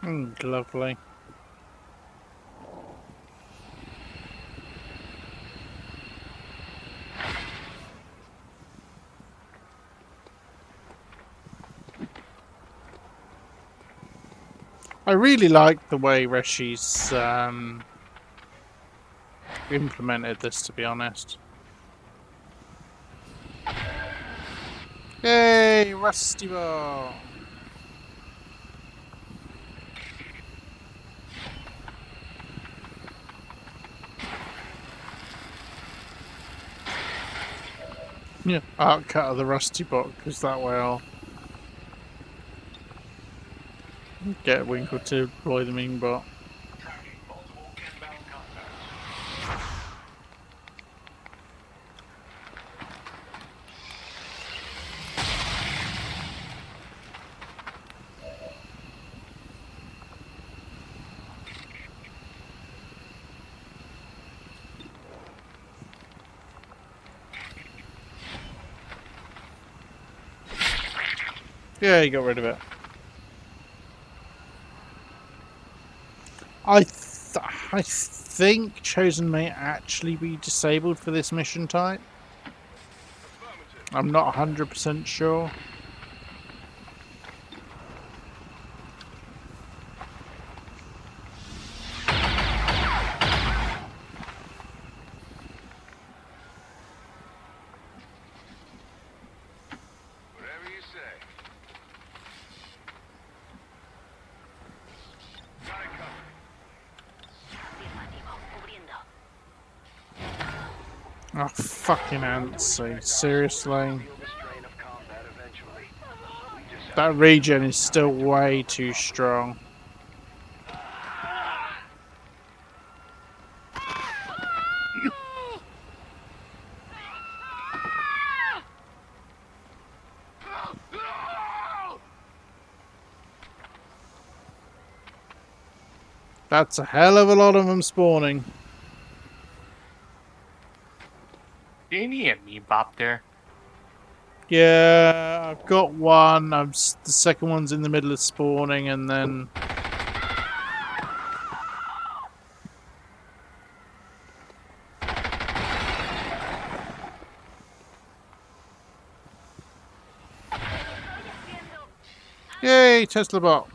Lovely. I really like the way Reshi's implemented this, to be honest. Yay, Rusty Ball! Yeah, arc cut of the Rusty Bot, because that way I'll get Winkle to deploy the Ming Bot. Tracking multiple inbound contacts. Yeah, you got rid of it. I think Chosen may actually be disabled for this mission type. I'm not 100% sure. Whatever you say. Got it covered. Oh, fucking Antsy. Seriously? Feel the strain of combat eventually. We just have That regen is still way too strong. That's a hell of a lot of them spawning. Do you need a me bop there? Yeah, I've got one. The second one's in the middle of spawning, and then yay, Tesla bot.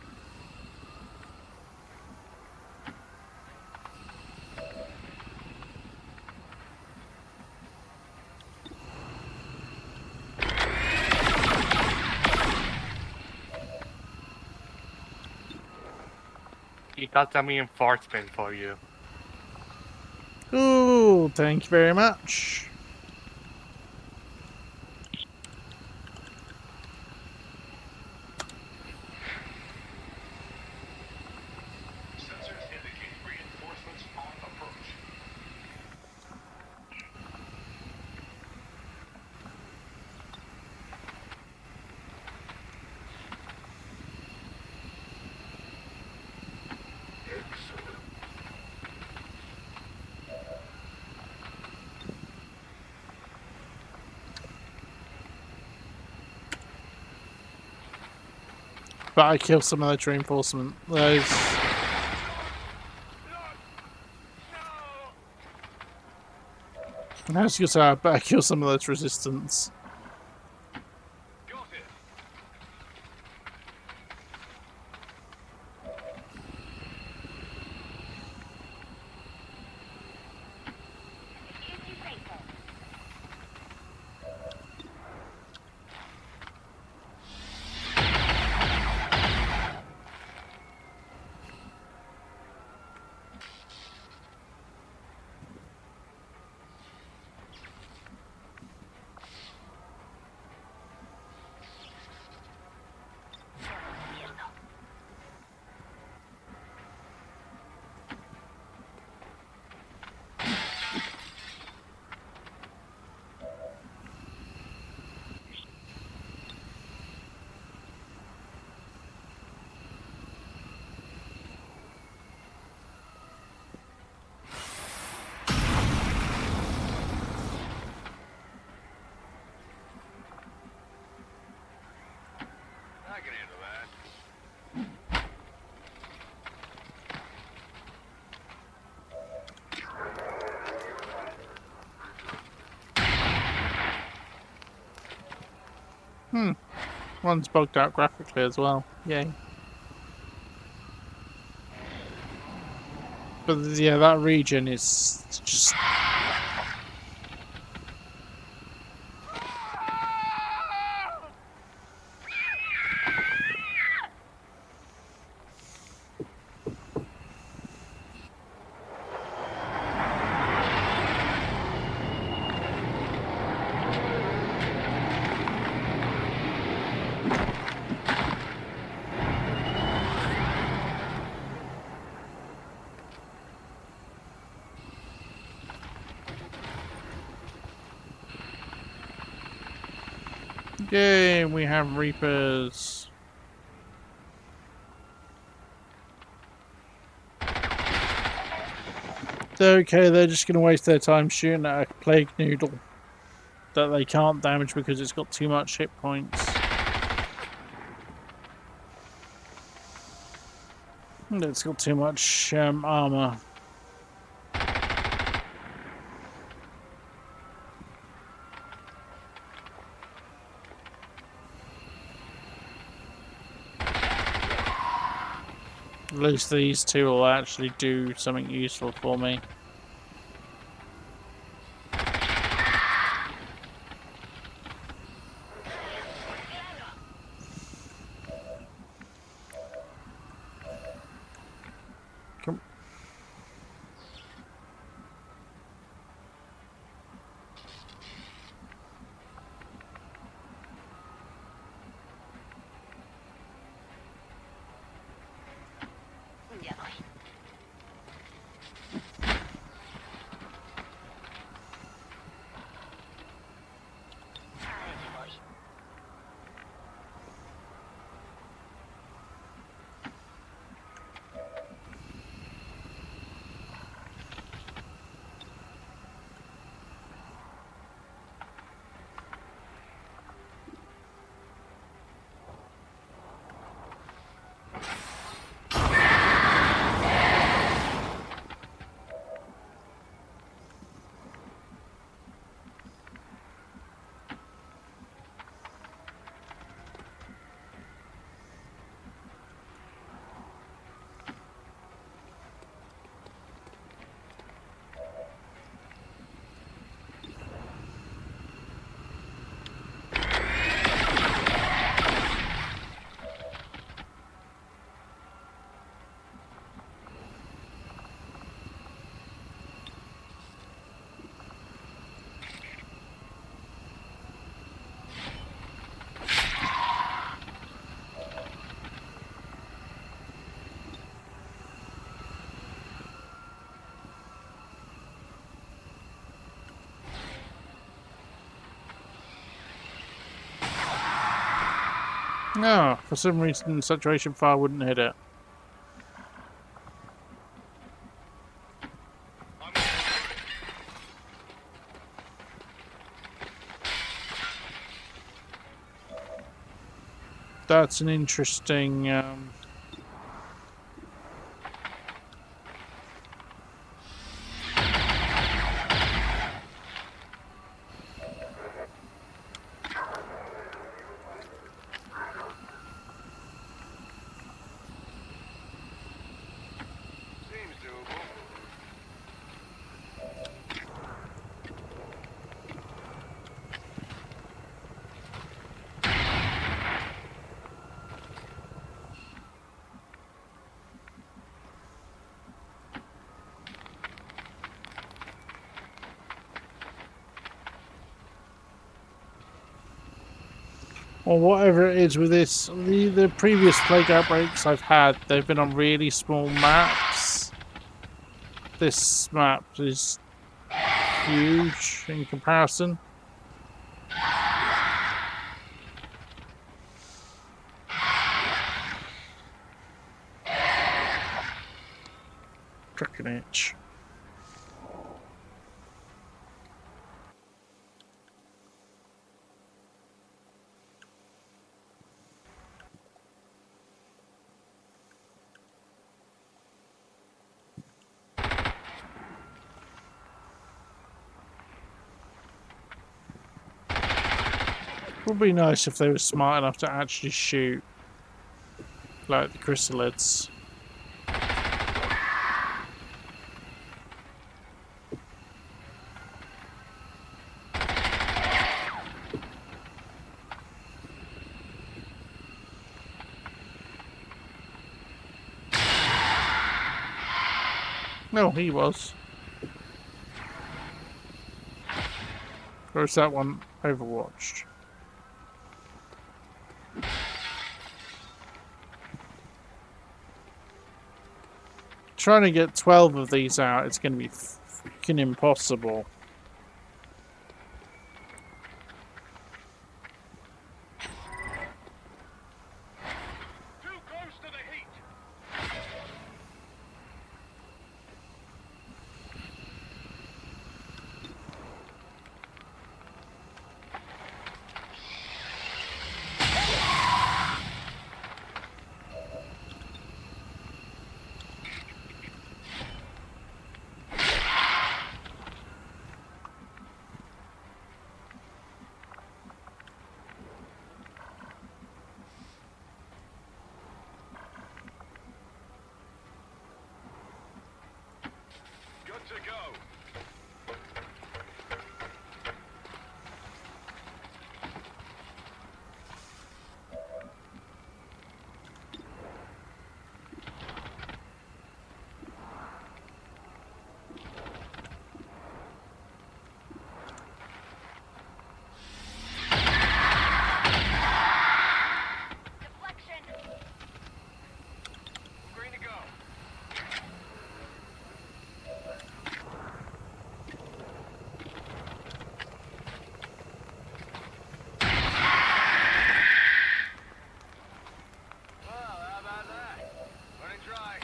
He got some reinforcement for you. Ooh, thank you very much. Sensors indicate reinforcements on approach. Excellent. But I killed some of those reinforcement. Those. I was gonna say, I better kill some of those resistance. Got it. If you say so. I can handle that. One's bugged out graphically as well. Yay. But yeah, that region is just... Yay, we have Reapers. Okay, they're just going to waste their time shooting at a plague noodle that they can't damage because it's got too much hit points. And it's got too much armor. At least these two will actually do something useful for me. Come. No, for some reason saturation fire wouldn't hit it. That's an interesting Seems doable. or whatever it is with this. The previous plague outbreaks I've had, they've been on really small maps. This map is huge in comparison. Fucking itch. Would be nice if they were smart enough to actually shoot like the chrysalids. No, he was. Or is that one overwatched? Trying to get 12 of these out, it's going to be fucking impossible. Too close to the heat. Good to go. Deflection. Green to go. Well, how about that? Running dry.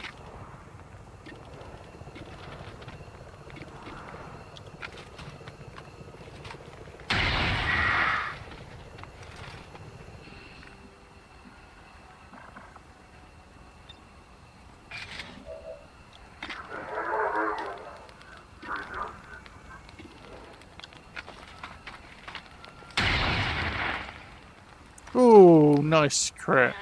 Ooh, nice crit.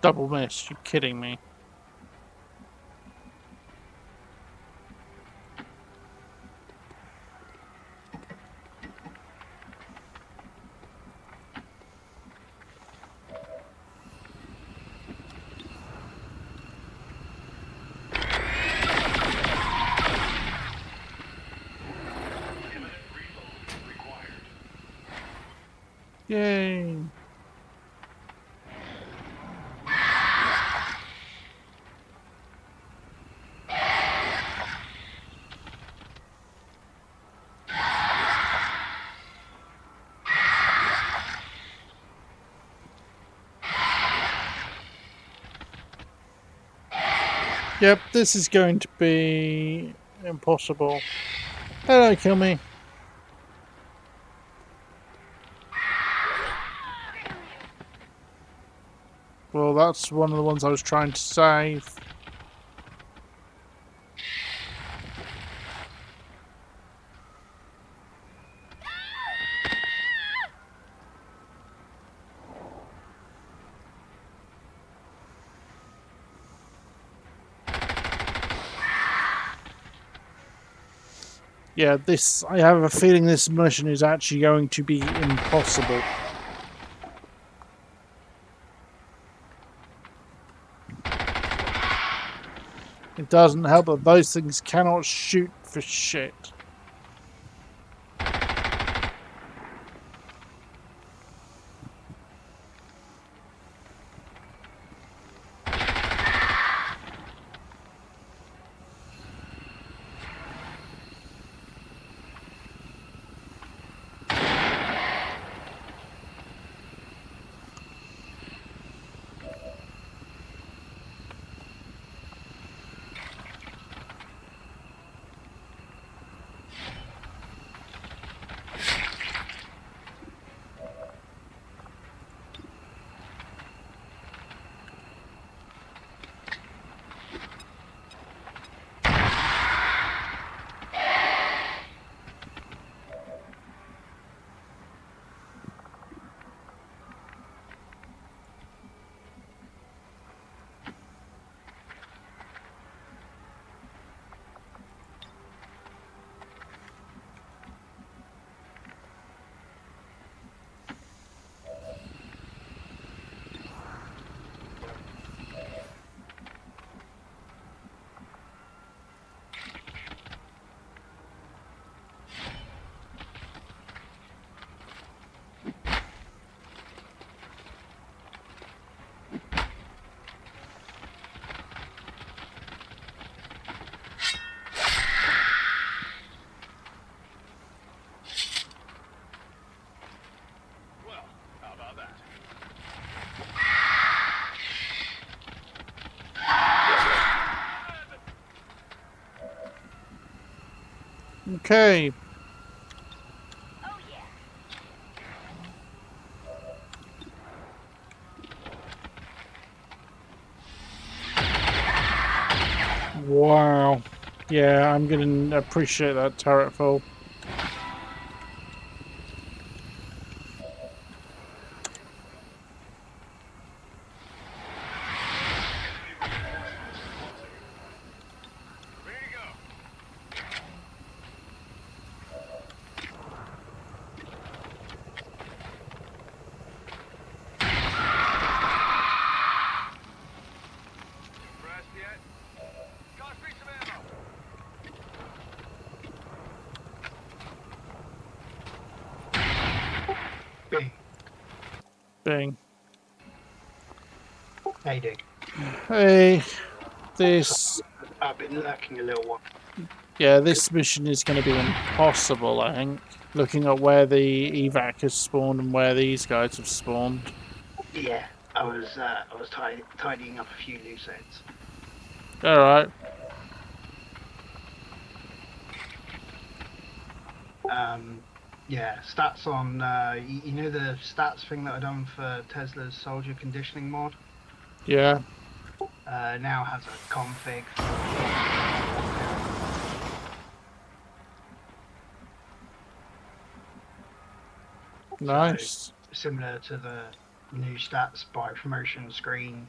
Double miss, you kidding me? Yay! Yep, this is going to be impossible. Hello, kill me. Well, that's one of the ones I was trying to save. Yeah, I have a feeling this mission is actually going to be impossible. It doesn't help that those things cannot shoot for shit. Okay. Oh yeah. Wow. Yeah, I'm gonna appreciate that turret fall. Ready to go. Impressed yet? Toss me some ammo. Bing. Bing. How you doing? Hey, So, this. I've been lurking a little while. Yeah, this mission is going to be impossible, I think. Looking at where the evac has spawned and where these guys have spawned. Yeah, I was tidying up a few loose ends. Alright. Yeah, stats on you know the stats thing that I done for Tesla's soldier conditioning mod. Yeah. Now has a config for so Nice. similar to the new stats by promotion screen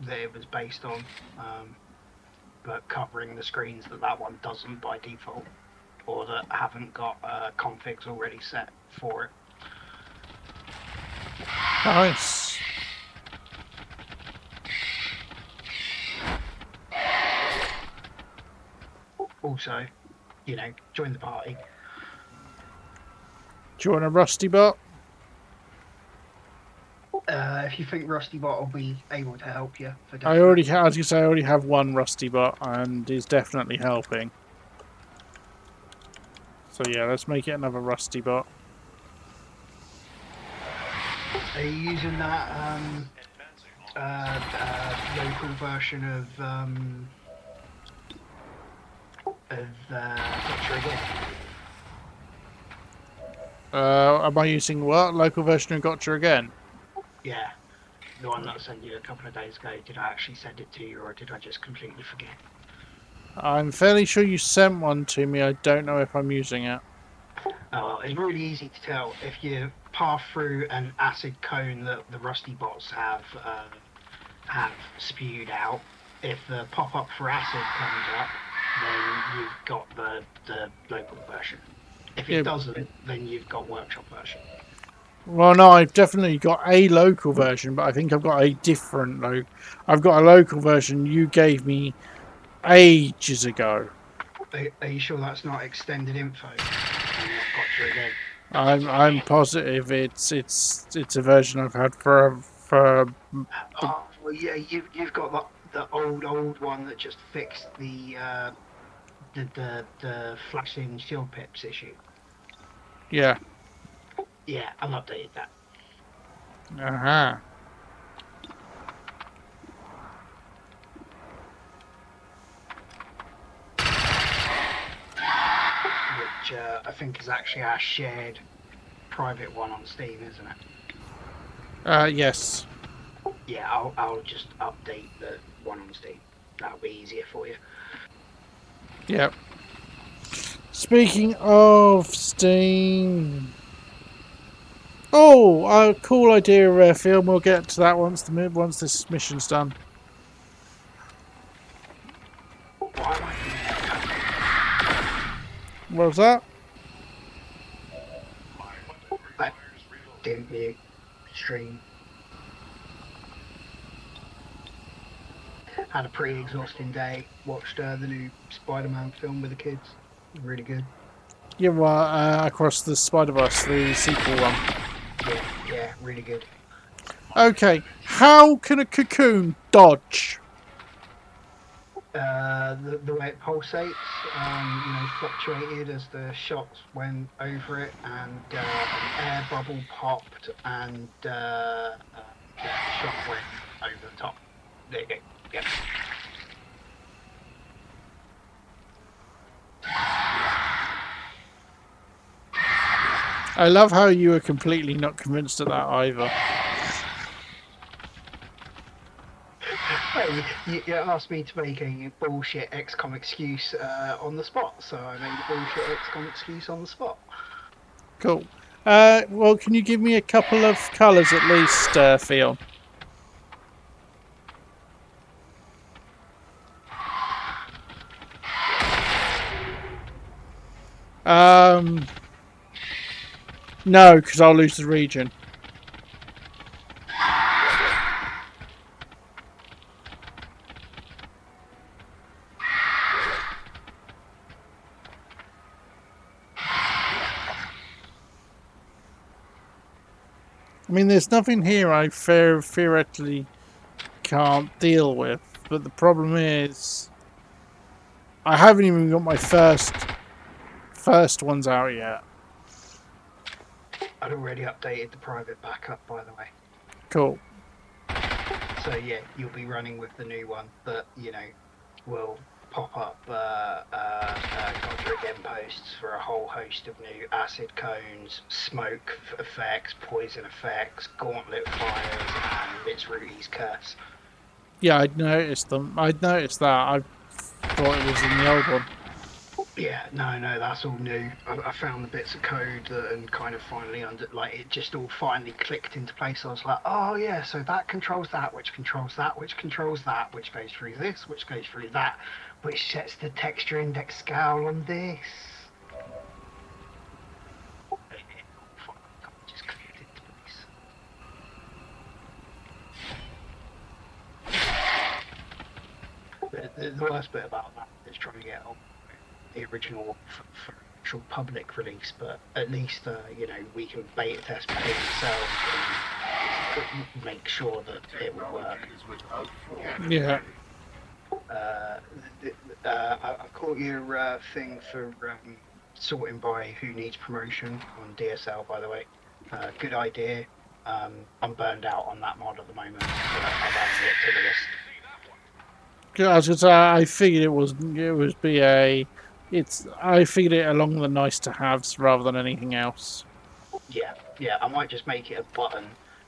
that it was based on, but covering the screens that that one doesn't by default, or that haven't got configs already set for it. Nice. Also, you know, join the party. Do you want a rusty bot? If you think Rusty Bot will be able to help you for I already definite. have, as you say, I already have one rusty bot and is definitely helping. So yeah, let's make it another rusty bot. Are you using that local version of Gotcha again? Am I using what? Local version of Gotcha again? Yeah, the one that I sent you a couple of days ago. Did I actually send it to you, or did I just completely forget? I'm fairly sure you sent one to me. I don't know if I'm using it. Oh, well, it's really easy to tell if you pass through an acid cone that the Rusty bots have spewed out. If the pop-up for acid comes up, then you've got the local version. If it Yeah. doesn't, then you've got workshop version. Well, no, I've definitely got a local version, but I think I've got a different I've got a local version you gave me ages ago. Are you sure that's not extended info? And not Gotcha again. I'm positive it's a version I've had for Oh, well, yeah, you've got the old one that just fixed the flashing shield pips issue. yeah. Yeah, I've updated that. Uh-huh. Which I think is actually our shared private one on Steam, isn't it? Yes. Yeah, I'll just update the one on Steam. That'll be easier for you. Yep. Speaking of Steam. Oh, cool idea, Film. We'll get to that once this mission's done. Why am I doing What was that? that? Didn't mute stream. Had a pretty exhausting day. Watched the new Spider-Man film with the kids. Really good. Yeah, well, across the Spider-Verse, the sequel one. Yeah, really good. Okay, how can a cocoon dodge? The way it pulsates, fluctuated as the shots went over it, and an air bubble popped, and the shot went over the top. There you go. Yep. I love how you were completely not convinced of that either. Well, you asked me to make a bullshit XCOM excuse on the spot, so I made a bullshit XCOM excuse on the spot. Cool. Well, can you give me a couple of colours at least, Theon? No, because I'll lose the region. I mean, there's nothing here I theoretically can't deal with, but the problem is I haven't even got my first ones out yet. I'd already updated the private backup, by the way. Cool. So yeah, you'll be running with the new one that, you know, will pop up Conjure Again posts for a whole host of new acid cones, smoke effects, poison effects, gauntlet fires, and Mitz Rudy's curse. Yeah, I'd noticed them. I'd noticed that. I thought it was in the old one. Yeah, no, that's all new. I found the bits of code and kind of finally it just all finally clicked into place. I was like, oh yeah, so that controls that, which controls that, which controls that, which goes through this, which goes through that, which sets the texture index scale on this. Just clicked into place. The worst bit about that is trying to get on the original for actual public release, but at least you know, we can beta test between ourselves and make sure that it will work. Yeah. I caught your thing for sorting by who needs promotion on DSL, by the way. Good idea. I'm burned out on that mod at the moment, so I'm adding it to the list. I was gonna say, I figured I figured it along the nice to haves rather than anything else. Yeah, I might just make it a button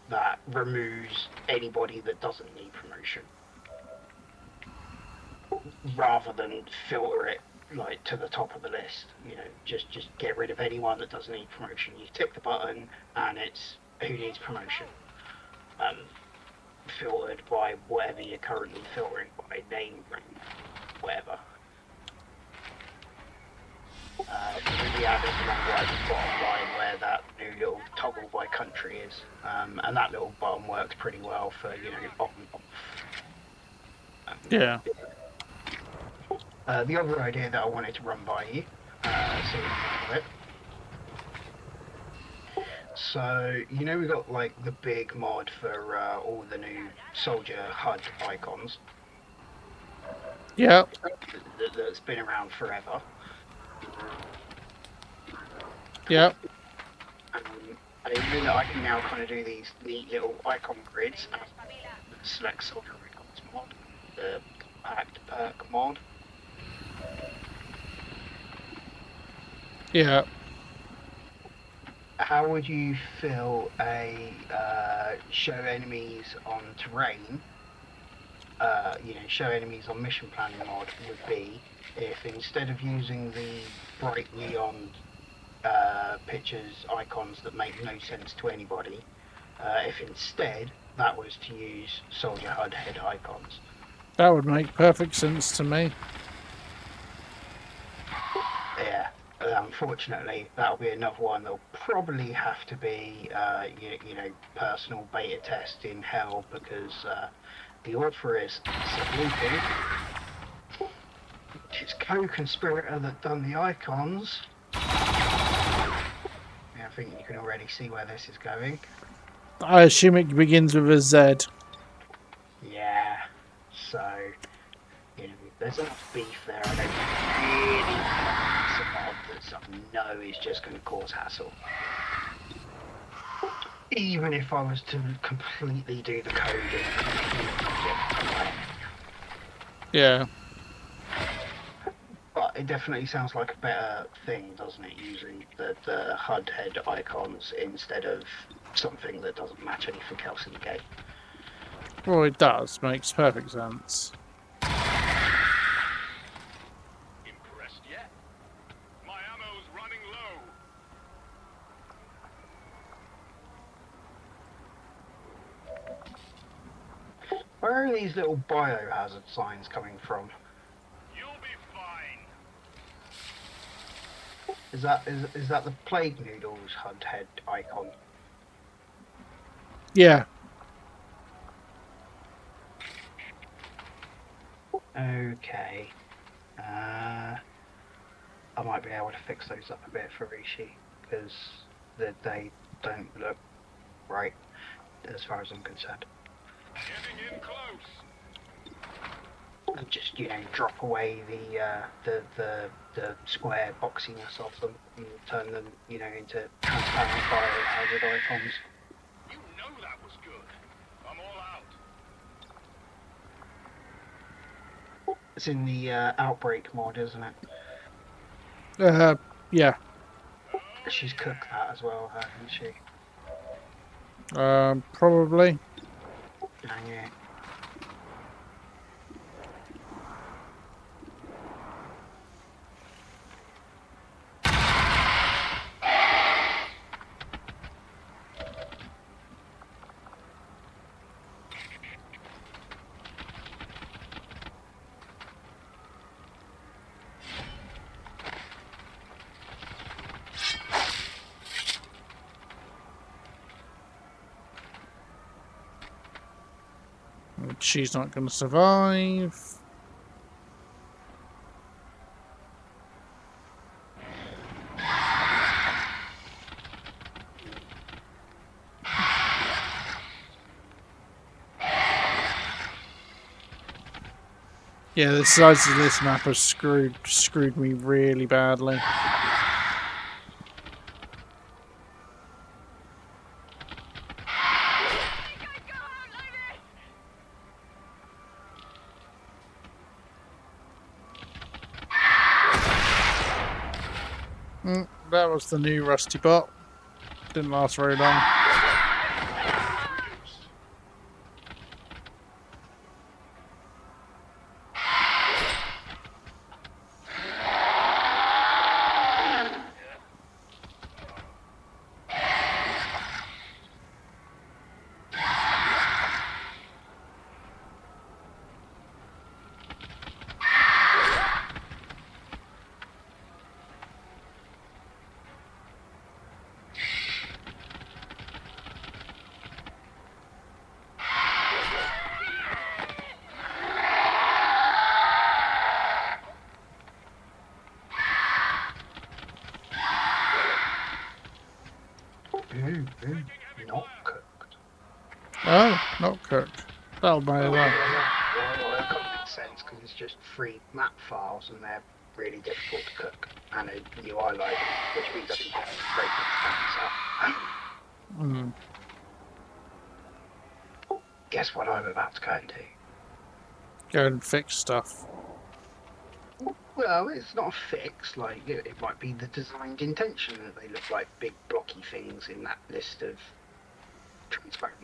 that removes anybody that doesn't need promotion, rather than filter it like to the top of the list. You know, just get rid of anyone that doesn't need promotion. You tick the button and it's who needs promotion. Filtered by whatever you're currently filtering by, name, rank, whatever. Really added along right at the bottom line where that new little toggle by country is, and that little button works pretty well for, you know, on off. Yeah. The other idea that I wanted to run by you, so you know it. So, you know, we got like the big mod for all the new soldier HUD icons. Yeah. That's been around forever. Yeah. And even though I can now kind of do these neat little icon grids, select soldier icons mod, the compact perk mod. Yeah. How would you feel a show enemies on terrain, you know, show enemies on mission planning mod would be if instead of using the bright neon pictures, icons that make no sense to anybody, if instead that was to use soldier HUD head icons? That would make perfect sense to me. Yeah. Unfortunately, that'll be another one that'll probably have to be, you know, personal beta test in hell, because the author is Sabluki, which is co-conspirator that done the icons. Yeah, I think you can already see where this is going. I assume it begins with a Z. Yeah, so, you know, there's enough beef there. I don't really want a mod that I know is just going to cause hassle. Even if I was to completely do the code and completely get it. Yeah. But it definitely sounds like a better thing, doesn't it? Using the HUD head icons instead of something that doesn't match anything else in the game. Well, it does. Makes perfect sense. Impressed yet? My ammo's running low. Where are these little biohazard signs coming from? You'll be fine. Is that the Plague Noodles HUD head icon? Yeah. Okay. I might be able to fix those up a bit for Rishi, because they don't look right as far as I'm concerned. Getting in close. And just drop away the square boxiness of them and turn them into transparent biohazard icons. You know that was good. I'm all out. It's in the Outbreak mod, isn't it? Yeah. She's cooked that as well, hasn't she? Probably. Yeah. She's not going to survive. Yeah, the size of this map has screwed me really badly. That was the new Rusty bot. Didn't last very long. Not cooked. Oh, not cooked. That'll buy it up. Well, that kind of makes sense because it's just 3 map files and they're really difficult to cook, and a UI library, which means I can have break it up. Guess what I'm about to go and do? Go and fix stuff. Well, it's not a fix. Like it might be the designed intention that they look like big blocky things in that list of transparent.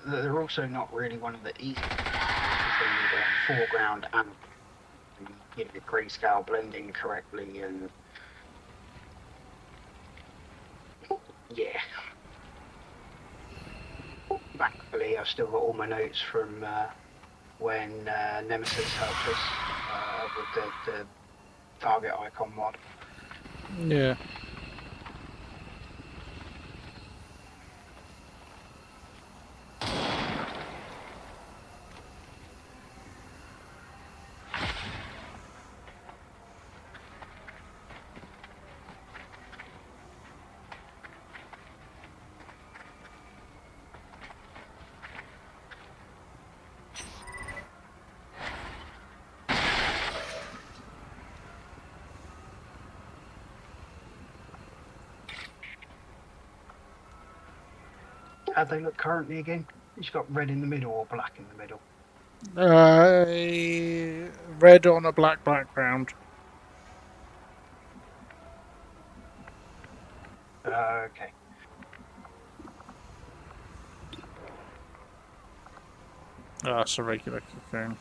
They're also not really one of the easy ones, because they need a foreground and grayscale blending correctly, and yeah. Thankfully, I've still got all my notes from when Nemesis helped us with the target icon mod. Yeah. how they look currently again? It's got red in the middle or black in the middle. Red on a black background. Okay. Oh, it's a regular cocoon.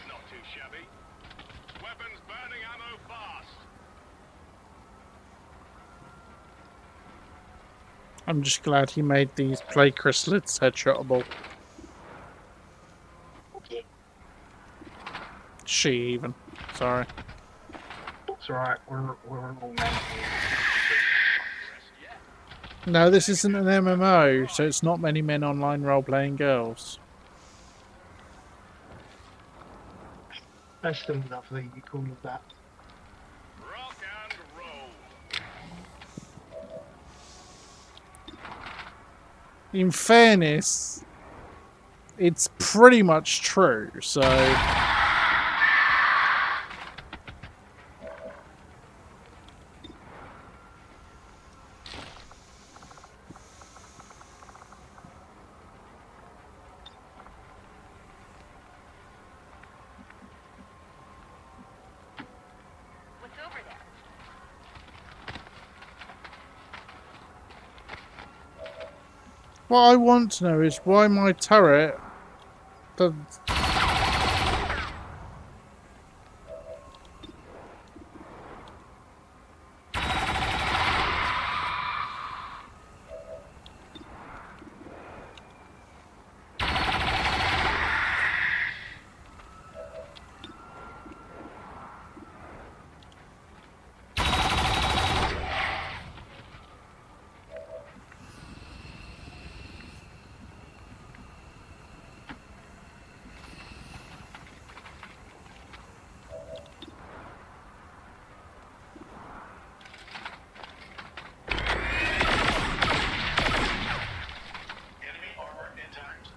Not too shabby. Weapons burning ammo fast. I'm just glad he made these play chrysalids headshotable. Yeah. She even. Sorry. It's alright, we're all men here. No, this isn't an MMO, so it's not many men online role-playing girls. That's still lovely, you call it that. Rock and roll. In fairness, it's pretty much true, so... What's over there? What I want to know is why my turret... Enemy armor intact.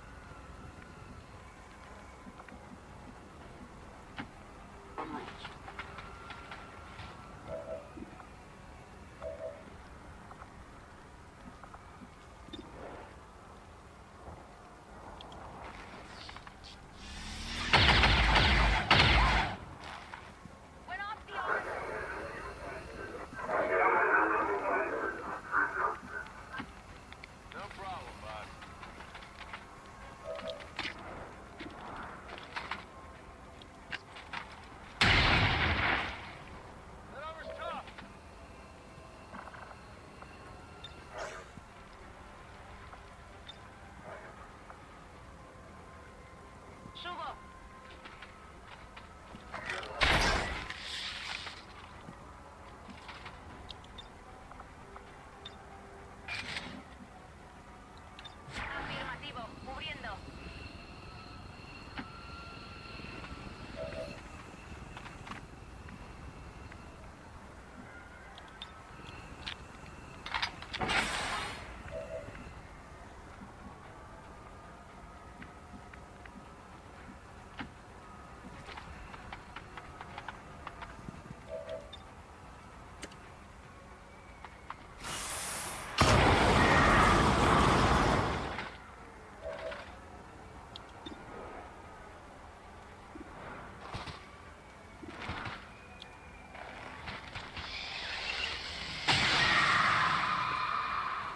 Went off the arm. No problem, bud. That armor's tough. Subo. Afirmativo. Cubriendo.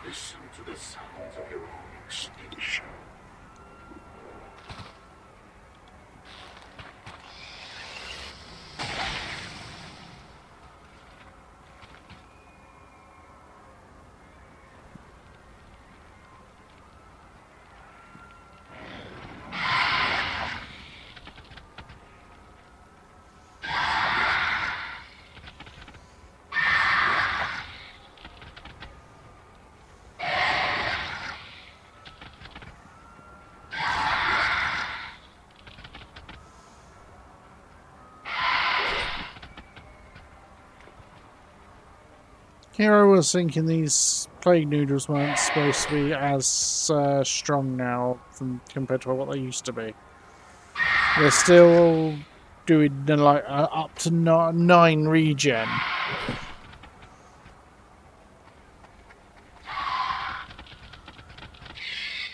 Listen to the sounds of your own extinction. Here I was thinking these plague noodles weren't supposed to be as strong now compared to what they used to be. They're still doing like up to 9 regen.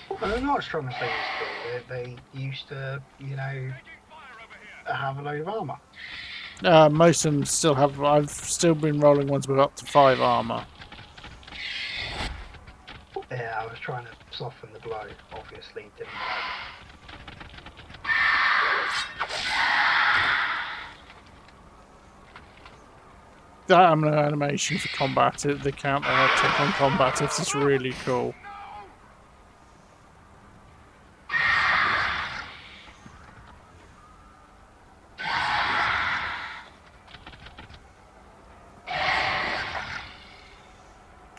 Well, they're not as strong as they used to be. They used to, you know, have a load of armor. Most of them still have. I've still been rolling ones with up to 5 armor. Yeah, I was trying to soften the blow. Obviously, didn't work. That animation for combat, the counter attack on combatives is really cool.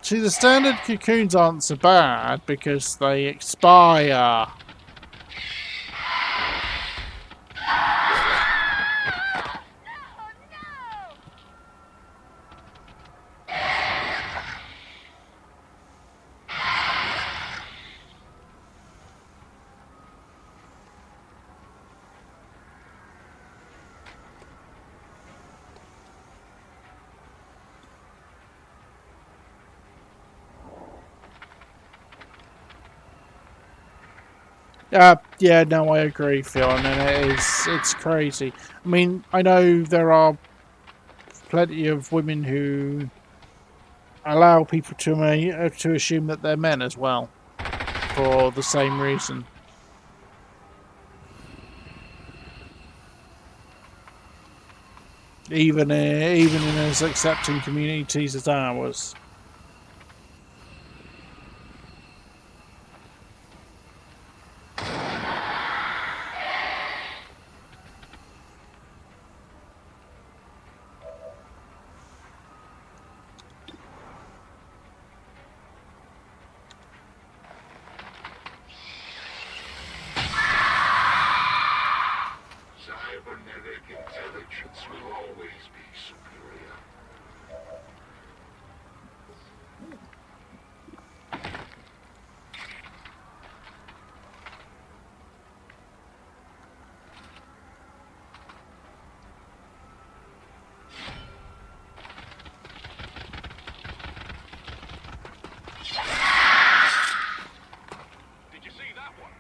See, the standard cocoons aren't so bad because they expire. Yeah, no, I agree, Phil. I mean, it's crazy. I mean, I know there are plenty of women who allow people to assume that they're men as well, for the same reason. Even in as accepting communities as ours. Cybernetic intelligence will always be superior. Did you see that one?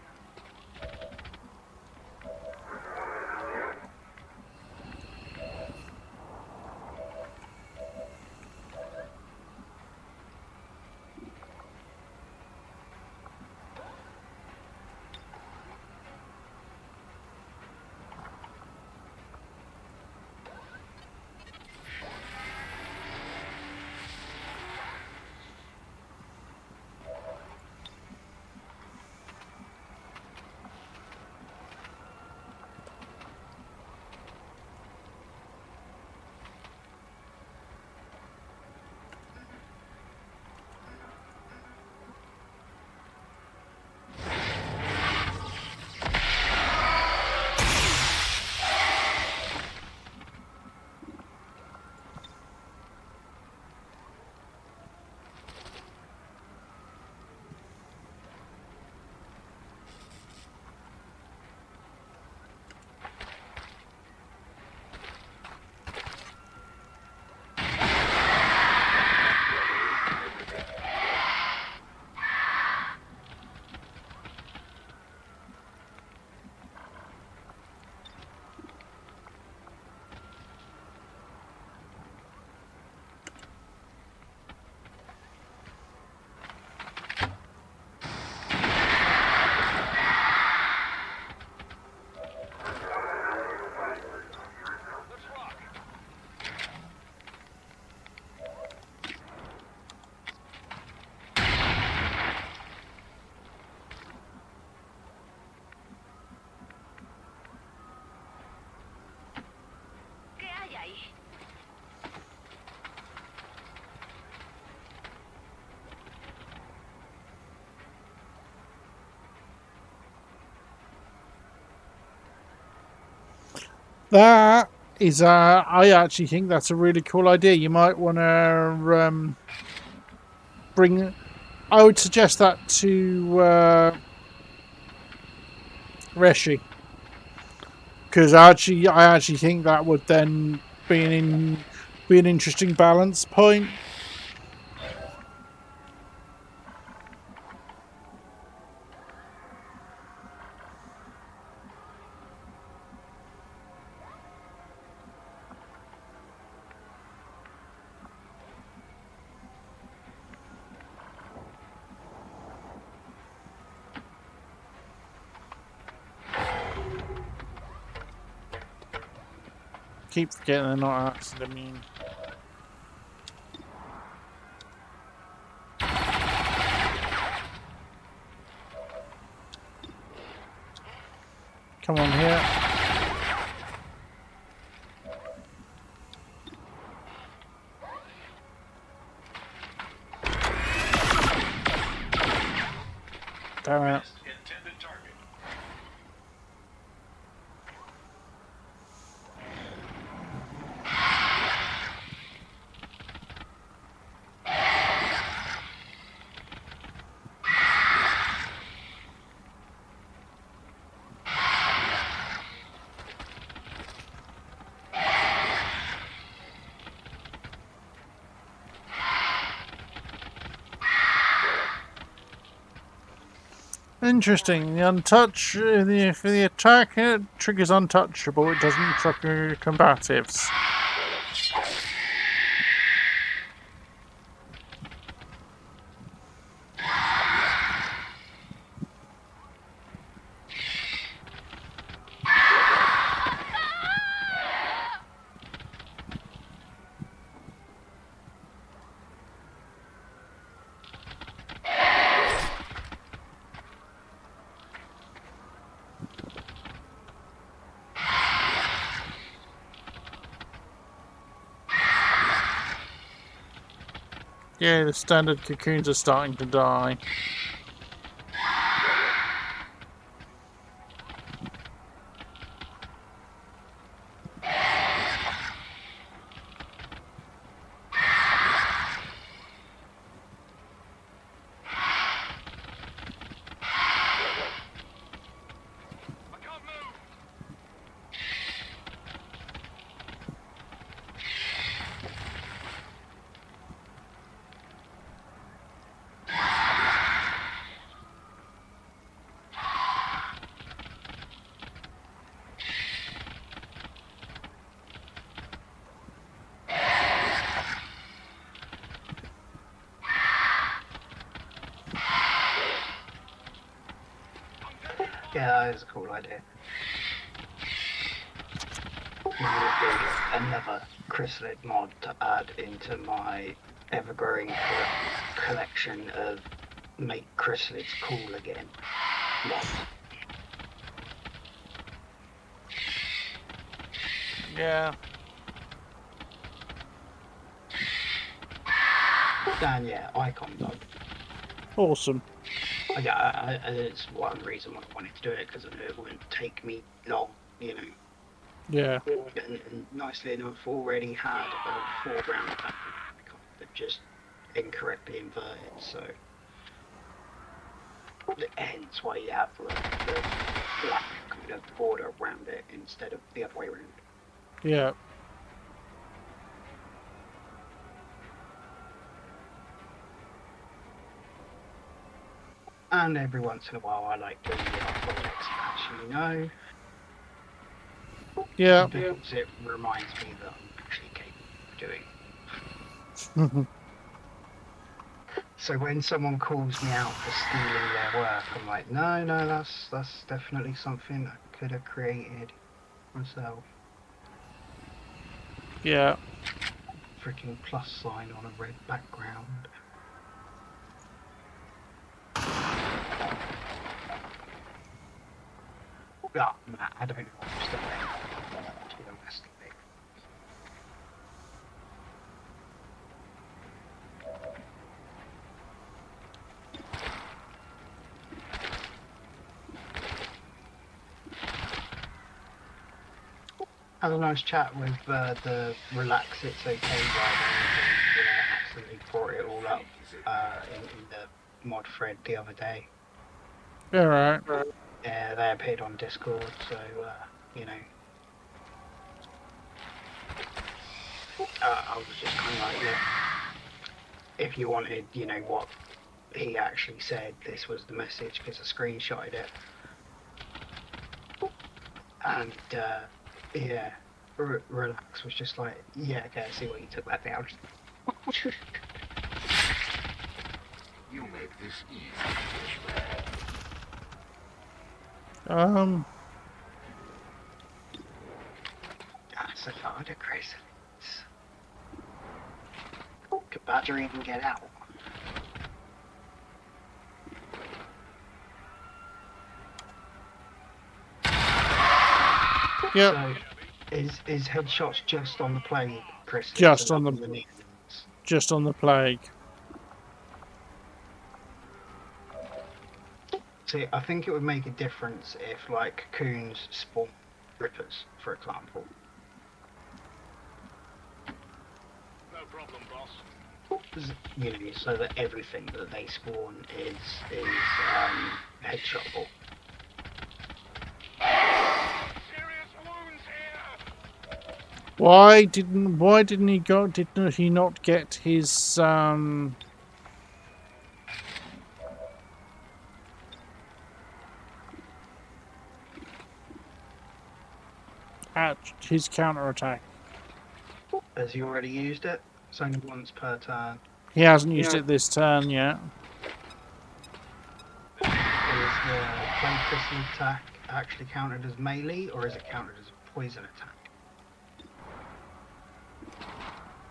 Let's rock. ¿Qué hay ahí? That is I actually think that's a really cool idea. You might want to bring. I would suggest that to Reshi, because I actually think that would then be an interesting balance point. Keep forgetting they're not acid immune. Come on here. Damn it. Intended target. Interesting. The for the attack, it triggers untouchable. It doesn't trigger combatives. Yeah, the standard cocoons are starting to die. Yeah, that is a cool idea. It would be another chrysalid mod to add into my ever-growing collection of make chrysalids cool again mods. Yeah. And yeah, icon done. Awesome. Yeah, it's one reason why I wanted to do it, because I knew it wouldn't take me long, you know. Yeah. And nicely enough, already had a foreground pattern that just incorrectly inverted, so hence why you have the black kind of border around it instead of the other way around. Yeah. And every once in a while, I like doing the artwork actually know. Yeah. Because it reminds me that I'm actually capable of doing. So when someone calls me out for stealing their work, I'm like, no, that's definitely something I could have created myself. Yeah. Freaking plus sign on a red background. Oh, Matt, I don't know what I'm still doing. To be honest. had a nice chat with the Relax It's Okay guy who accidentally brought it all up in the mod thread the other day. All right. Yeah, they appeared on Discord, so you know, I was just kind of like, look, if you wanted, what he actually said, this was the message because I screenshotted it, and yeah, Relax was just like, yeah, okay, I see why you took that down. You make this easy. That's a lot of craziness. Could Badger even get out? Yep. So, is headshots just on the plague, Chris? Just on the needles? just on the plague. See, I think it would make a difference if, like, coons spawn rippers, for example. No problem, boss. So that everything that they spawn is headshotable. Serious wounds here! Why didn't he go? Did he not get his at his counterattack? Has he already used it? It's only once per turn. He hasn't used it this turn yet. Is the plague crystal attack actually counted as melee, or is it counted as a poison attack?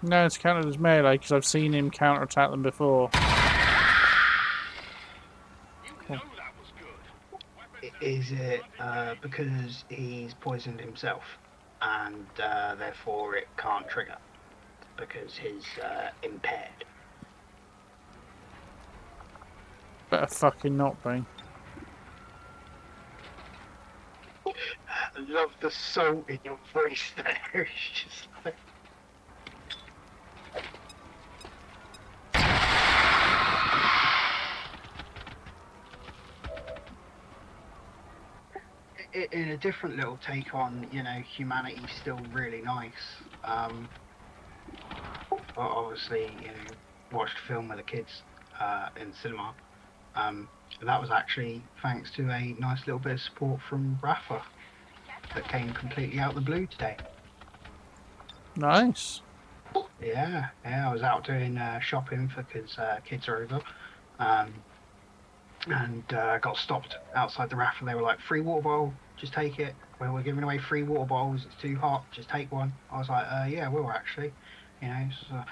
No, it's counted as melee because I've seen him counterattack them before. You know that was good. Is it because he's poisoned himself, and therefore it can't trigger because he's impaired? Better fucking not be. I love the salt in your voice there. It's just like... In a different little take on, humanity's still really nice. Obviously, watched a film with the kids in cinema. And that was actually thanks to a nice little bit of support from Rafa that came completely out of the blue today. Nice. Yeah, I was out doing shopping because kids are over. And got stopped outside the Rafa. They were like, free water bottle, just take it. Well, we're giving away free water bottles, it's too hot, just take one. I was like, yeah, we will actually. So,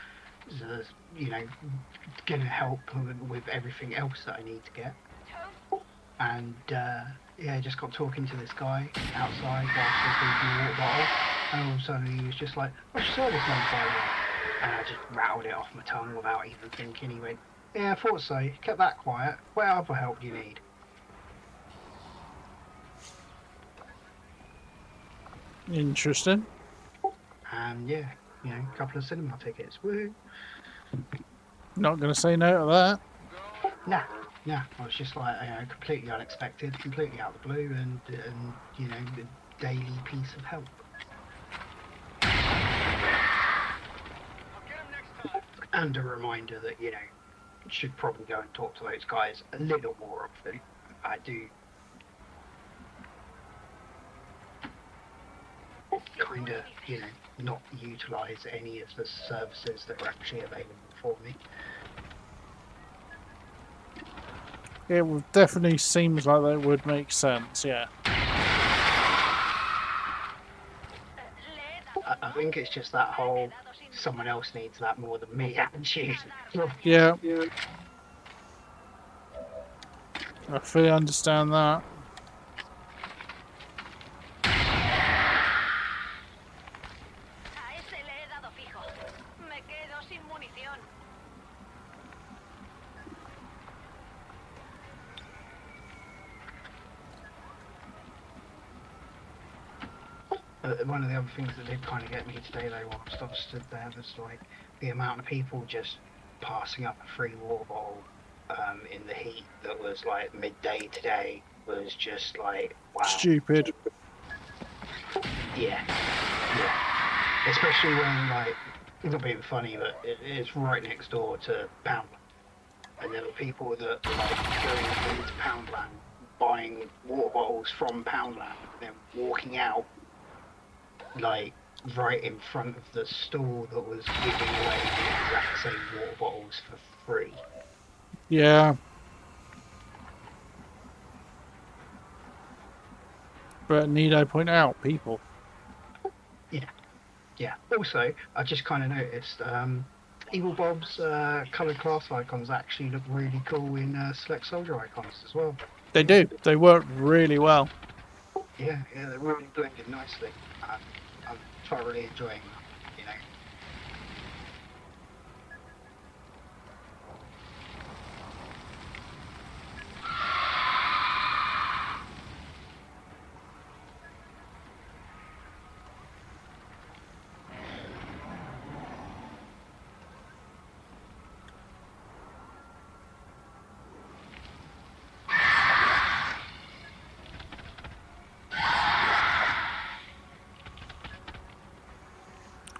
gonna help with everything else that I need to get. And just got talking to this guy outside whilst I was drinking the water bottle, and all of a sudden he was just like, what's your service number, by the way? And I just rattled it off my tongue without even thinking. He went, yeah, I thought so. You kept that quiet. What other help do you need? Interesting. And yeah, a couple of cinema tickets. Woohoo! Not going to say no to that. Nah. I was just like, completely unexpected, completely out of the blue, and a daily piece of help. I'll get him next time. And a reminder that, should probably go and talk to those guys a little more often. I do kind of, not utilise any of the services that are actually available for me. It definitely seems like that would make sense, yeah. I think it's just that whole someone else needs that more than me attitude. Yeah. I fully understand that. one of the other things that did kind of get me today, though, whilst I was stood there, was like the amount of people just passing up a free water bottle in the heat that was like midday today was just like, wow. Stupid. Yeah, yeah. Especially when, like, not being funny, but it's right next door to Poundland. And there were people that like going into Poundland, buying water bottles from Poundland, and then walking out, like, right in front of the stall that was giving away the exact same water bottles for free. Yeah. But need I point out, people. Yeah. Also, I just kind of noticed Evil Bob's coloured class icons actually look really cool in Select Soldier icons as well. They do. They work really well. Yeah, they're really blended nicely. I'm thoroughly enjoying that, you know.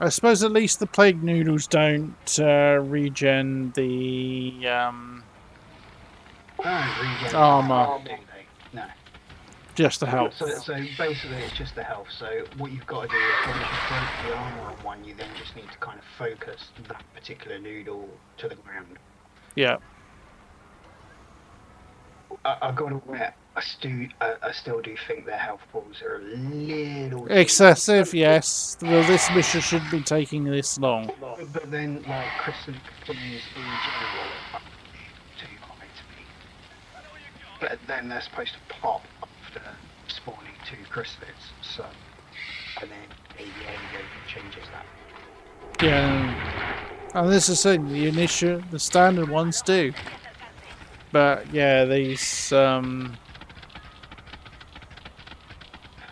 I suppose at least the plague noodles don't regen the Regen armor, do they? No. just the health. So basically it's just the health. So what you've got to do is once you break the armor on one, you then just need to kind of focus that particular noodle to the ground. Yeah. I've got to admit, I still do think their health pools are a little Excessive, yes. Well, this mission shouldn't be taking this long. But then, like, crystal coins in general are too high to me. But then they're supposed to pop after spawning 2 chrysalids, so... And then AVA changes that. Yeah. And this is the thing, the standard ones do. But yeah, these It's one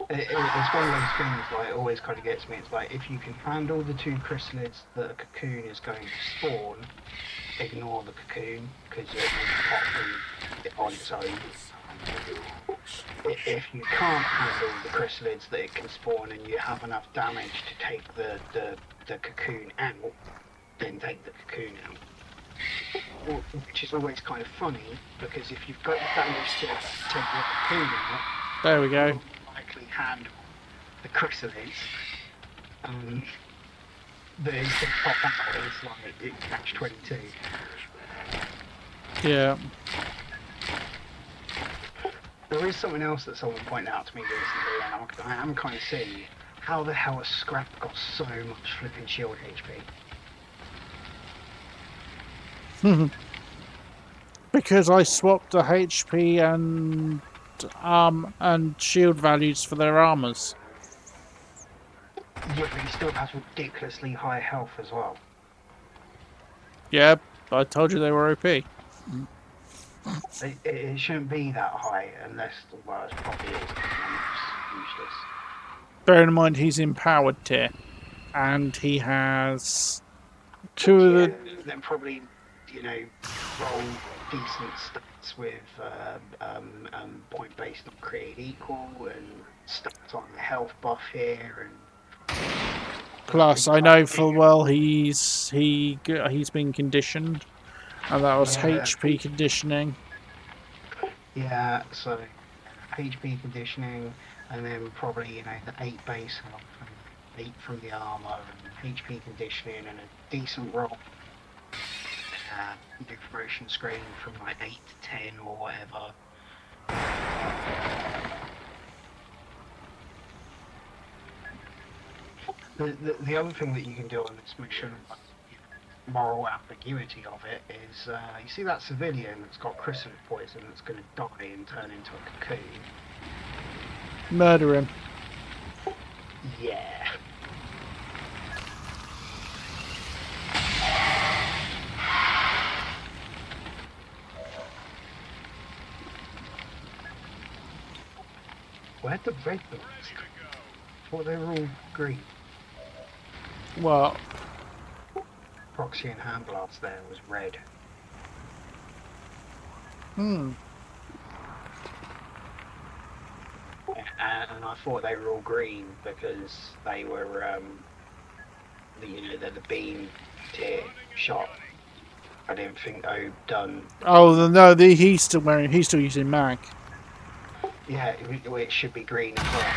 of those things, like, always kind of gets me. It's like, if you can handle the 2 chrysalids that a cocoon is going to spawn, ignore the cocoon, because it will pop on its own. If you can't handle the chrysalids that it can spawn and you have enough damage to take the cocoon out, then take the cocoon out. Which is always kind of funny, because if you've got the damage to take the cocoon out, there we go. you'll likely handle the chrysalids. That is going to pop out as like it catch 22. Yeah. There is something else that someone pointed out to me recently, and I am kind of seeing how the hell has Scrap got so much flipping shield HP? Because I swapped the HP and shield values for their armors. Yeah, but he still has ridiculously high health as well. Yeah, I told you they were OP. It shouldn't be that high unless, well, it probably is. Useless. Bear in mind he's in powered tier, and he has 2 of the... Then probably, you know, roll decent stats with point based on create equal and stats on the health buff here, and Plus, I know full well he's been conditioned, and that was HP conditioning. Yeah, so HP conditioning, and then probably, you know, the 8 base health and 8 from the armor, and HP conditioning, and a decent roll. Information screen from like 8 to 10 or whatever. The other thing that you can do on this mission, like, moral ambiguity of it, is you see that civilian that's got chrysalid poison that's going to die and turn into a cocoon? Murder him. Yeah. Where'd the red ones come? thought they were all green. Well, Proxy and handblast there was red. hmm. And I thought they were all green because they were, they're the beam tier shot. I didn't think they'd done. Oh no, he's still wearing. He's still using mag. Yeah, it should be green as well.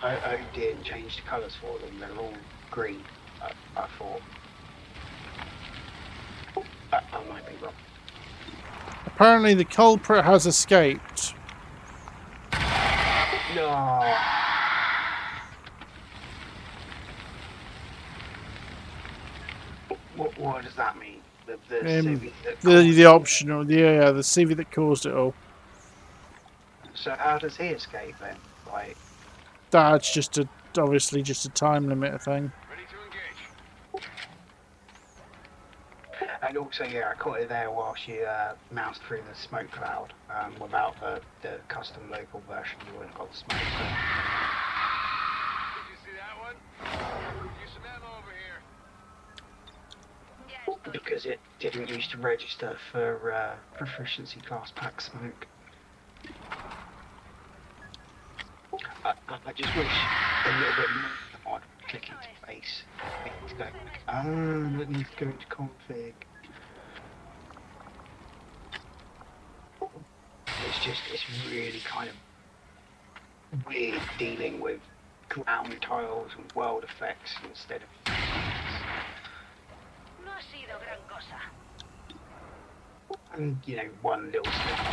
I didn't change the colours for them. They're all green. I thought. I might be wrong. Apparently, the culprit has escaped. No. What does that mean? The civvy that The caused optional, the CV that caused it all. it. So how does he escape then? Like, That's obviously just a time limit thing. Ready to engage. and also yeah, I caught it there while she moused through the smoke cloud. Without the custom local version, you wouldn't got the smoke. Did you see that one? Use some ammo over here. Because it didn't used to register for proficiency class pack smoke. I just wish a little bit more mod would click into face. To go, it needs to go into config. It's really kind of weird dealing with ground tiles and world effects instead of. No ha sido gran cosa. And one little step of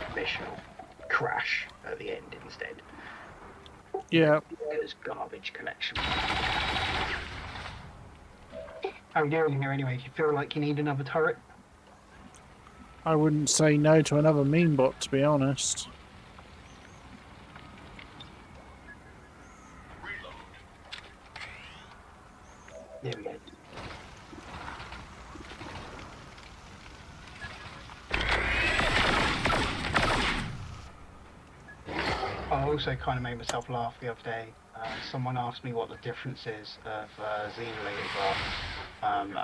the mission will crash at the end instead. Yeah. Because garbage connection. How are you doing here anyway? Do you feel like you need another turret? I wouldn't say no to another meme bot, to be honest. There we go. I also kind of made myself laugh the other day. Someone asked me what the difference is of Xenolators are, and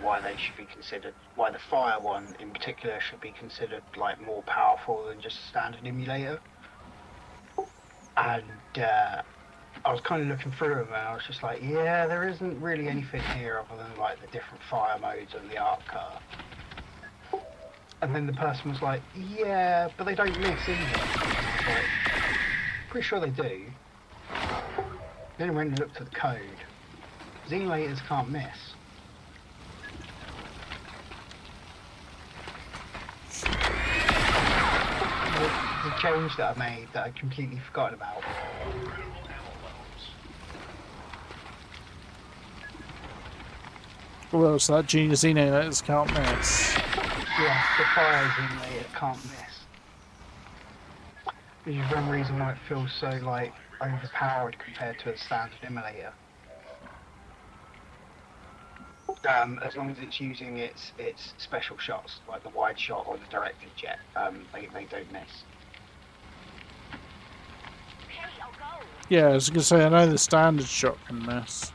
why they should be considered, why the fire one in particular should be considered like more powerful than just a standard emulator. And I was kind of looking through them, and I was just like, yeah, there isn't really anything here other than like the different fire modes and the art car. And then the person was like, yeah, but they don't miss either. Like, pretty sure they do. Then I went and looked at the code. Xenolators can't miss. The change that I made that I completely forgotten about. Well, so that Genius Xenolators can't miss. Yeah, the fire Xenolator can't miss. Which is one reason why it feels so like overpowered compared to a standard emulator. As long as it's using its special shots, like the wide shot or the directed jet, they don't miss. Okay, I'll go. Yeah, I was gonna say I know the standard shot can miss.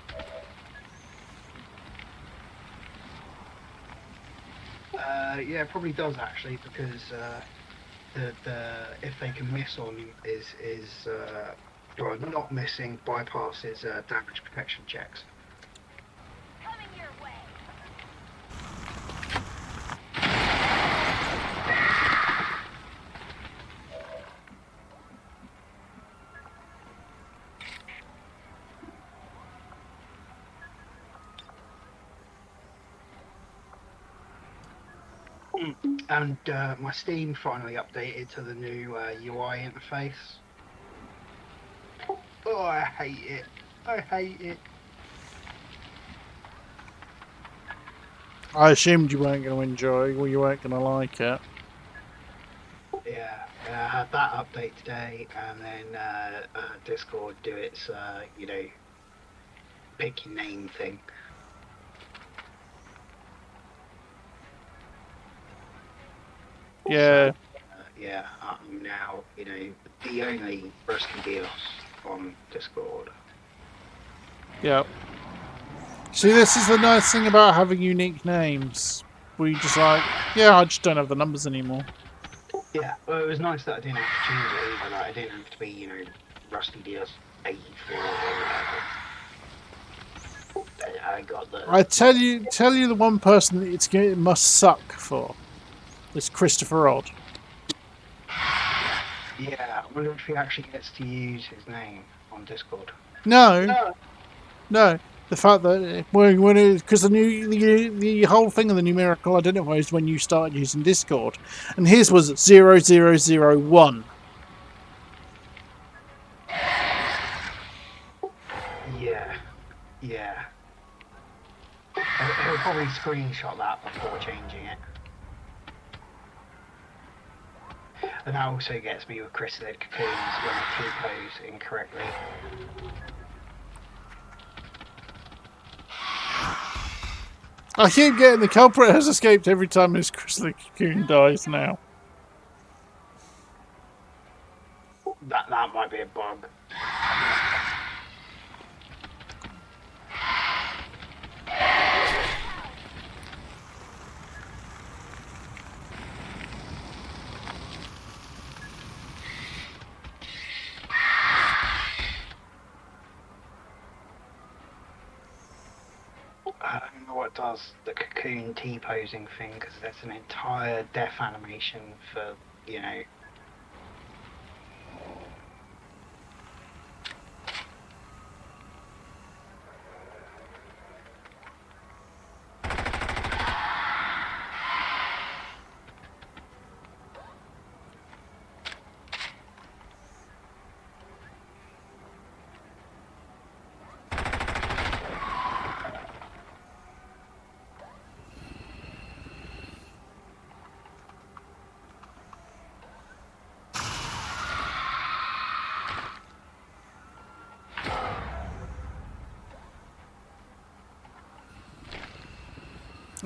Yeah, it probably does actually, because the if they can miss on is or not missing bypasses damage protection checks. Coming your way. And my Steam finally updated to the new UI interface. Oh, I hate it. I hate it. I assumed you weren't going to enjoy, or you weren't going to like it. Yeah, I had that update today, and then Discord do its, pick your name thing. Yeah. Yeah, I'm now, the only Rusty Dios on Discord. Yep. See, this is the nice thing about having unique names. We just like, yeah, I just don't have the numbers anymore. Yeah, well, it was nice that I didn't have to change it either. Like, I didn't have to be, Rusty Dios 84 or whatever. I got the. I tell you the one person that it must suck for. It's Christopher Odd. Yeah, I wonder if he actually gets to use his name on Discord. No, no. The fact that when because the whole thing of the numerical identifier is when you start using Discord, and his was 0001. Yeah, yeah. He'll probably screenshot that before changing it. And that also gets me with chrysalid cocoons when I T-pose incorrectly. I keep getting the culprit has escaped every time his chrysalid cocoon dies now. That might be a bug. I don't know what does the cocoon T-posing thing, because there's an entire death animation for,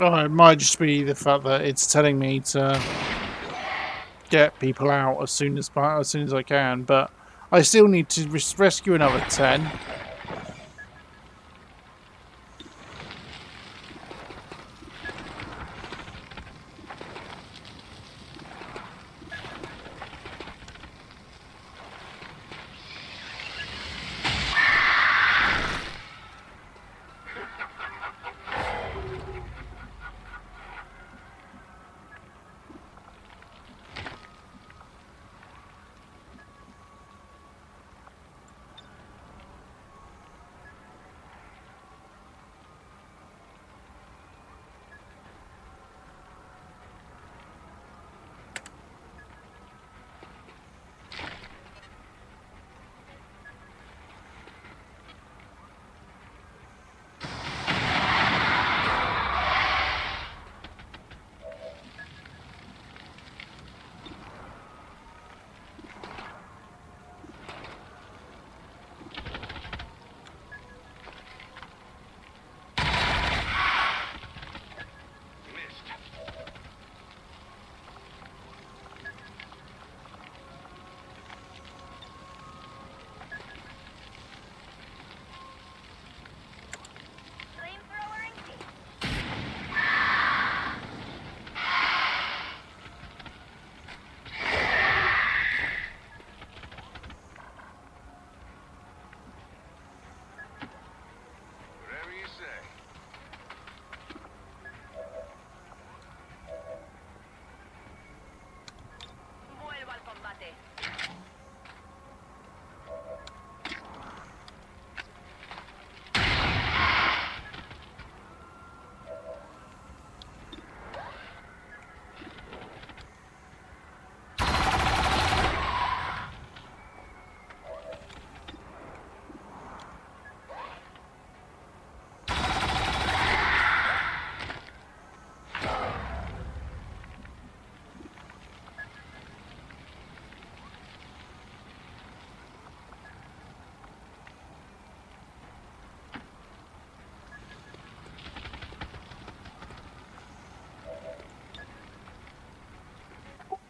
Oh, it might just be the fact that it's telling me to get people out as soon as I can, but I still need to rescue another 10.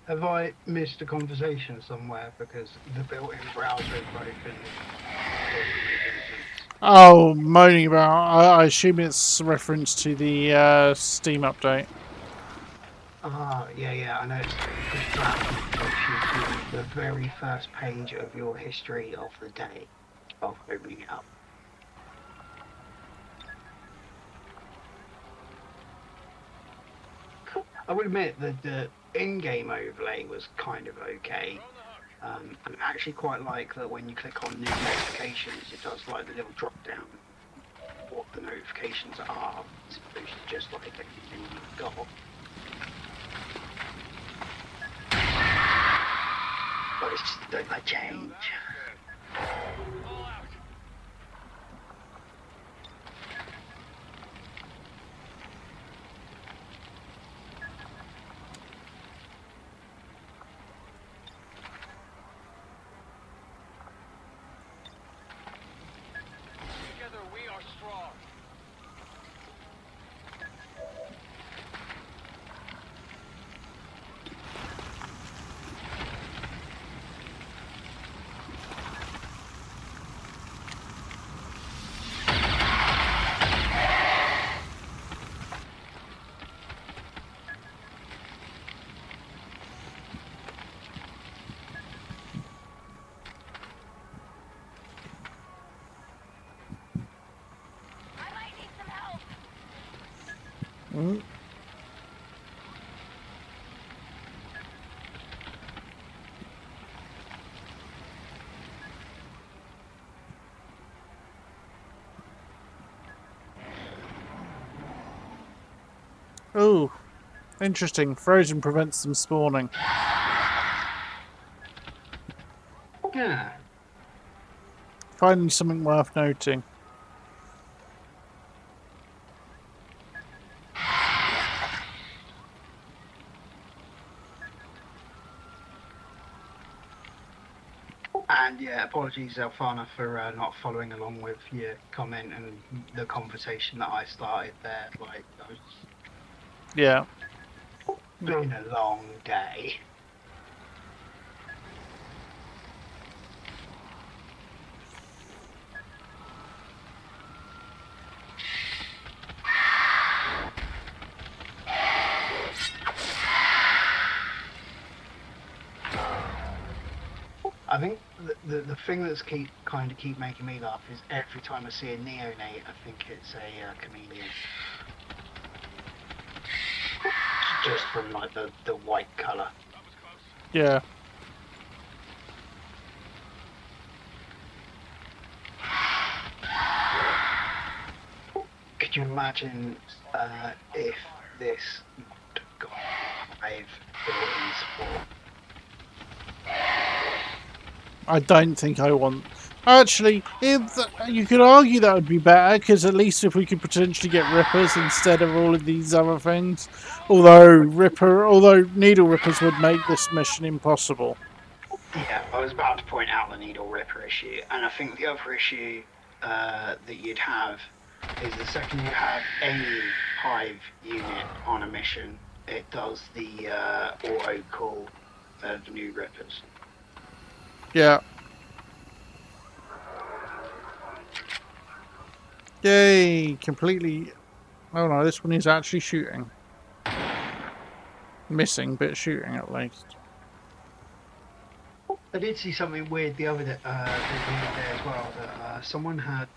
Have I missed a conversation somewhere because the built-in browser is broken? Oh, moaning about. I assume it's reference to the Steam update. Yeah, I know it's pushed back to the very first page of your history of the day of opening it up. I would admit that the in-game overlay was kind of okay. And I actually quite like that when you click on new notifications, it does like the little drop down what the notifications are, as opposed to just like everything you've got. But it's just don't like change. Together we are strong. I might need some help. Mm. Oh, interesting. Frozen prevents them spawning. Yeah. Finally, something worth noting. And yeah, apologies, Alfana, for not following along with your comment and the conversation that I started there. Like, it's Yeah. been a long day. I think the thing that's keep making me laugh is every time I see a neonate, I think it's a comedian. Just from like the white colour. Yeah. Could you imagine if this got 5 built-in support? I don't think I want. Actually, you could argue that would be better because at least if we could potentially get rippers instead of all of these other things, although needle rippers would make this mission impossible. Yeah, I was about to point out the needle ripper issue, and I think the other issue that you'd have is the second you have any hive unit on a mission, it does the auto call of new rippers. Yeah. Yay! Completely. Oh no, this one is actually shooting. Missing, but shooting at least. I did see something weird the other day as well. That someone had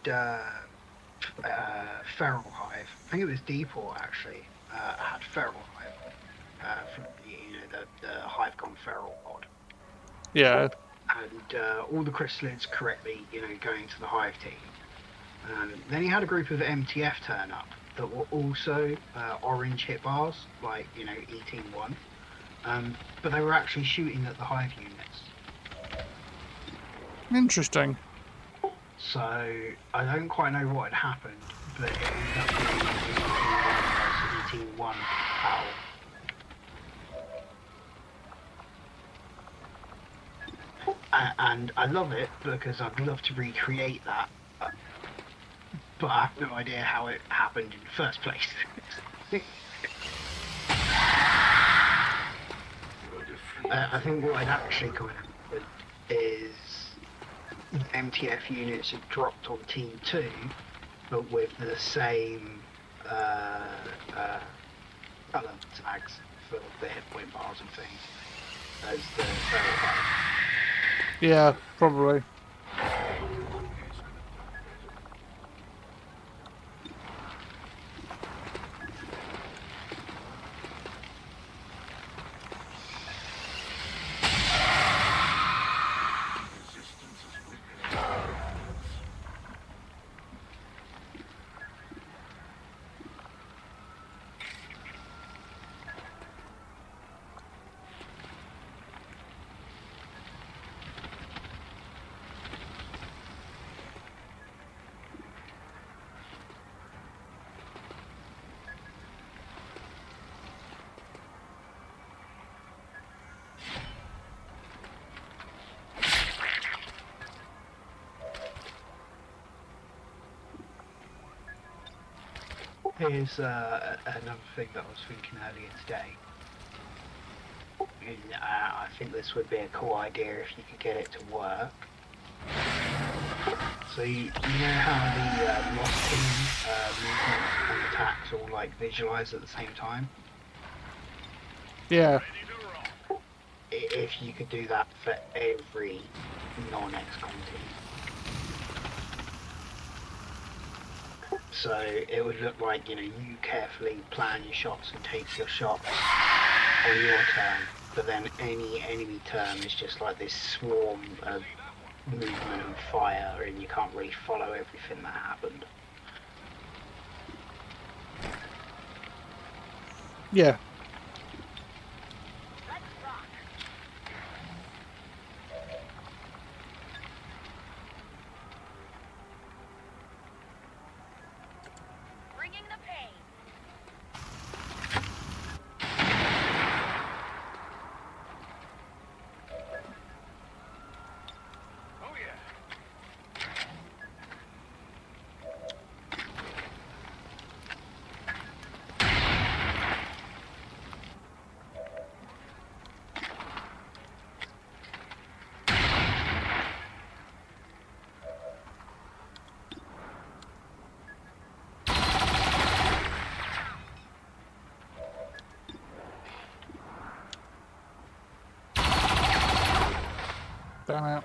feral hive. I think it was Deport actually. Had feral hive from the hive gone feral pod. Yeah. And all the chrysalids correctly going to the hive team. Then he had a group of MTF turn up that were also orange hit bars, like eating one. But they were actually shooting at the hive units. Interesting. So I don't quite know what had happened, but it ended up being eating one battle. And I love it because I'd love to recreate that, but I have no idea how it happened in the first place. I think what had actually kind of happened is the MTF units had dropped on Team 2, but with the same colour tags for the hit point bars and things as the feral hive. Yeah, probably. Here's another thing that I was thinking earlier today. And, I think this would be a cool idea if you could get it to work. So you know how the locking movement and attacks all like visualize at the same time? Yeah. If you could do that for every non-XCOM team. So it would look like, you carefully plan your shots and take your shots on your turn, but then any enemy turn is just like this swarm of movement and fire, and you can't really follow everything that happened. Yeah. Bringing the pain. Oh yeah. Damn it.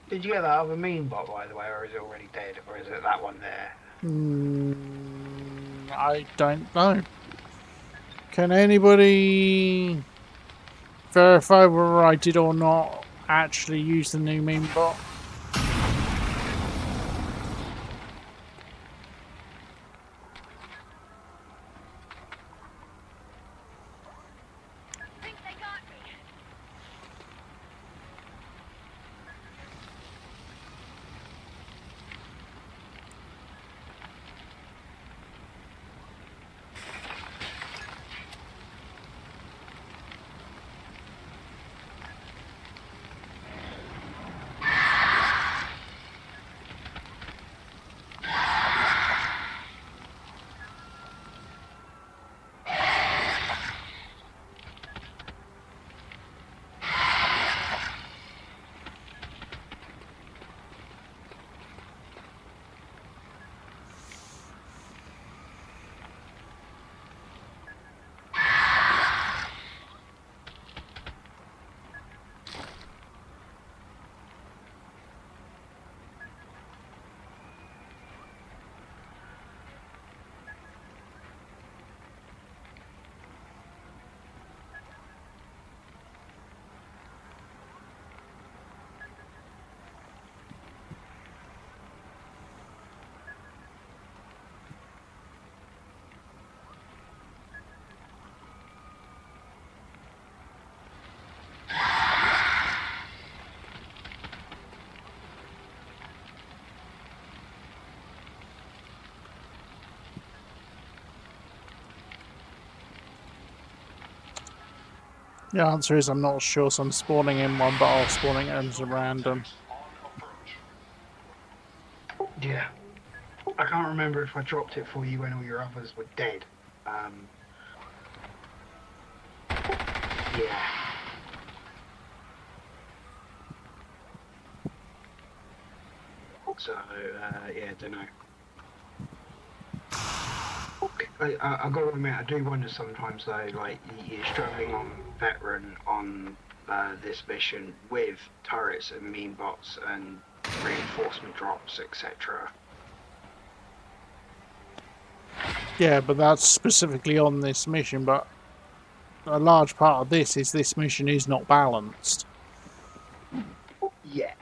Did you get that other meme bot, by the way, or is it already dead, or is it that one there? I don't know. Can anybody verify whether I did or not actually use the new meme bot? Think they got me. The answer is I'm not sure, so I'm spawning in one, but I'll spawning it as a random. Yeah. I can't remember if I dropped it for you when all your others were dead. Yeah. So, yeah, don't know. I gotta admit, I do wonder sometimes though, like you're struggling on veteran on this mission with turrets and meme bots and reinforcement drops, etc. Yeah, but that's specifically on this mission. But a large part of this mission is not balanced. Yeah.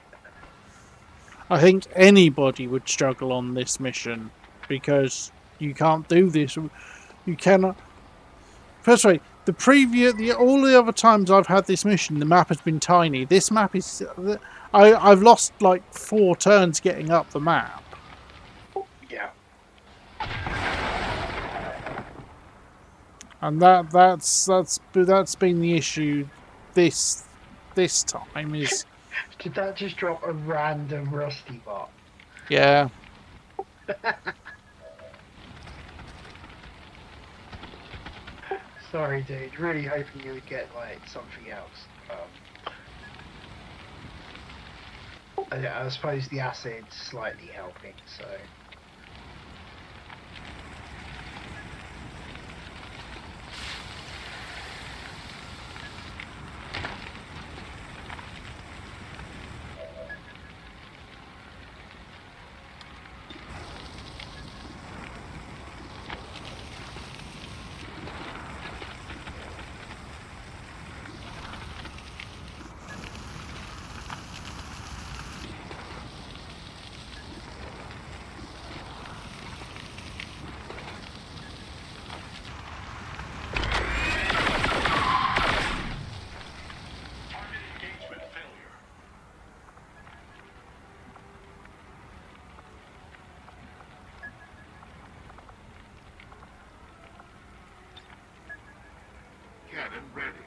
I think anybody would struggle on this mission because you can't do this. You cannot. First of all, all the other times I've had this mission, the map has been tiny. This map is. I've lost like 4 turns getting up the map. Yeah. And that's been the issue this time is Did that just drop a random rusty bot? yeah. Sorry, dude. Really hoping you would get like something else. I suppose the acid's slightly helping, so. Target engagement failure. Cannon ready.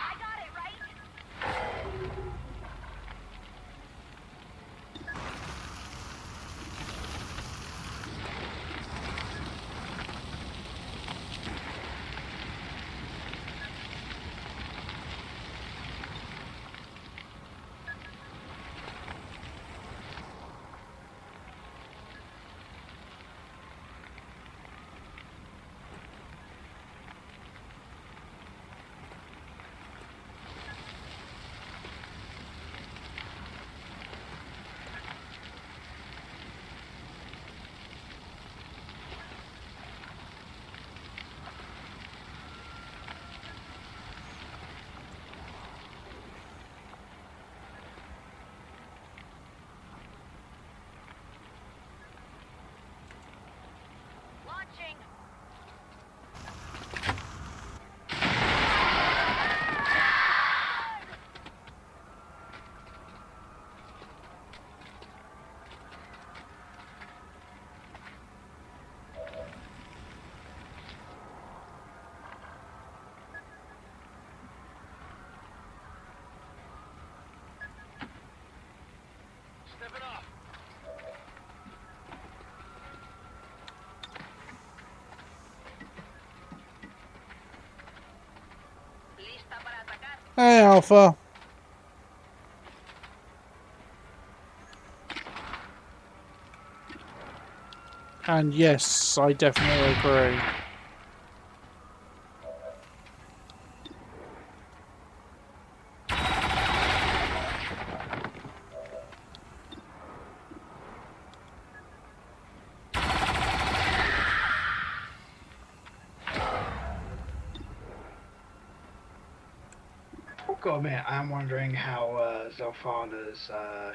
I got it, right? Launching. Stepping up. Hey, Alpha. And yes, I definitely agree. I've got to admit, I am wondering how Zelfana's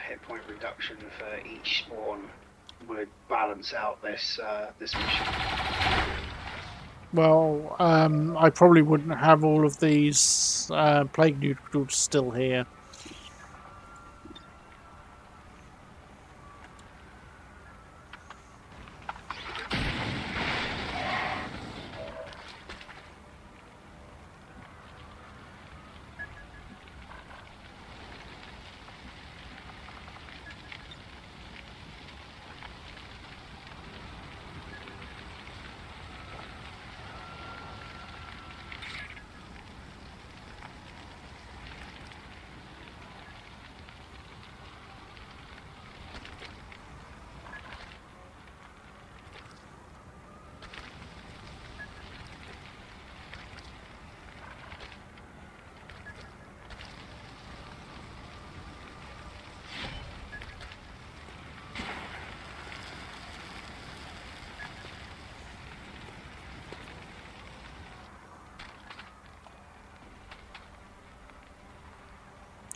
hit point reduction for each spawn would balance out this mission. Well, I probably wouldn't have all of these plague noodles still here.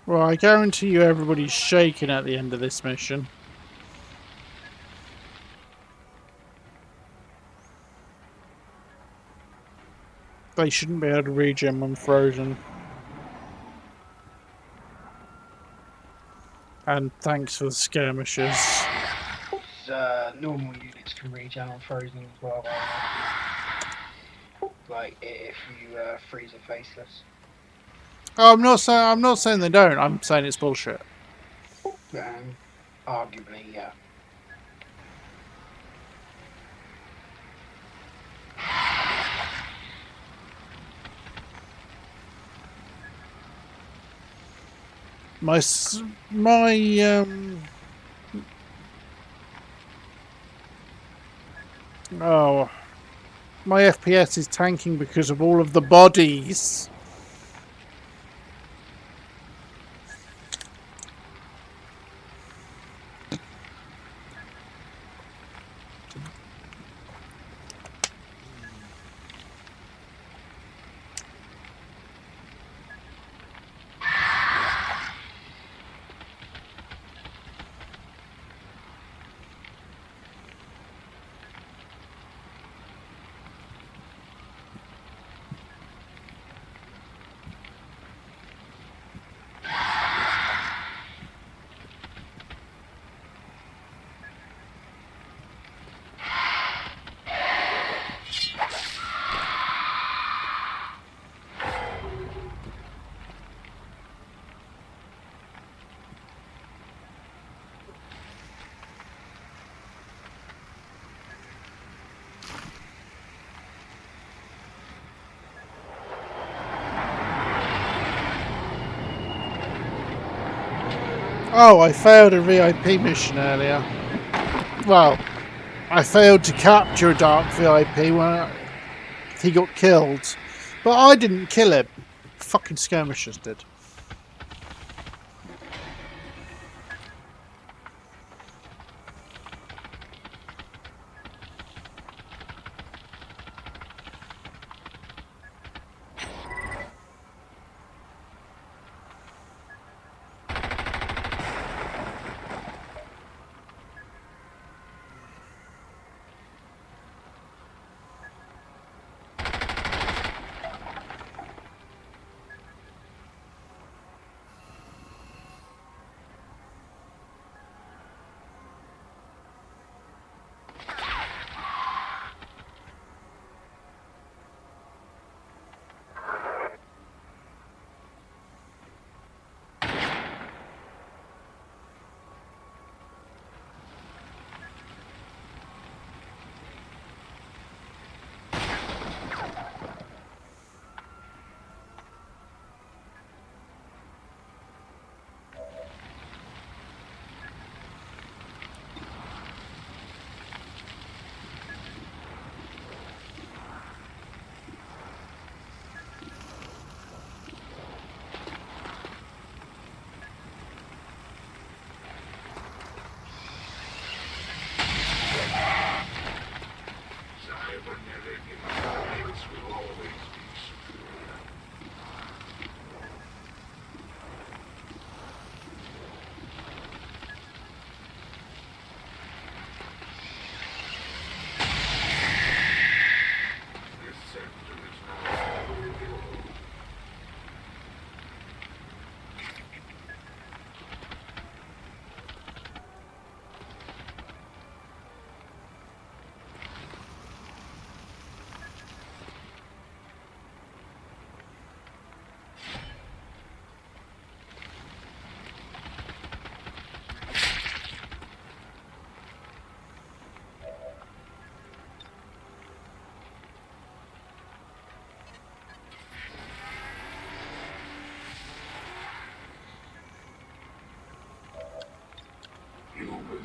Well, I guarantee you everybody's shaking at the end of this mission. They shouldn't be able to regen when frozen. And thanks for the skirmishes. Normal units can regen on frozen as well, by the way. Like if you freeze a faceless. Oh, I'm not saying they don't. I'm saying it's bullshit. Arguably, yeah. My oh, my FPS is tanking because of all of the bodies. Oh, I failed a VIP mission earlier. Well, I failed to capture a dark VIP when he got killed. But I didn't kill him. Fucking skirmishers did.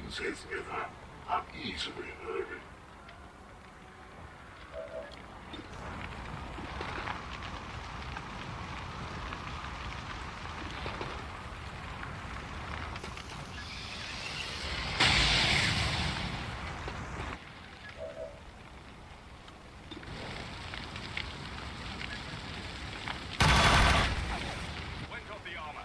lose his liver. I'm easily hurried. Went off the armor.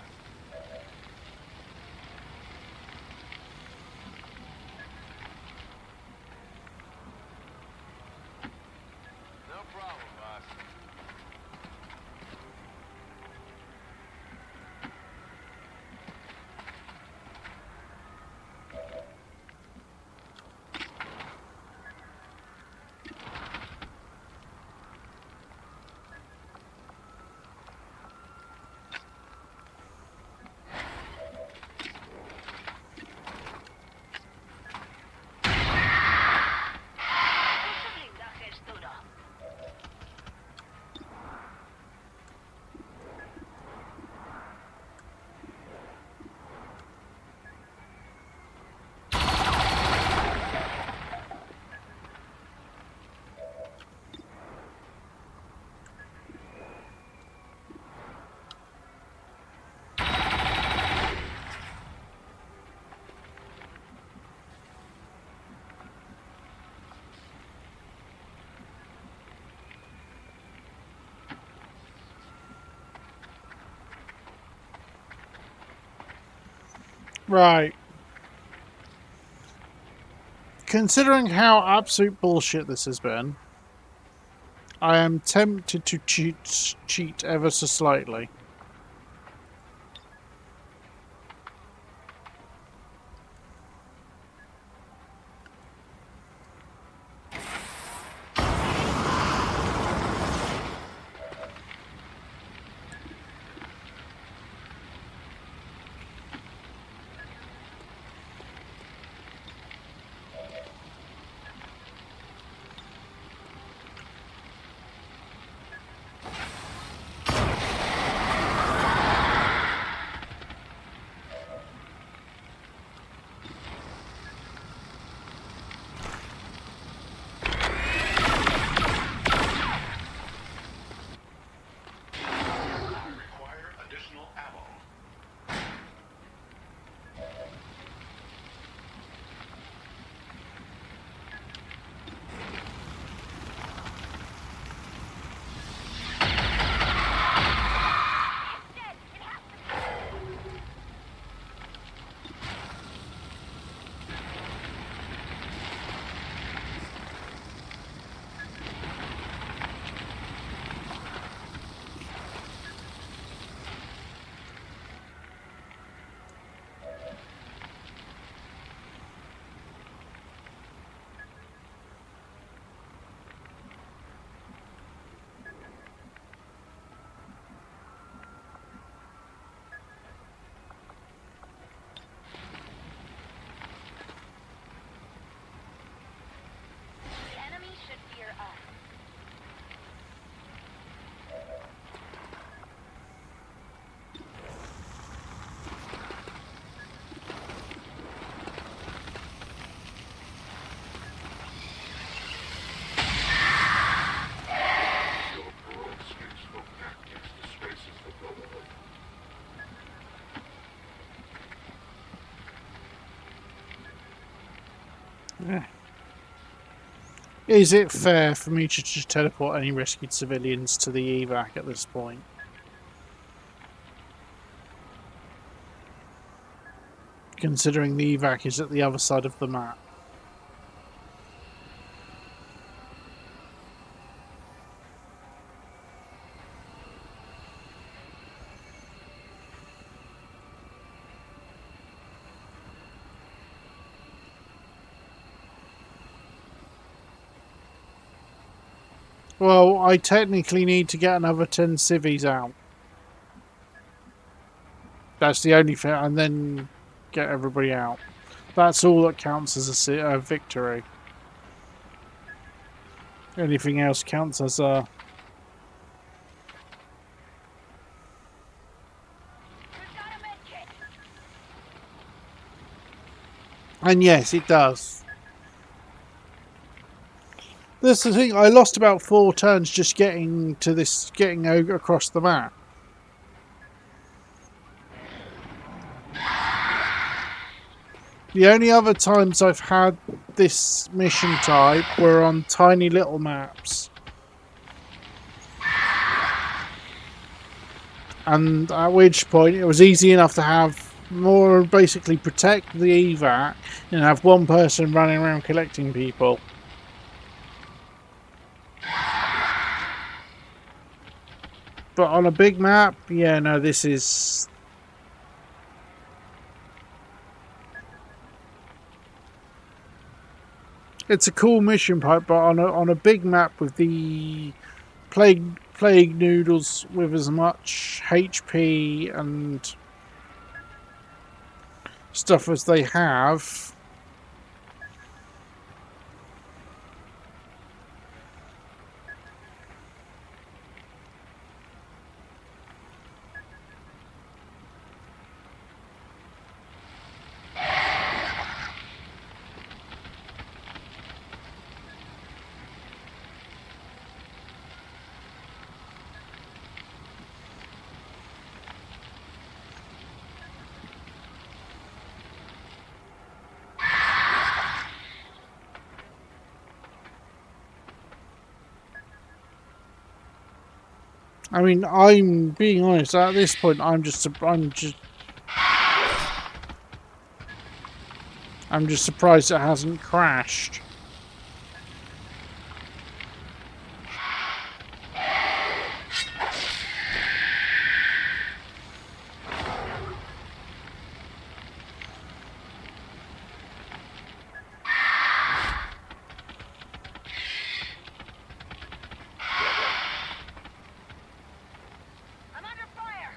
No problem, boss. Ese blindaje es duro. Right. Considering how absolute bullshit this has been, I am tempted to cheat ever so slightly. Require additional ammo. The enemy should fear us. Your broad speaks for tactics disgraces the Brotherhood. Is it fair for me to just teleport any rescued civilians to the evac at this point? Considering the evac is at the other side of the map. Well, I technically need to get another 10 civvies out. That's the only thing, and then get everybody out. That's all that counts as a victory. Anything else counts as a... We've got a med kit. And yes, it does. That's the thing. I lost about 4 turns just getting to this, getting across the map. The only other times I've had this mission type were on tiny little maps. And at which point it was easy enough to have more basically protect the evac and have one person running around collecting people. But on a big map, yeah, no, this is... It's a cool mission pipe, but on a big map with the plague noodles with as much HP and stuff as they have. I mean, I'm being honest. At this point, I'm just surprised it hasn't crashed. I'm under fire!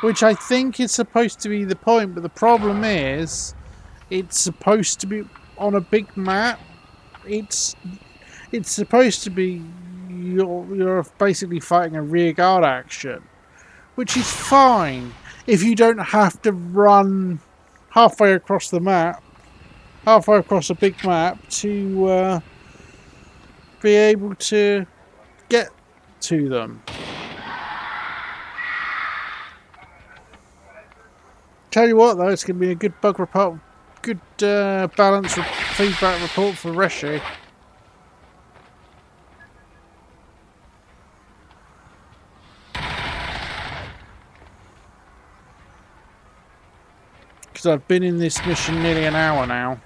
Which I think is supposed to be the point, but the problem is, it's supposed to be on a big map. It's supposed to be you're basically fighting a rearguard action, which is fine if you don't have to run halfway across the map, halfway across a big map to be able to get to them. Tell you what, though, it's going to be a good bug report, good balanced feedback report for Reshi. Because I've been in this mission nearly an hour now.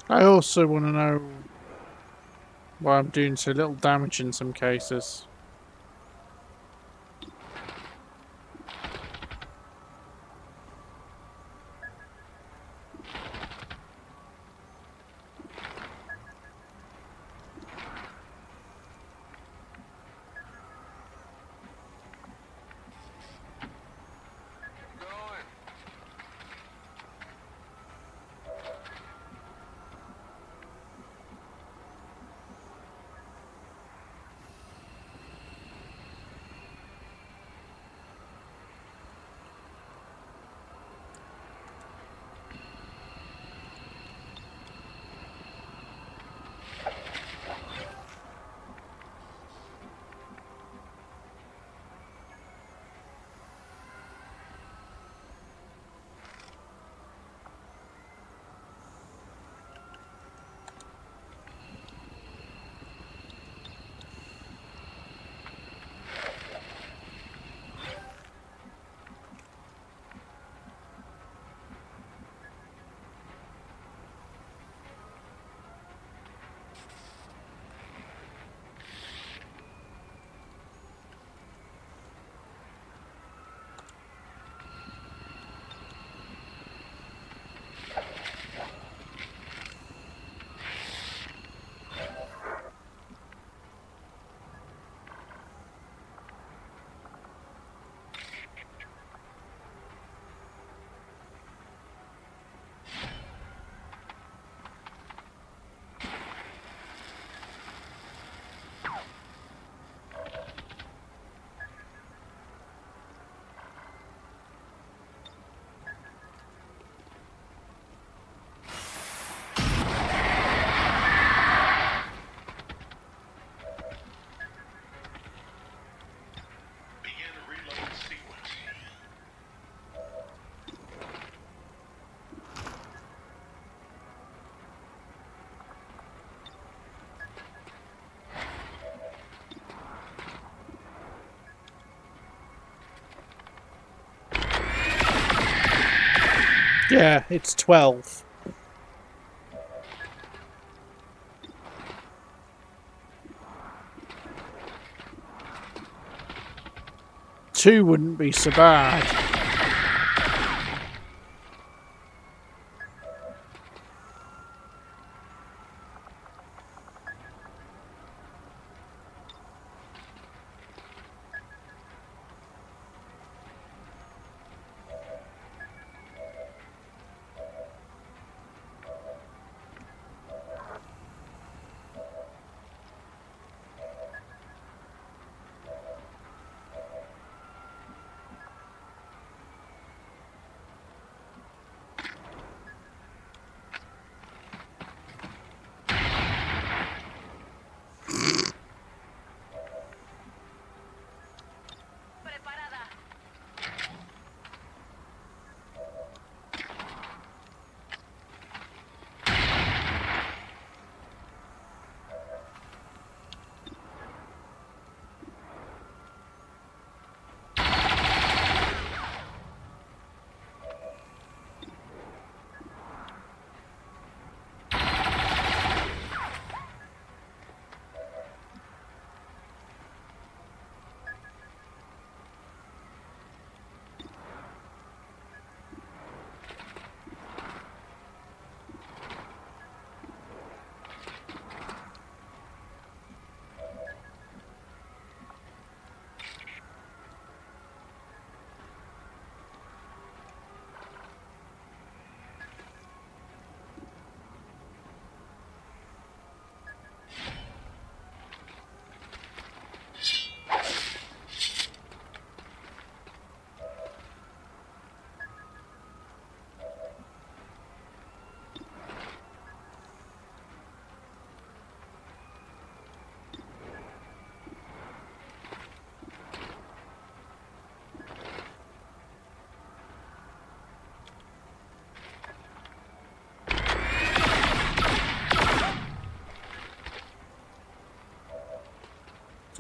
I also want to know why I'm doing so little damage in some cases. Going. Begin reload sequence. Yeah, it's 12. Two wouldn't be so bad. Preparada.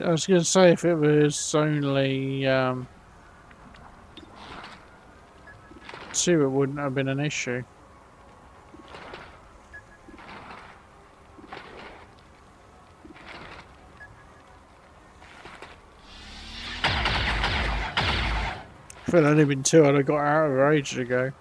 I was going to say if it was only two, it wouldn't have been an issue. If it had only been 2, I'd have got out of her ages ago.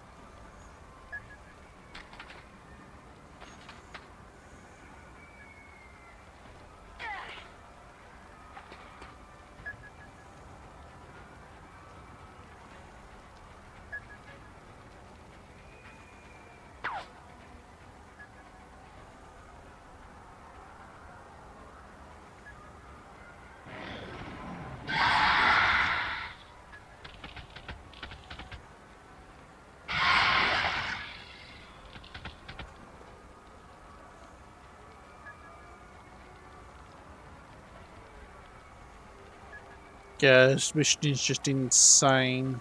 Yeah, this mission is just insane.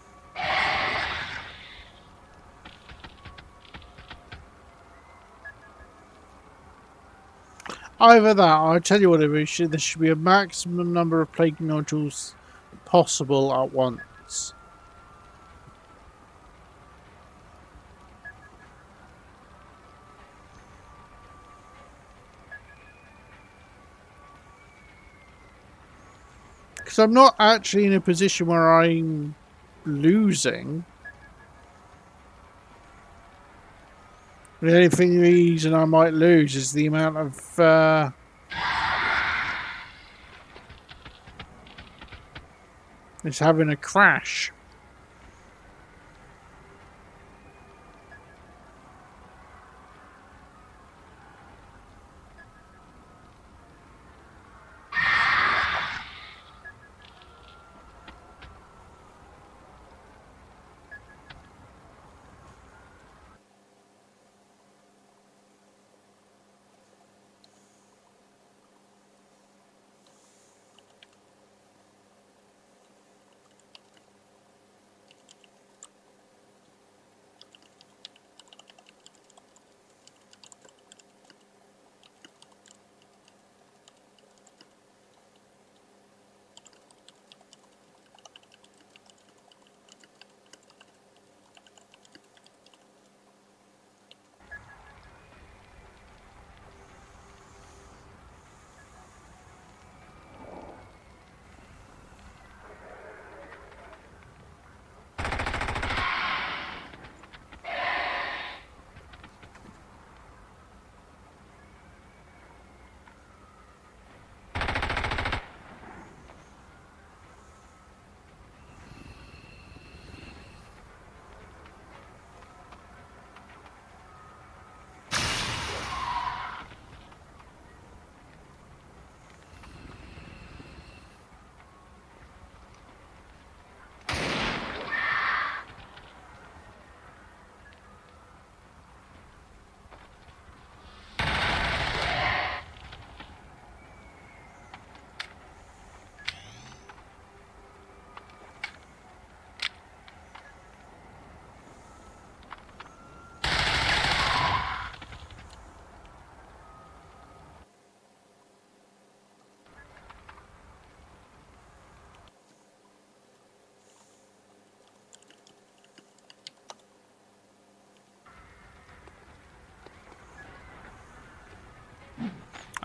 Either that, I'll tell you what, there should be a maximum number of plague nodules possible at once. Because I'm not actually in a position where I'm losing. The only reason I might lose is the amount of it's having a crash.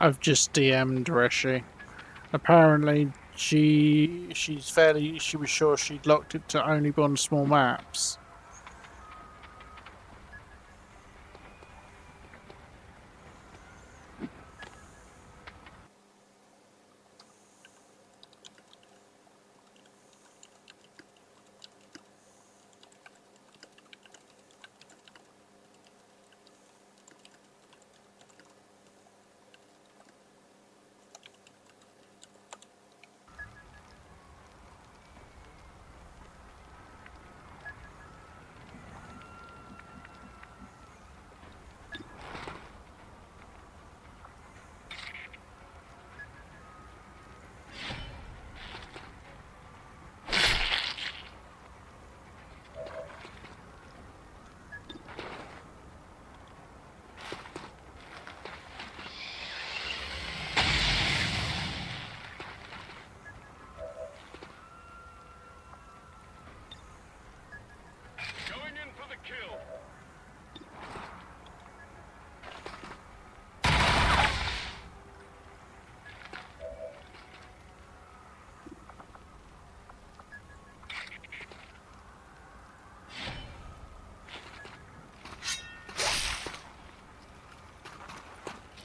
I've just DM'd Reshi. Apparently, she was sure she'd locked it to only be on small maps.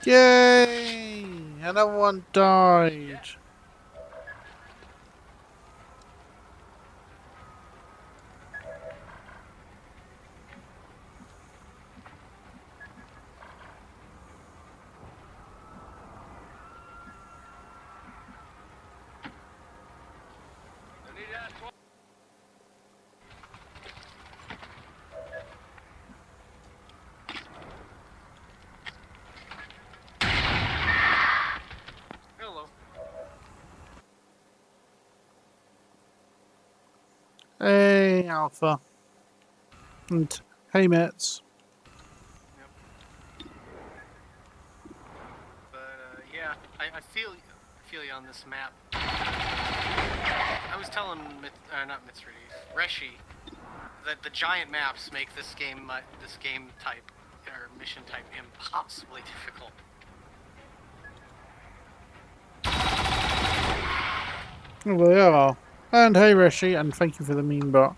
Yay! Another one died. Hello. Hey, Alpha. And hey, mates. But yeah, I feel you on this map. I was telling not Mitsuri, Reshi, that the giant maps make this game type or mission type impossibly difficult. Oh, they are. And hey, Rishi, and thank you for the meme bot.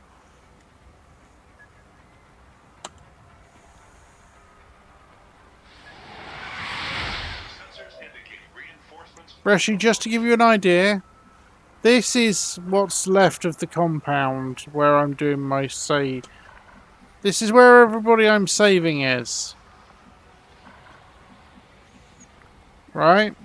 Rishi, just to give you an idea, this is what's left of the compound where I'm doing my save. This is where everybody I'm saving is. Right?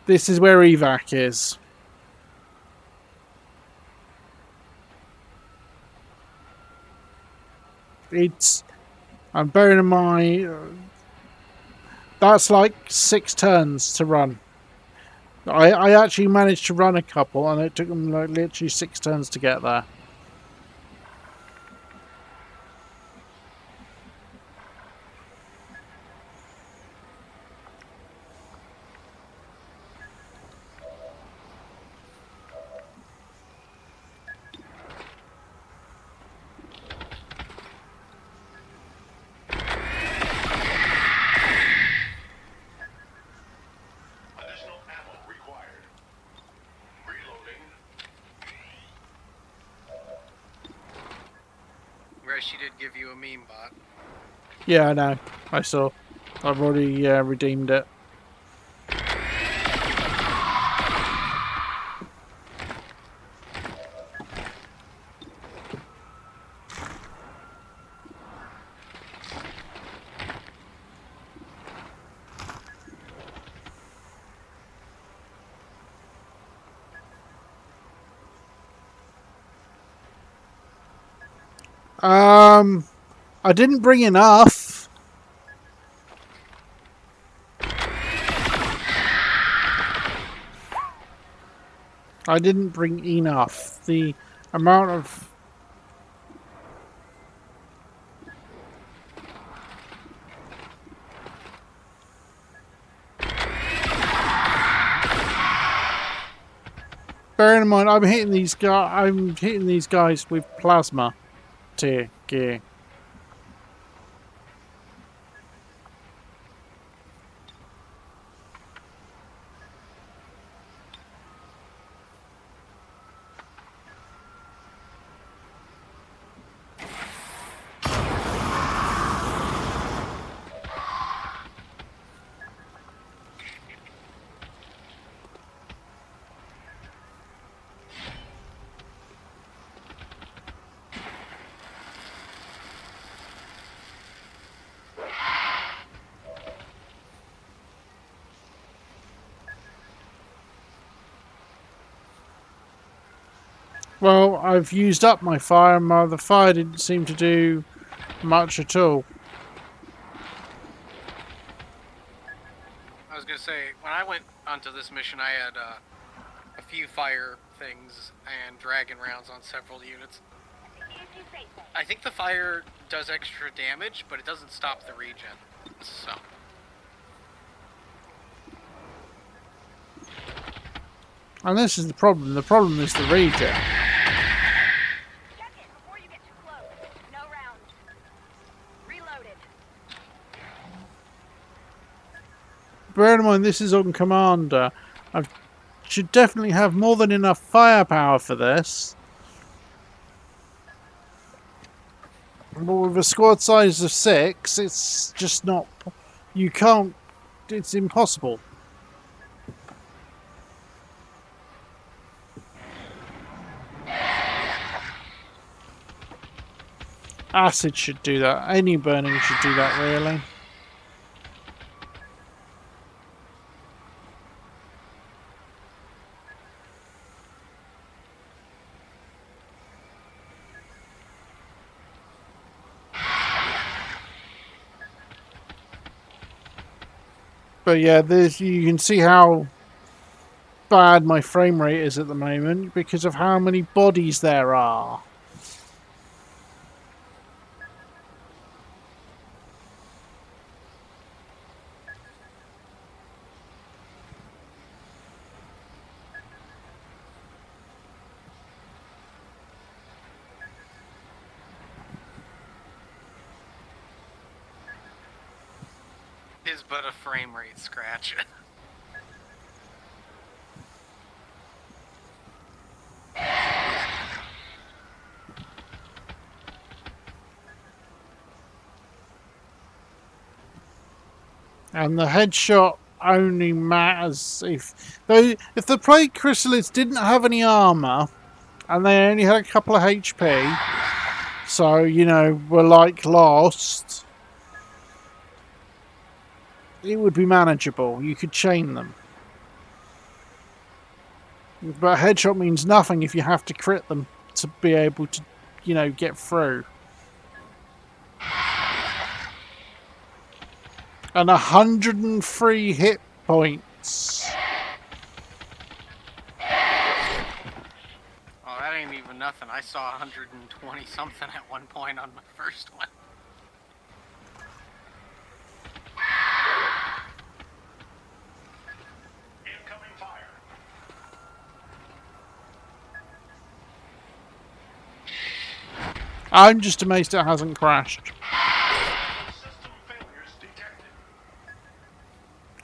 This is where evac is. I'm bearing in mind, that's like 6 turns to run. I actually managed to run a couple, and it took them like literally 6 turns to get there. Reshi did give you a meme bot. Yeah, I know. I saw. I've already redeemed it. I didn't bring enough. I didn't bring enough. The amount of... Bearing in mind, I'm hitting these guys with plasma tier gear. Well, I've used up my fire, and the fire didn't seem to do much at all. I was gonna say, when I went onto this mission, I had a few fire things and dragon rounds on several units. I think the fire does extra damage, but it doesn't stop the regen. So. And this is the problem. The problem is the regen. Check it before you get too close. No rounds. Reloaded. Bear in mind, this is on Commander. I should definitely have more than enough firepower for this. But with a squad size of 6, it's just not. You can't. It's impossible. Acid should do that. Any burning should do that, really. But yeah, you can see how bad my frame rate is at the moment because of how many bodies there are. Is but a frame rate scratch. And the headshot only matters if the plague chrysalids didn't have any armor and they only had a couple of HP, so you know were like lost. It would be manageable. You could chain them. But headshot means nothing if you have to crit them to be able to, you know, get through. And 103 hit points. Oh, that ain't even nothing. I saw 120 something at one point on my first one. Incoming fire. I'm just amazed it hasn't crashed. System failures detected.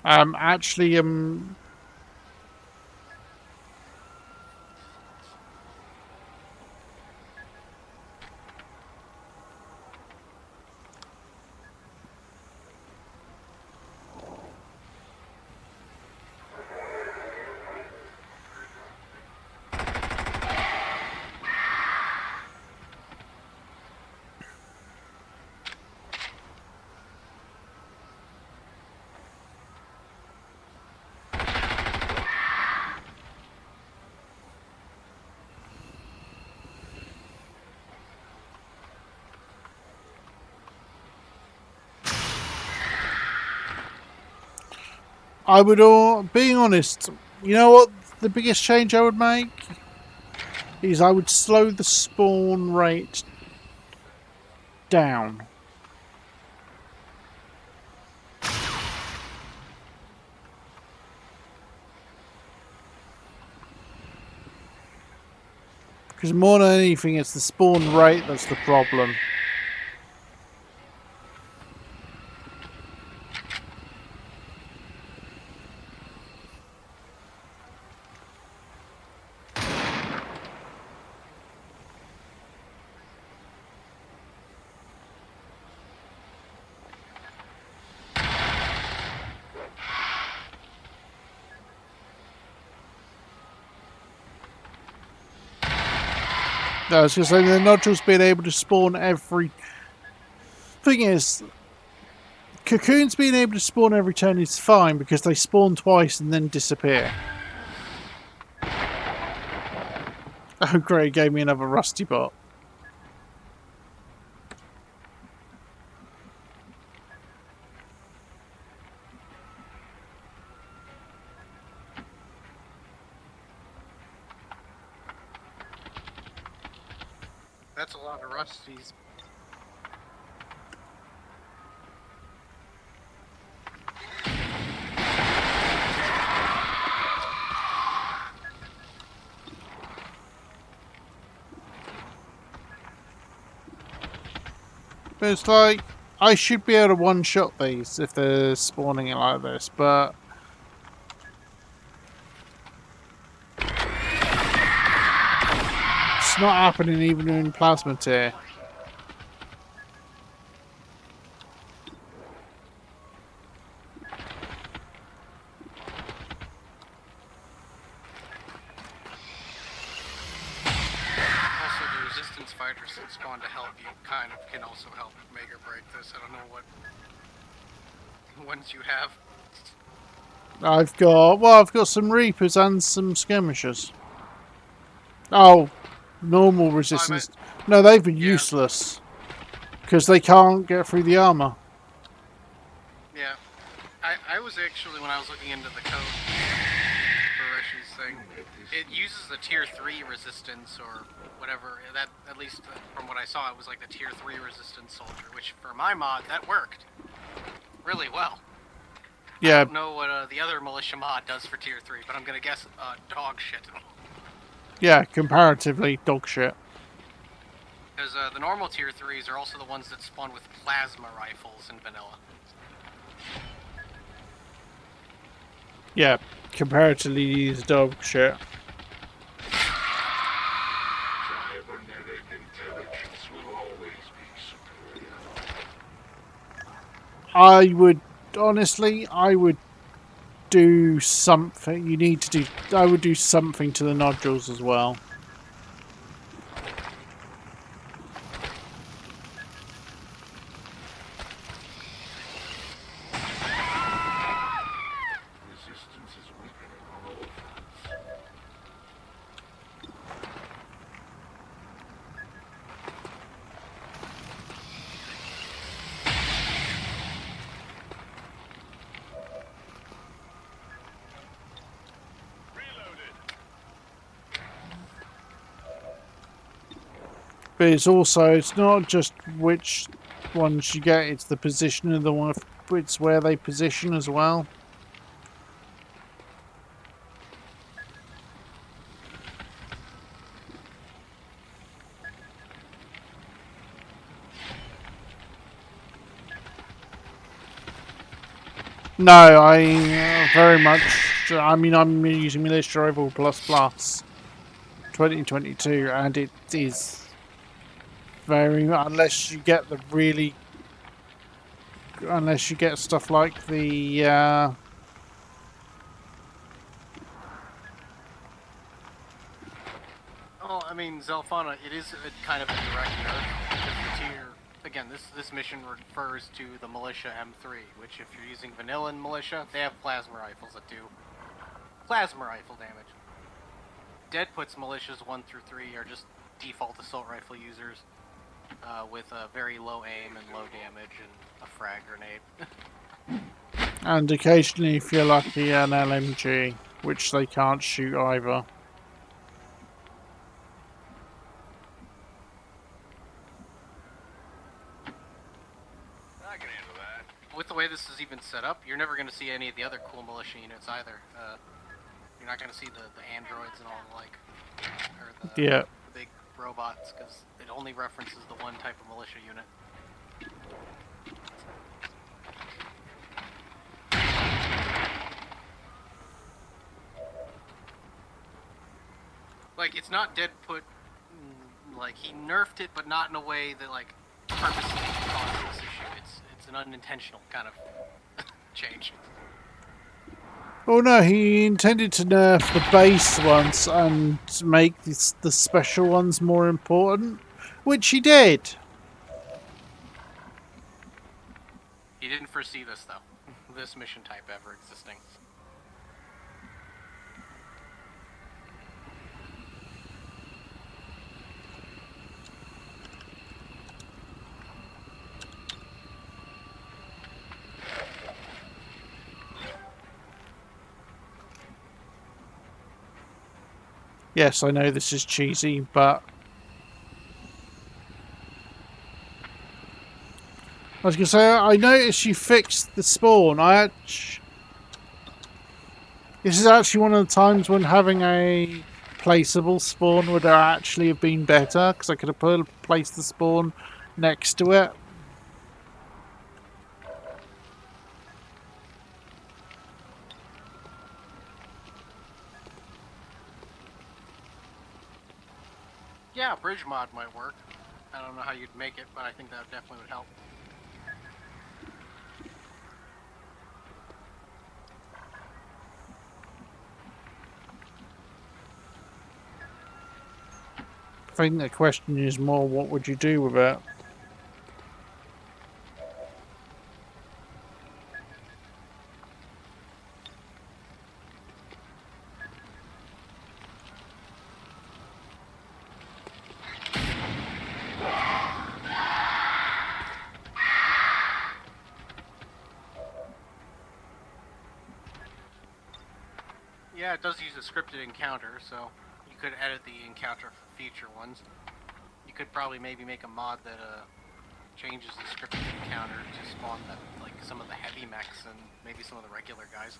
Actually, I would, being honest, you know what the biggest change I would make? Is I would slow the spawn rate down. Because more than anything, it's the spawn rate that's the problem. No, I was going to say the nodules being able to spawn every. Thing is, cocoons being able to spawn every turn is fine because they spawn twice and then disappear. Oh great, gave me another rusty bot. That's a lot of rusties. But it's like, I should be able to one-shot these if they're spawning it like this, but... It's not happening even in plasma tier. hydras that spawn to help you kind of can also help make or break this. I don't know what ones you have. I've got some Reapers and some Skirmishers. Oh, normal resistance. No, they've been yeah. useless. Because they can't get through the armor. Yeah. I was actually, when I was looking into the code for Reshi's thing, it uses the tier 3 resistance or whatever. That, at least from what I saw, it was like the tier 3 resistance soldier, which for my mod, that worked really well. Yeah. I don't know what the other militia mod does for tier 3, but I'm gonna guess dog shit. Yeah, comparatively dog shit. Because the normal tier 3s are also the ones that spawn with plasma rifles in vanilla. Yeah, comparatively these dog shit. Cybernetic intelligence will always be superior. I would do something. I would do something to the nodules as well. Resistance is weakening on all fronts. But it's not just which ones you get, it's the position of the one, it's where they position as well. No, I very much. I mean, I'm using Militia Oval Plus Plus 2022, and it is very, unless you get the really, unless you get stuff like the. Oh, I mean, Zelfana, it is kind of a direct nerf, because the tier... Again, this mission refers to the Militia M3, which if you're using vanilla and Militia, they have plasma rifles that do plasma rifle damage. Dead puts Militias 1 through 3 are just default assault rifle users, with a very low aim and low damage and a frag grenade. And occasionally, if you're lucky, an LMG, which they can't shoot either. I can handle that. With the way this is even set up, you're never going to see any of the other cool militia units either. You're not going to see the androids and all the like, or the big robots, because it only references the one type of militia unit. Like, it's not dead put, like, he nerfed it, but not in a way that, like, purposely caused this issue. It's an unintentional kind of change. Oh no, he intended to nerf the base ones and make the special ones more important, which he did. He didn't foresee this, though. This mission type ever existing. Yes, I know this is cheesy, but I was going to say, I noticed you fixed the spawn. This is actually one of the times when having a placeable spawn would actually have been better, because I could have placed the spawn next to it. Yeah, bridge mod might work. I don't know how you'd make it, but I think that definitely would help. think the question is more, what would you do with it? Yeah, it does use a scripted encounter, so you could edit the encounter for future ones. You could probably maybe make a mod that changes the scripted encounter to spawn like some of the heavy mechs and maybe some of the regular guys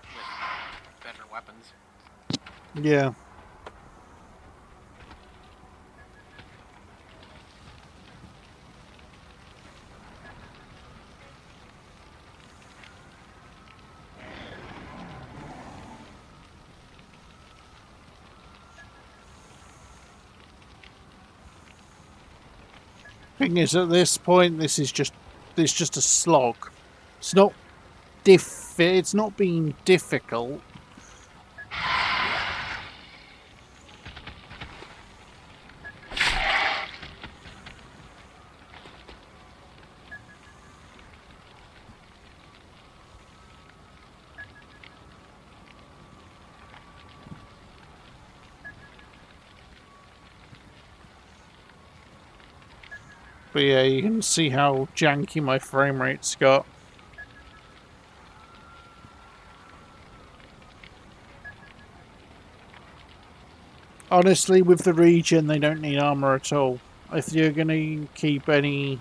with better weapons. Yeah. Thing is, at this point, this is just a slog. It's not it's not being difficult. But yeah, you can see how janky my frame rate's got. Honestly, with the regen, they don't need armor at all. If you're gonna keep any,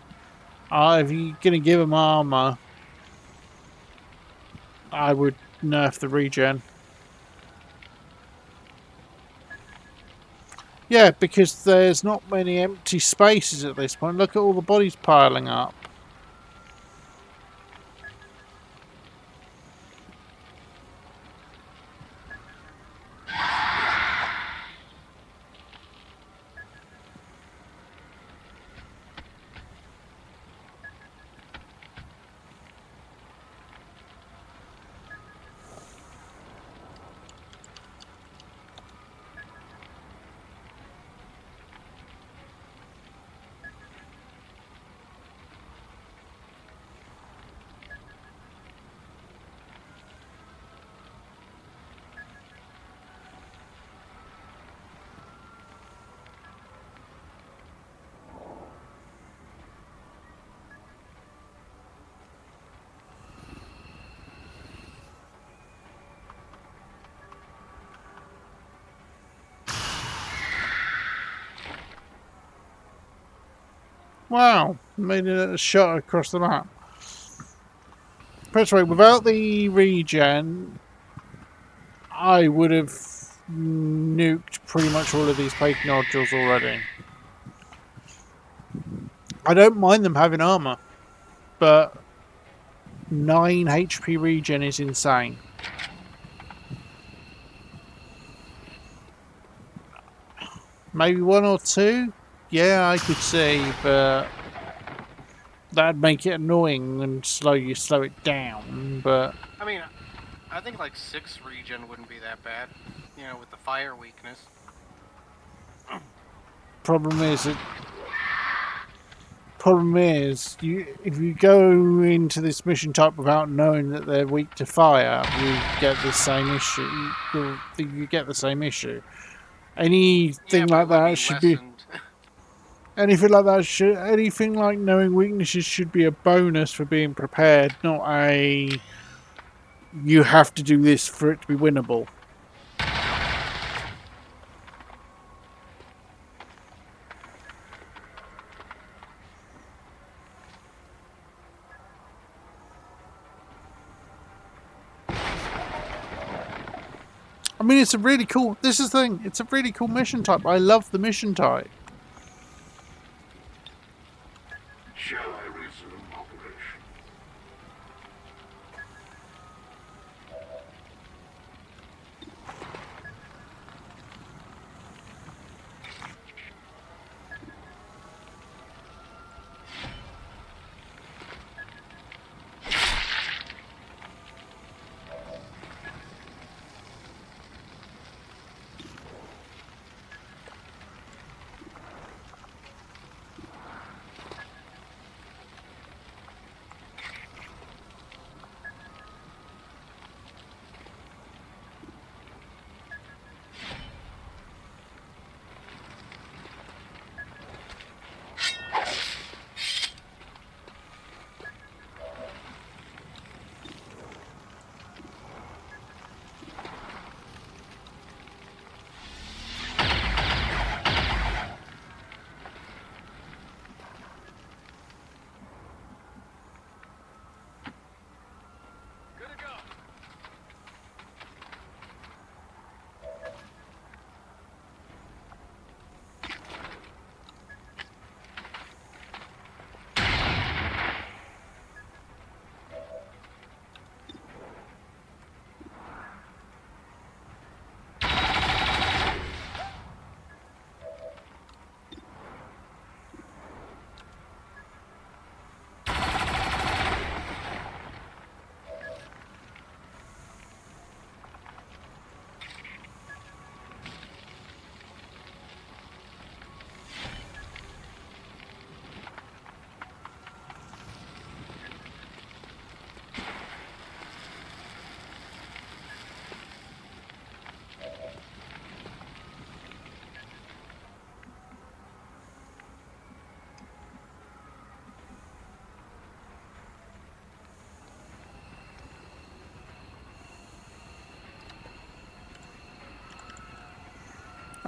if you're gonna give them armor, I would nerf the regen. Yeah, because there's not many empty spaces at this point. Look at all the bodies piling up. Wow, made a shot across the map. That's right, without the regen, I would have nuked pretty much all of these fake nodules already. I don't mind them having armor, but 9 HP regen is insane. Maybe 1 or 2? Yeah, I could see, but that'd make it annoying and slow it down, but... I mean, I think like 6 regen wouldn't be that bad, you know, with the fire weakness. Problem is, if you go into this mission type without knowing that they're weak to fire, you get the same issue. You get the same issue. Anything like that should be. Anything like that anything like knowing weaknesses should be a bonus for being prepared, not a. You have to do this for it to be winnable. I mean, it's a really cool. This is the thing. It's a really cool mission type. I love the mission type. Shall I resume operation?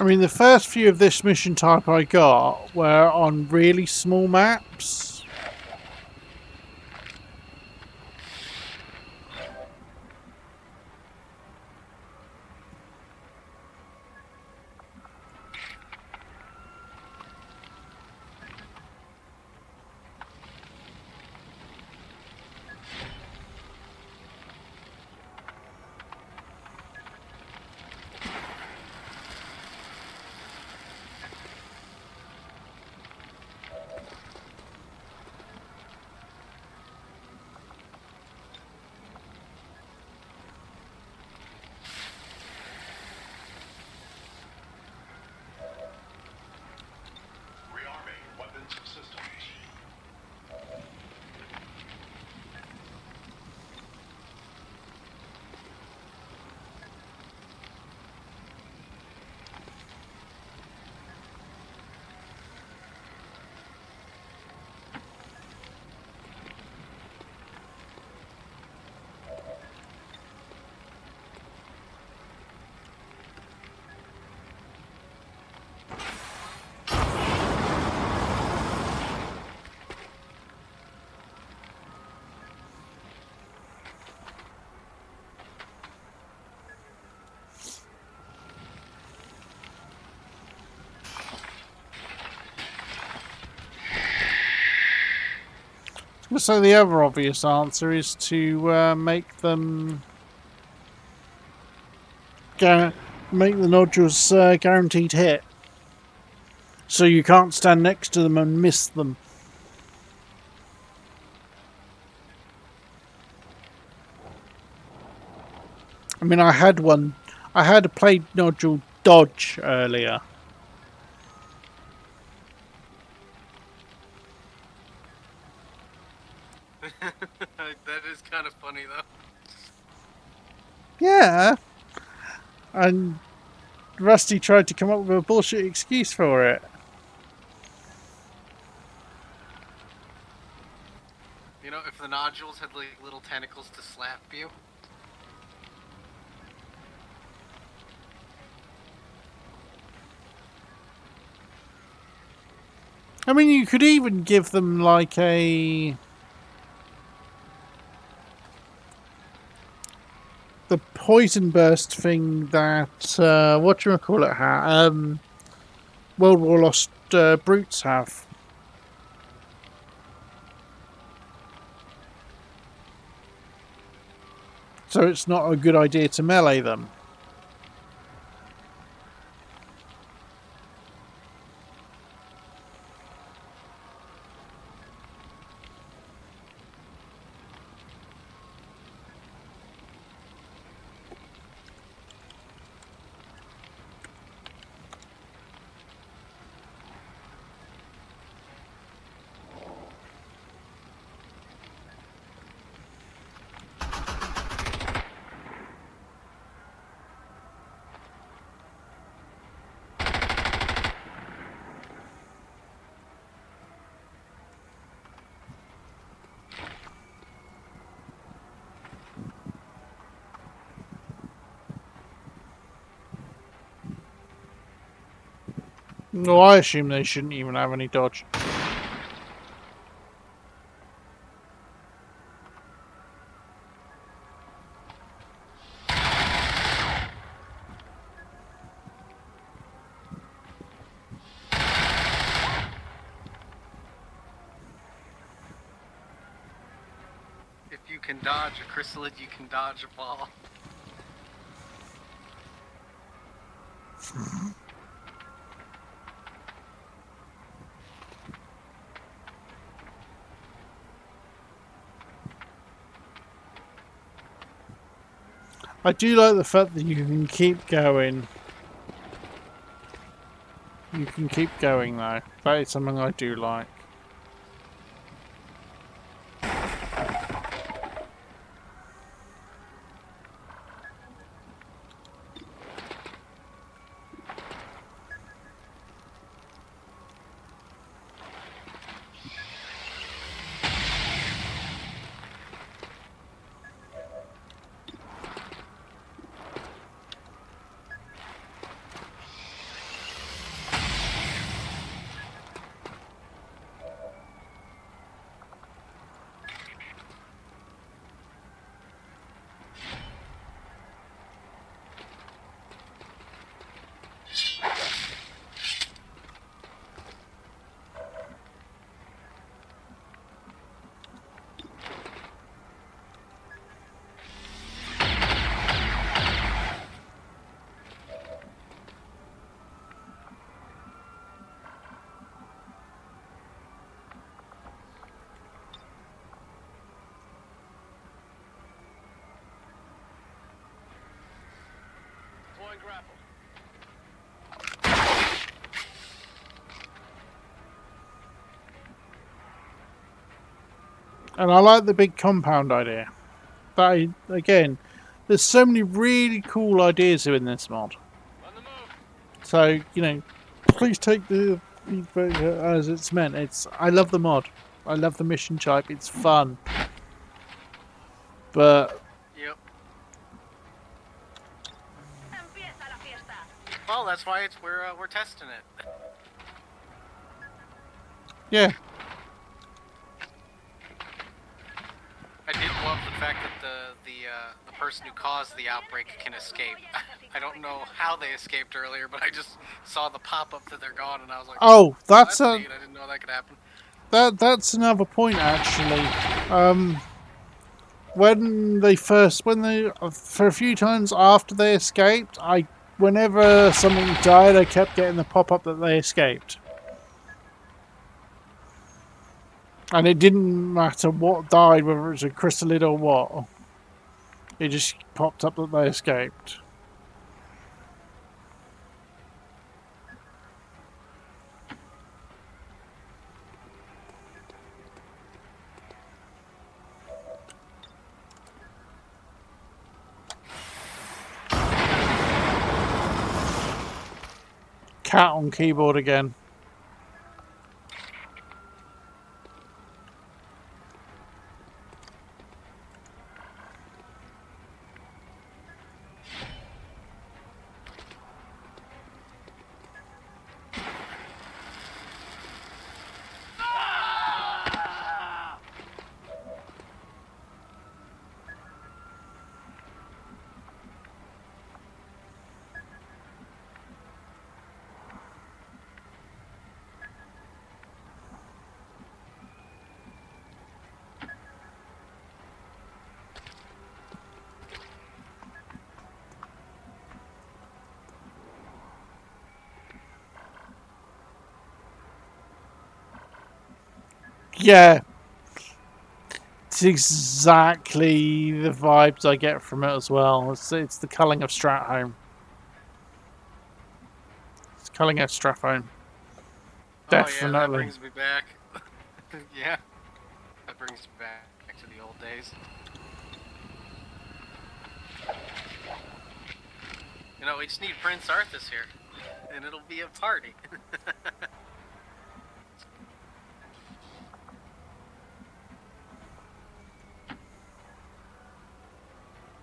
I mean, the first few of this mission type I got were on really small maps. Rearming weapons systems. So the other obvious answer is to make them make the nodules guaranteed hit, so you can't stand next to them and miss them. I mean, I had a played nodule dodge earlier. That is kind of funny, though. Yeah, and Rusty tried to come up with a bullshit excuse for it. You know, if the nodules had like little tentacles to slap you. I mean, you could even give them like the poison burst thing that whatchamacallit had. World War Lost brutes have. So it's not a good idea to melee them. No, I assume they shouldn't even have any dodge. If you can dodge a chrysalid, you can dodge a ball. I do like the fact that you can keep going. You can keep going though. That is something I do like. And I like the big compound idea. But again, there's so many really cool ideas in this mod. So, you know, please take the feedback as it's meant. I love the mod. I love the mission type. It's fun. But Yep. Well, that's why we're testing it. yeah, I did love the fact that the person who caused the outbreak can escape. I don't know how they escaped earlier, but I just saw the pop up that they're gone, and I was like, oh, that's neat. I didn't know that could happen. that's another point actually. When they for a few times after they escaped, whenever something died, I kept getting the pop up that they escaped. And it didn't matter what died, whether it was a chrysalid or what. It just popped up that they escaped. Cat on keyboard again. Yeah, it's exactly the vibes I get from it as well. It's the culling of Stratholme. It's culling of Stratholme. Definitely. Oh yeah, that Definitely. brings me back. Yeah, that brings me back to the old days. You know, we just need Prince Arthas here, and it'll be a party.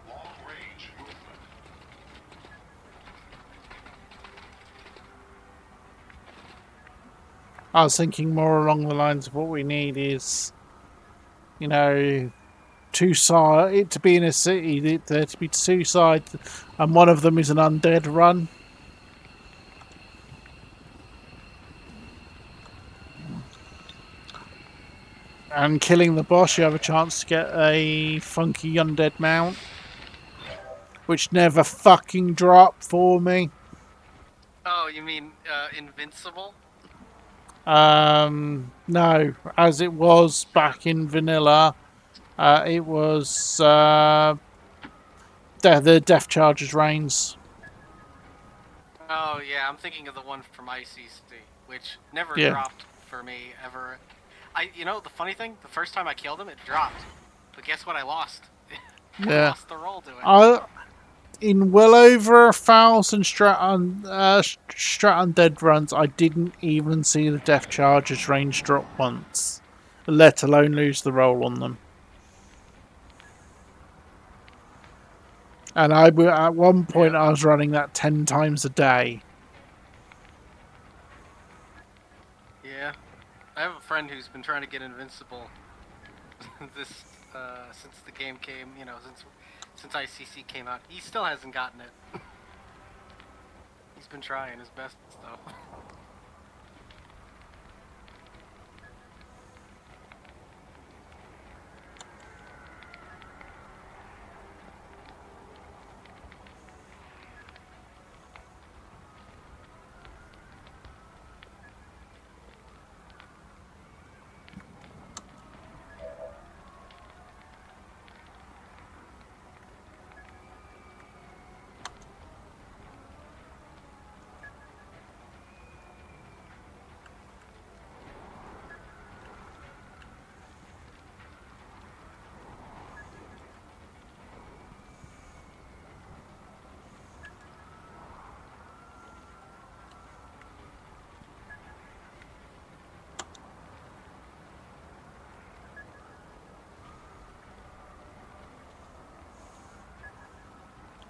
Long-range movement. I was thinking more along the lines of what we need is, you know, it to be in a city, there to be two sides, and one of them is an undead run. And killing the boss, you have a chance to get a funky undead mount, which never fucking dropped for me. Oh, you mean Invincible? No, as it was back in vanilla, it was the Death Charger's reigns. Oh yeah, I'm thinking of the one from ICC, which never Yeah. dropped for me ever. You know, the funny thing, the first time I killed him, it dropped. But guess what? I lost. I Yeah. lost the roll to it. In well over 1,000 Strat Undead runs, I didn't even see the Death Charger's range drop once, let alone lose the roll on them. And at one point Yeah. I was running that 10 times a day. Yeah. I have a friend who's been trying to get Invincible this since the game came, you know, since ICC came out. He still hasn't gotten it. He's been trying his best though.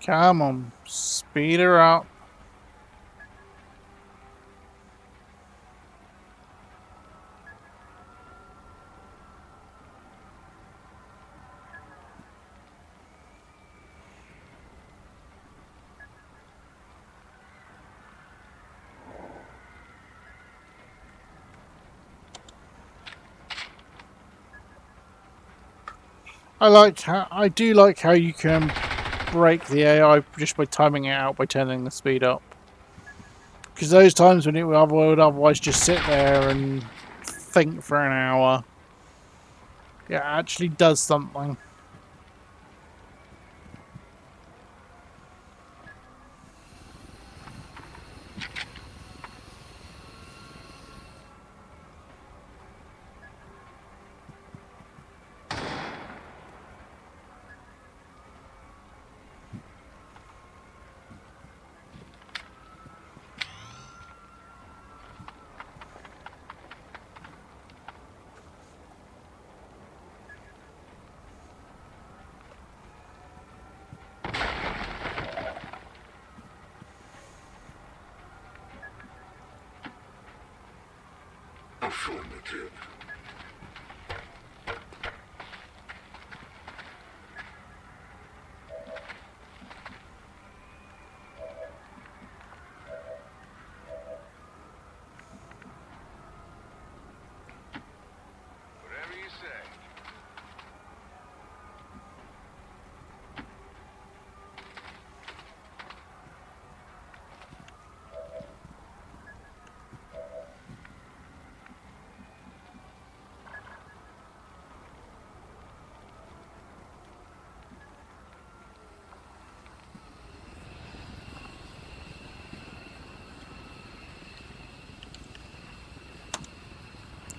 Come on, speed her up. I do like how you can break the AI just by timing it out by turning the speed up. Because those times when it would otherwise just sit there and think for an hour, it actually does something. Affirmative. Whatever you say.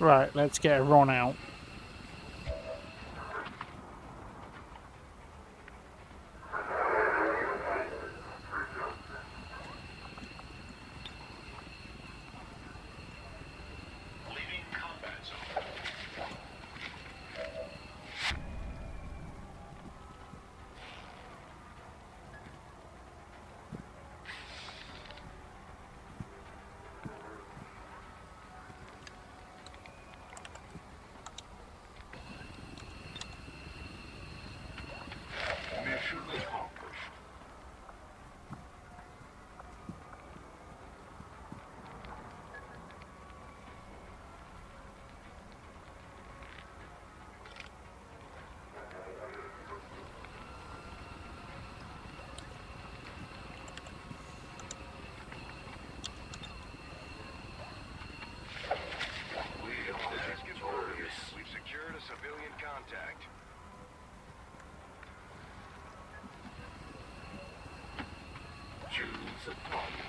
Right, let's get Ron out. Leaving combat zone. Mission accomplished. We are victorious. We've secured a civilian contact. Choose a target.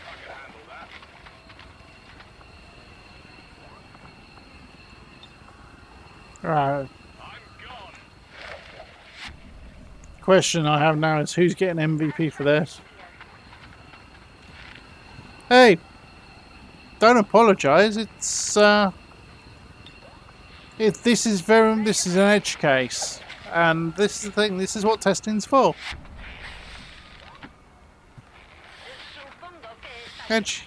I can handle that. Right. I'm gone. Question I have now is who's getting MVP for this? Hey, don't apologise. This is an edge case, and this is the thing. This is what testing's for. Edge.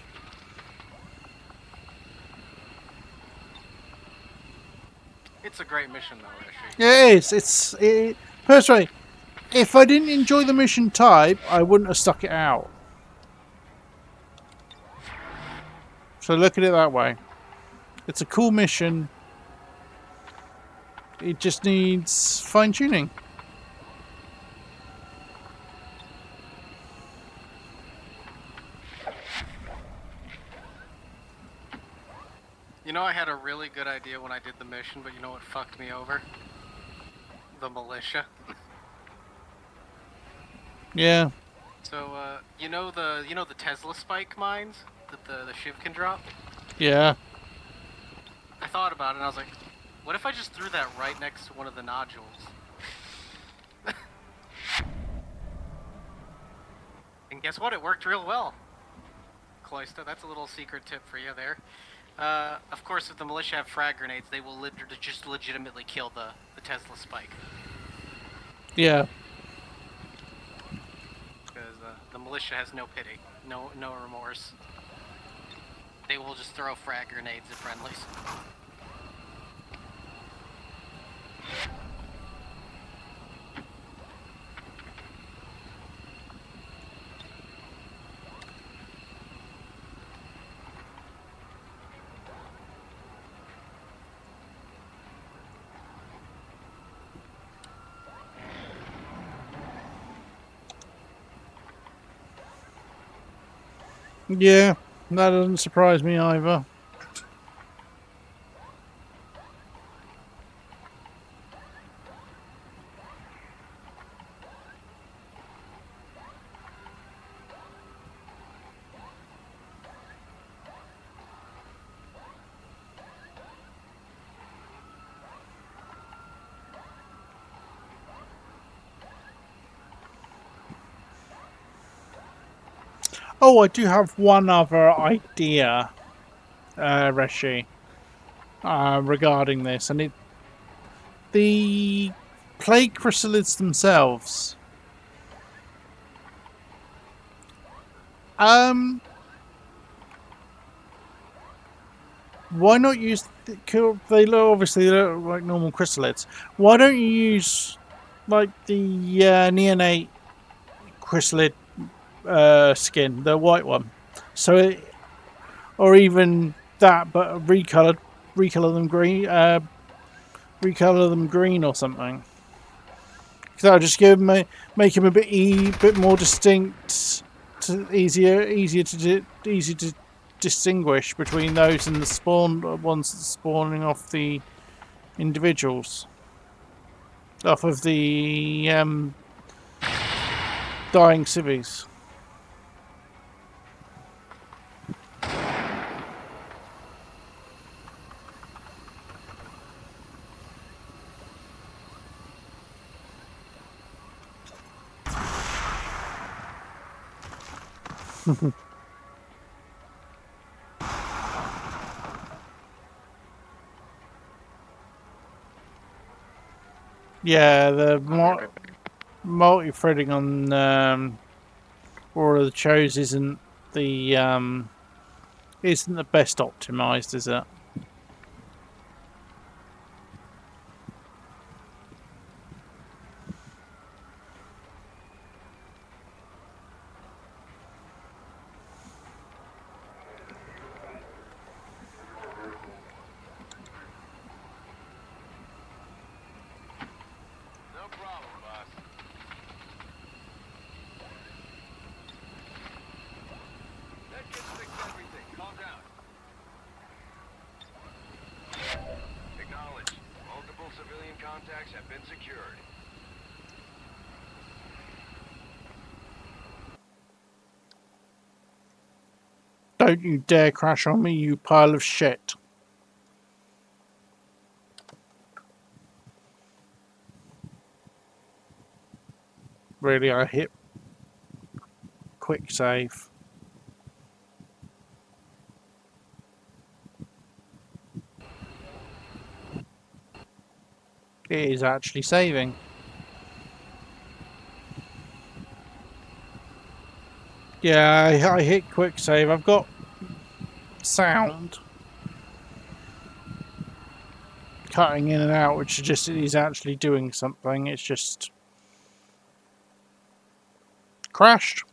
It's a great mission, though, Rishi. Yeah, it is. Personally, if I didn't enjoy the mission type, I wouldn't have stuck it out. So look at it that way. It's a cool mission. It just needs fine-tuning. You know, I had a really good idea when I did the mission, but you know what fucked me over? The militia. Yeah. So, you know the Tesla spike mines that the Shiv can drop? Yeah. I thought about it and I was like, what if I just threw that right next to one of the nodules? And guess what? It worked real well. Cloyster, that's a little secret tip for you there. Of course, if the militia have frag grenades, they will just legitimately kill the Tesla spike. Yeah. Because the militia has no pity, no remorse. They will just throw frag grenades at friendlies. Yeah, that doesn't surprise me either. Oh, I do have one other idea, Reshi, regarding this, and the plague chrysalids themselves. Um, why not use? They look obviously they look like normal chrysalids. Why don't you use like the neonate chrysalid skin, the white one? So, or even that, but recolor them green, recolor them green or something. So I'll just give them make them a bit more distinct, easy to distinguish between those and the spawn ones spawning off the individuals, off of the dying civvies. Yeah, the multi-threading on War of the Chose isn't the best optimized, is it? No problem, boss. That kid fixed everything. Calm down. Acknowledged. Multiple civilian contacts have been secured. Don't you dare crash on me, you pile of shit. Really, I hit quick save. It is actually saving. Yeah, I hit quick save. I've got sound cutting in and out, which is actually doing something. It's just crashed.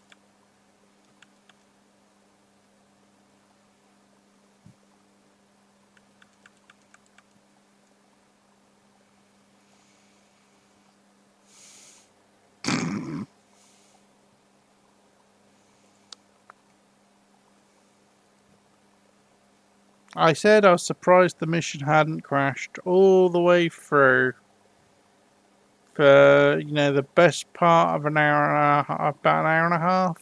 I said I was surprised the mission hadn't crashed all the way through. For, you know, the best part of an hour and a half, about an hour and a half.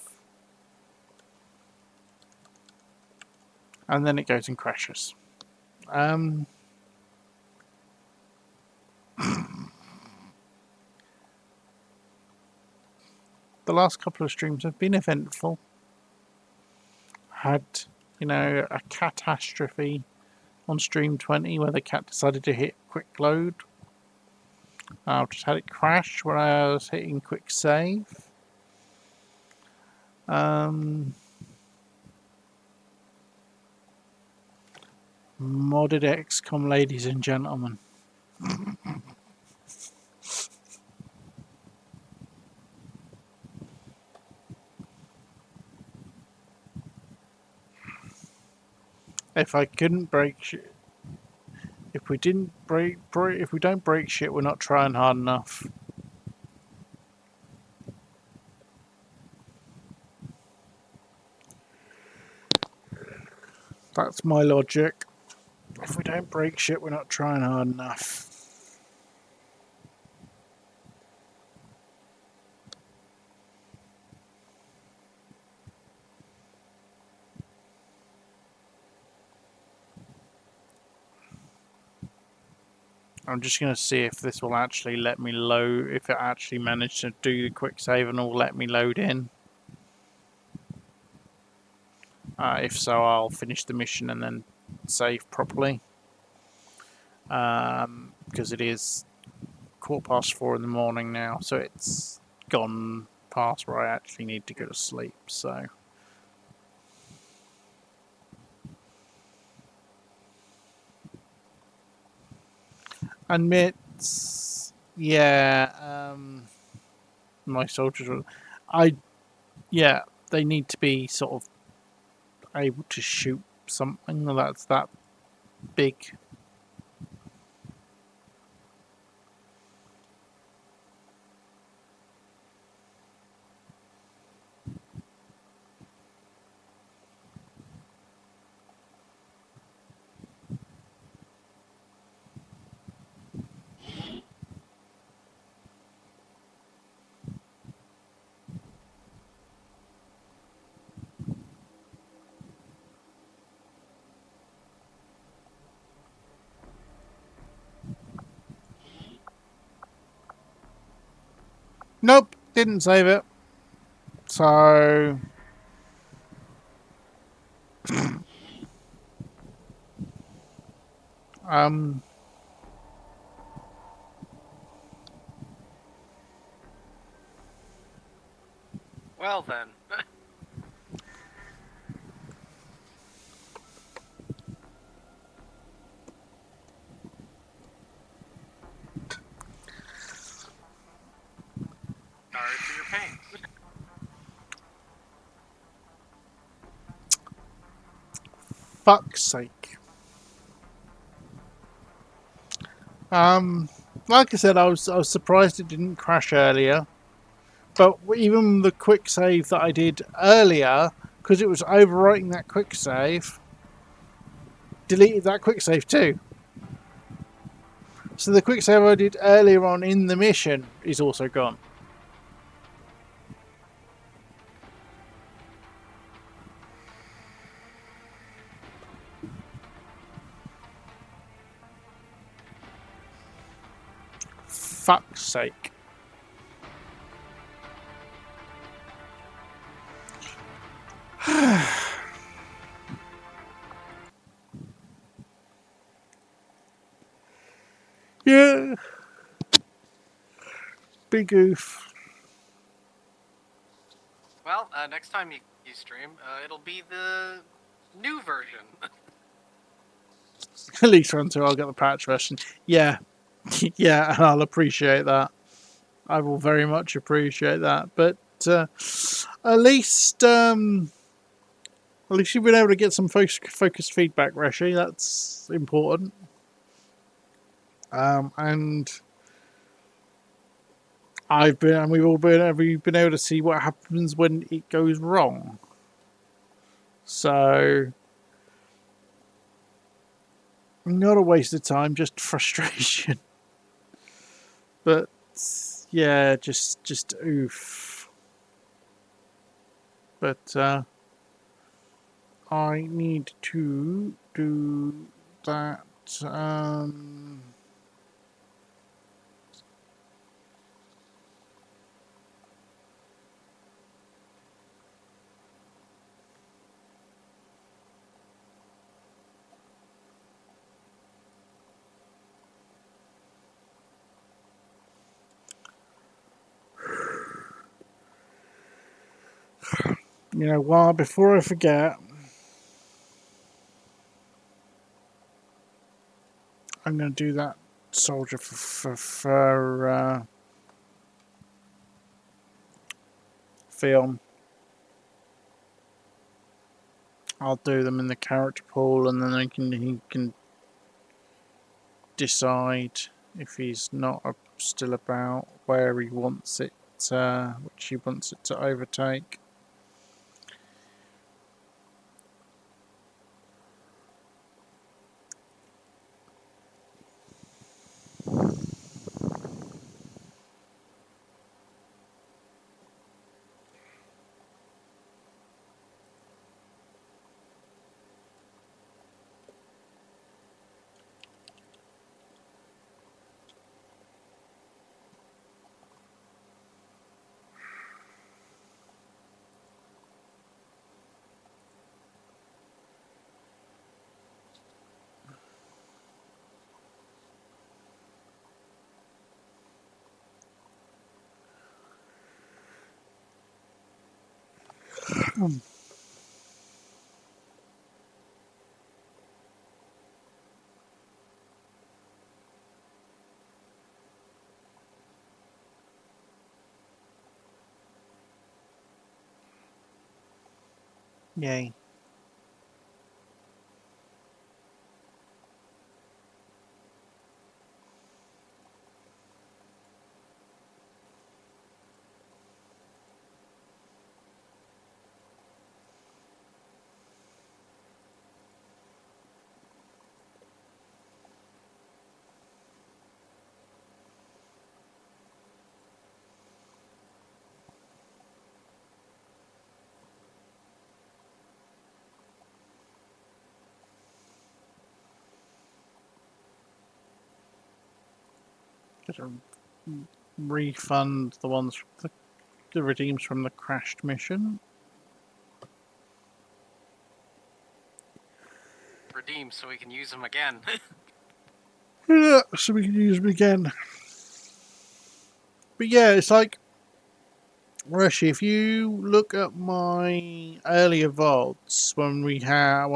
And then it goes and crashes. The last couple of streams have been eventful. Had, you know, a catastrophe on stream 20 where the cat decided to hit quick load. I've just had it crash when I was hitting quick save. Modded XCOM, ladies and gentlemen. If I couldn't break shit, if we don't break shit, we're not trying hard enough. That's my logic. If we don't break shit, we're not trying hard enough. I'm just going to see if this will actually let me load, if it actually managed to do the quick save and will let me load in. If so, I'll finish the mission and then save properly. Because it is 4:15 in the morning now, so it's gone past where I actually need to go to sleep, so... Admits, yeah, my soldiers are, yeah, they need to be sort of able to shoot something that's that big. Nope, didn't save it. So... Well then. Sorry for your pain. Fuck's sake. Like I said, I was surprised it didn't crash earlier. But even the quick save that I did earlier, because it was overwriting that quick save, deleted that quick save too. So the quick save I did earlier on in the mission is also gone. Fuck's sake. Yeah. Big oof. Well, next time you stream, it'll be the new version. At least until I'll get the patch version. Yeah. Yeah, and I'll appreciate that. I will very much appreciate that. But at least you've been able to get some focused feedback, Reshi. That's important. And we've all been able to see what happens when it goes wrong. So, not a waste of time, just frustration. But yeah, just oof. But I need to do that. You know, while before I forget, I'm going to do that soldier for film. I'll do them in the character pool, and then he can decide if he's not still about where he wants it, which he wants it to overtake. Yay. Gotta refund the ones, the redeems from the crashed mission. Redeem so we can use them again. Yeah, so we can use them again. But yeah, it's like, Rashi, if you look at my earlier VODs when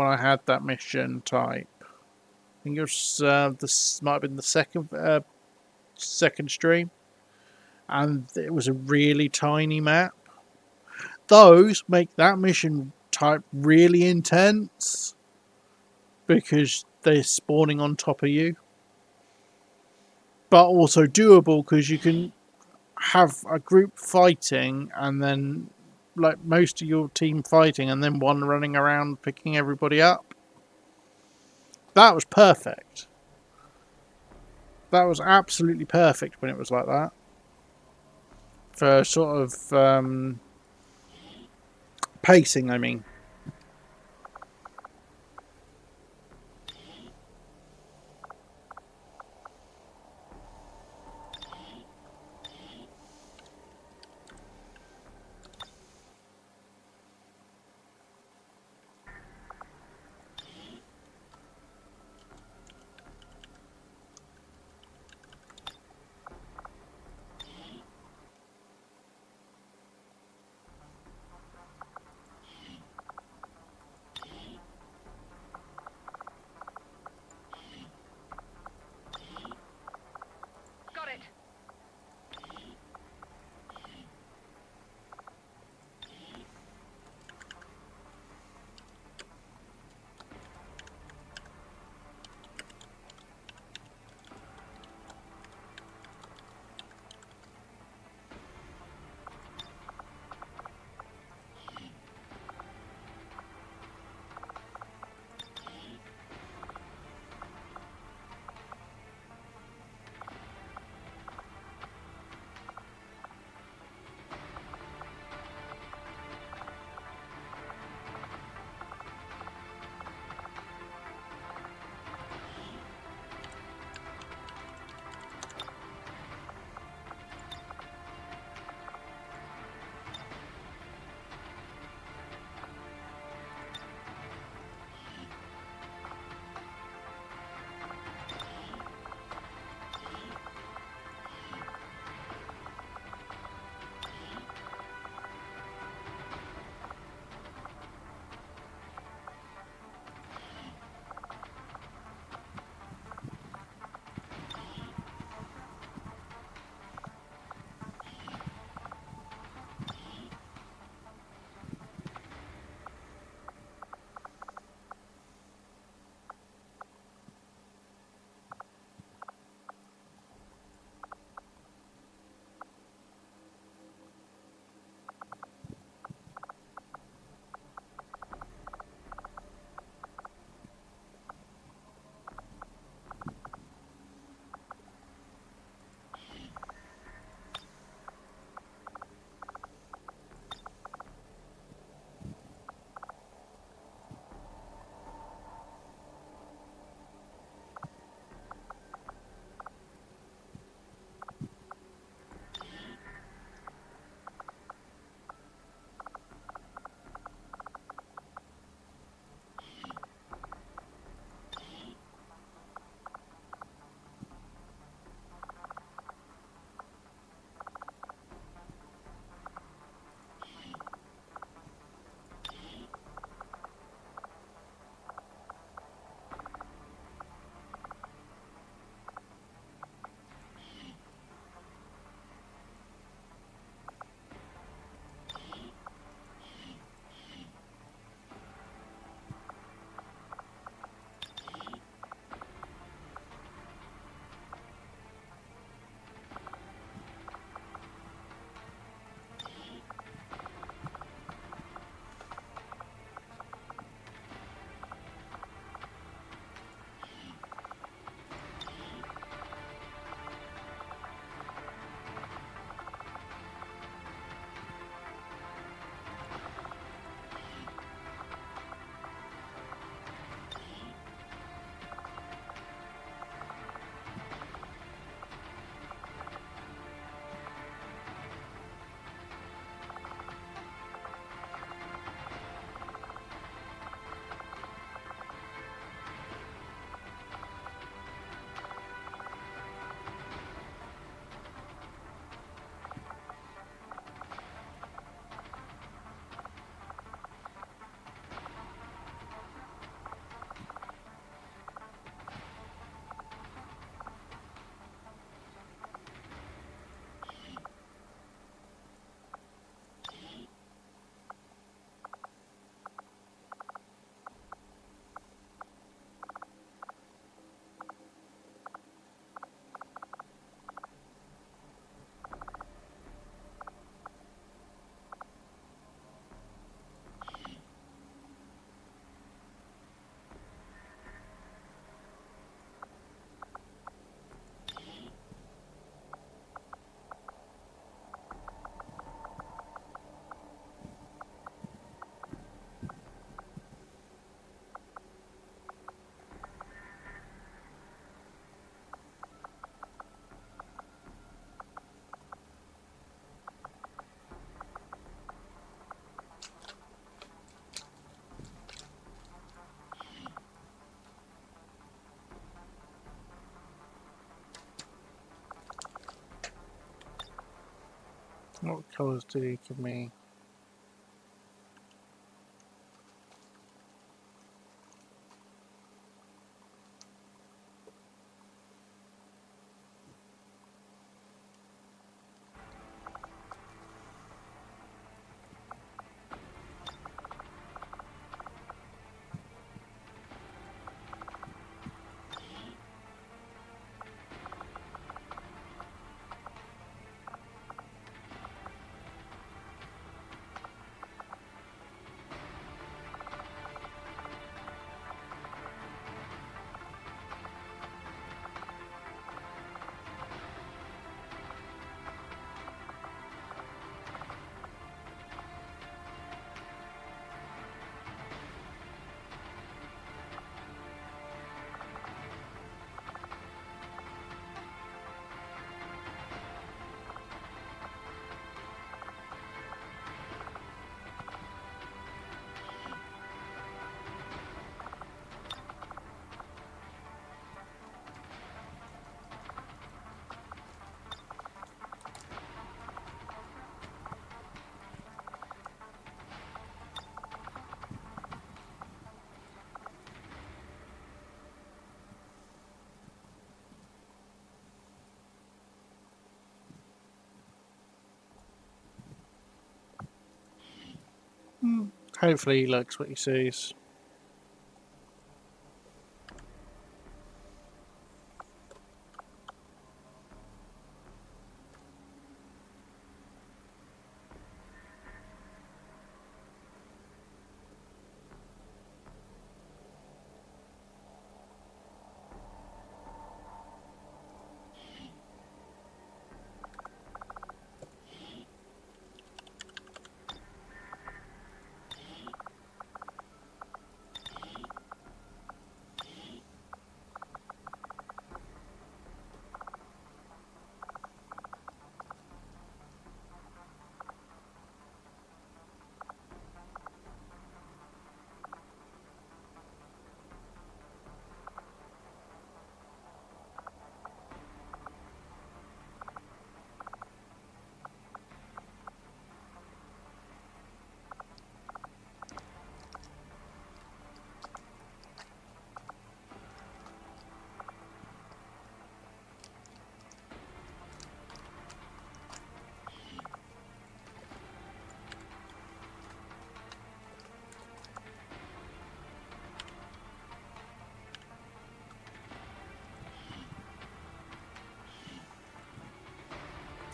I had that mission type, I think it was this might have been the second stream, and it was a really tiny map. Those make that mission type really intense because they're spawning on top of you, but also doable because you can have a group fighting and then like most of your team fighting and then one running around picking everybody up. That was perfect. That was absolutely perfect when it was like that. For sort of pacing, I mean. What colours did he give me? Hopefully he likes what he sees.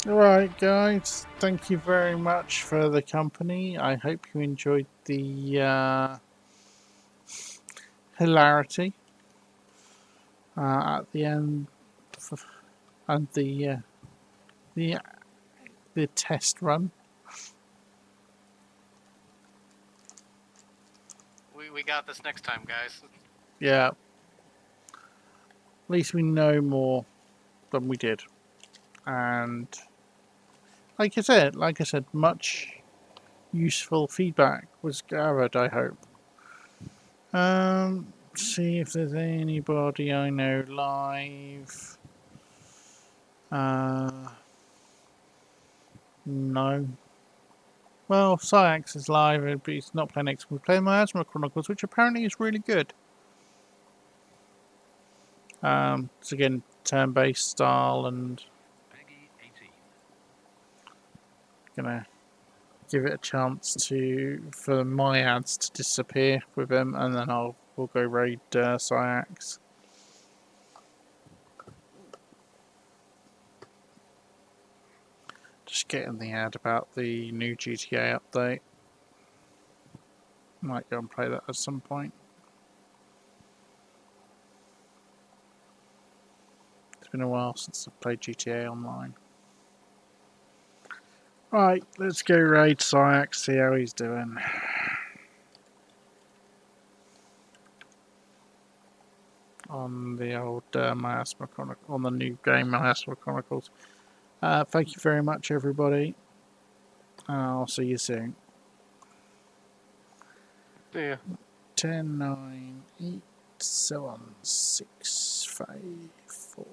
Alright guys, thank you very much for the company. I hope you enjoyed the hilarity at the end and the the test run. We got this next time, guys. Yeah, at least we know more than we did. And like I said, much useful feedback was gathered, I hope. See if there's anybody I know live. No. Well, Syax is live, but he's not playing X. We're playing Miasma Chronicles, which apparently is really good. It's again turn-based style, and gonna give it a chance for my ads to disappear with him, and then we'll go raid Syax. Just getting the ad about the new GTA update. Might go and play that at some point. It's been a while since I've played GTA Online. Right, let's go raid Syax, see how he's doing. On the old Miasma Chronicles, on the new game Miasma Chronicles. Thank you very much, everybody. I'll see you soon. Yeah. 10, 9, 8, 7, 6, 5, 4.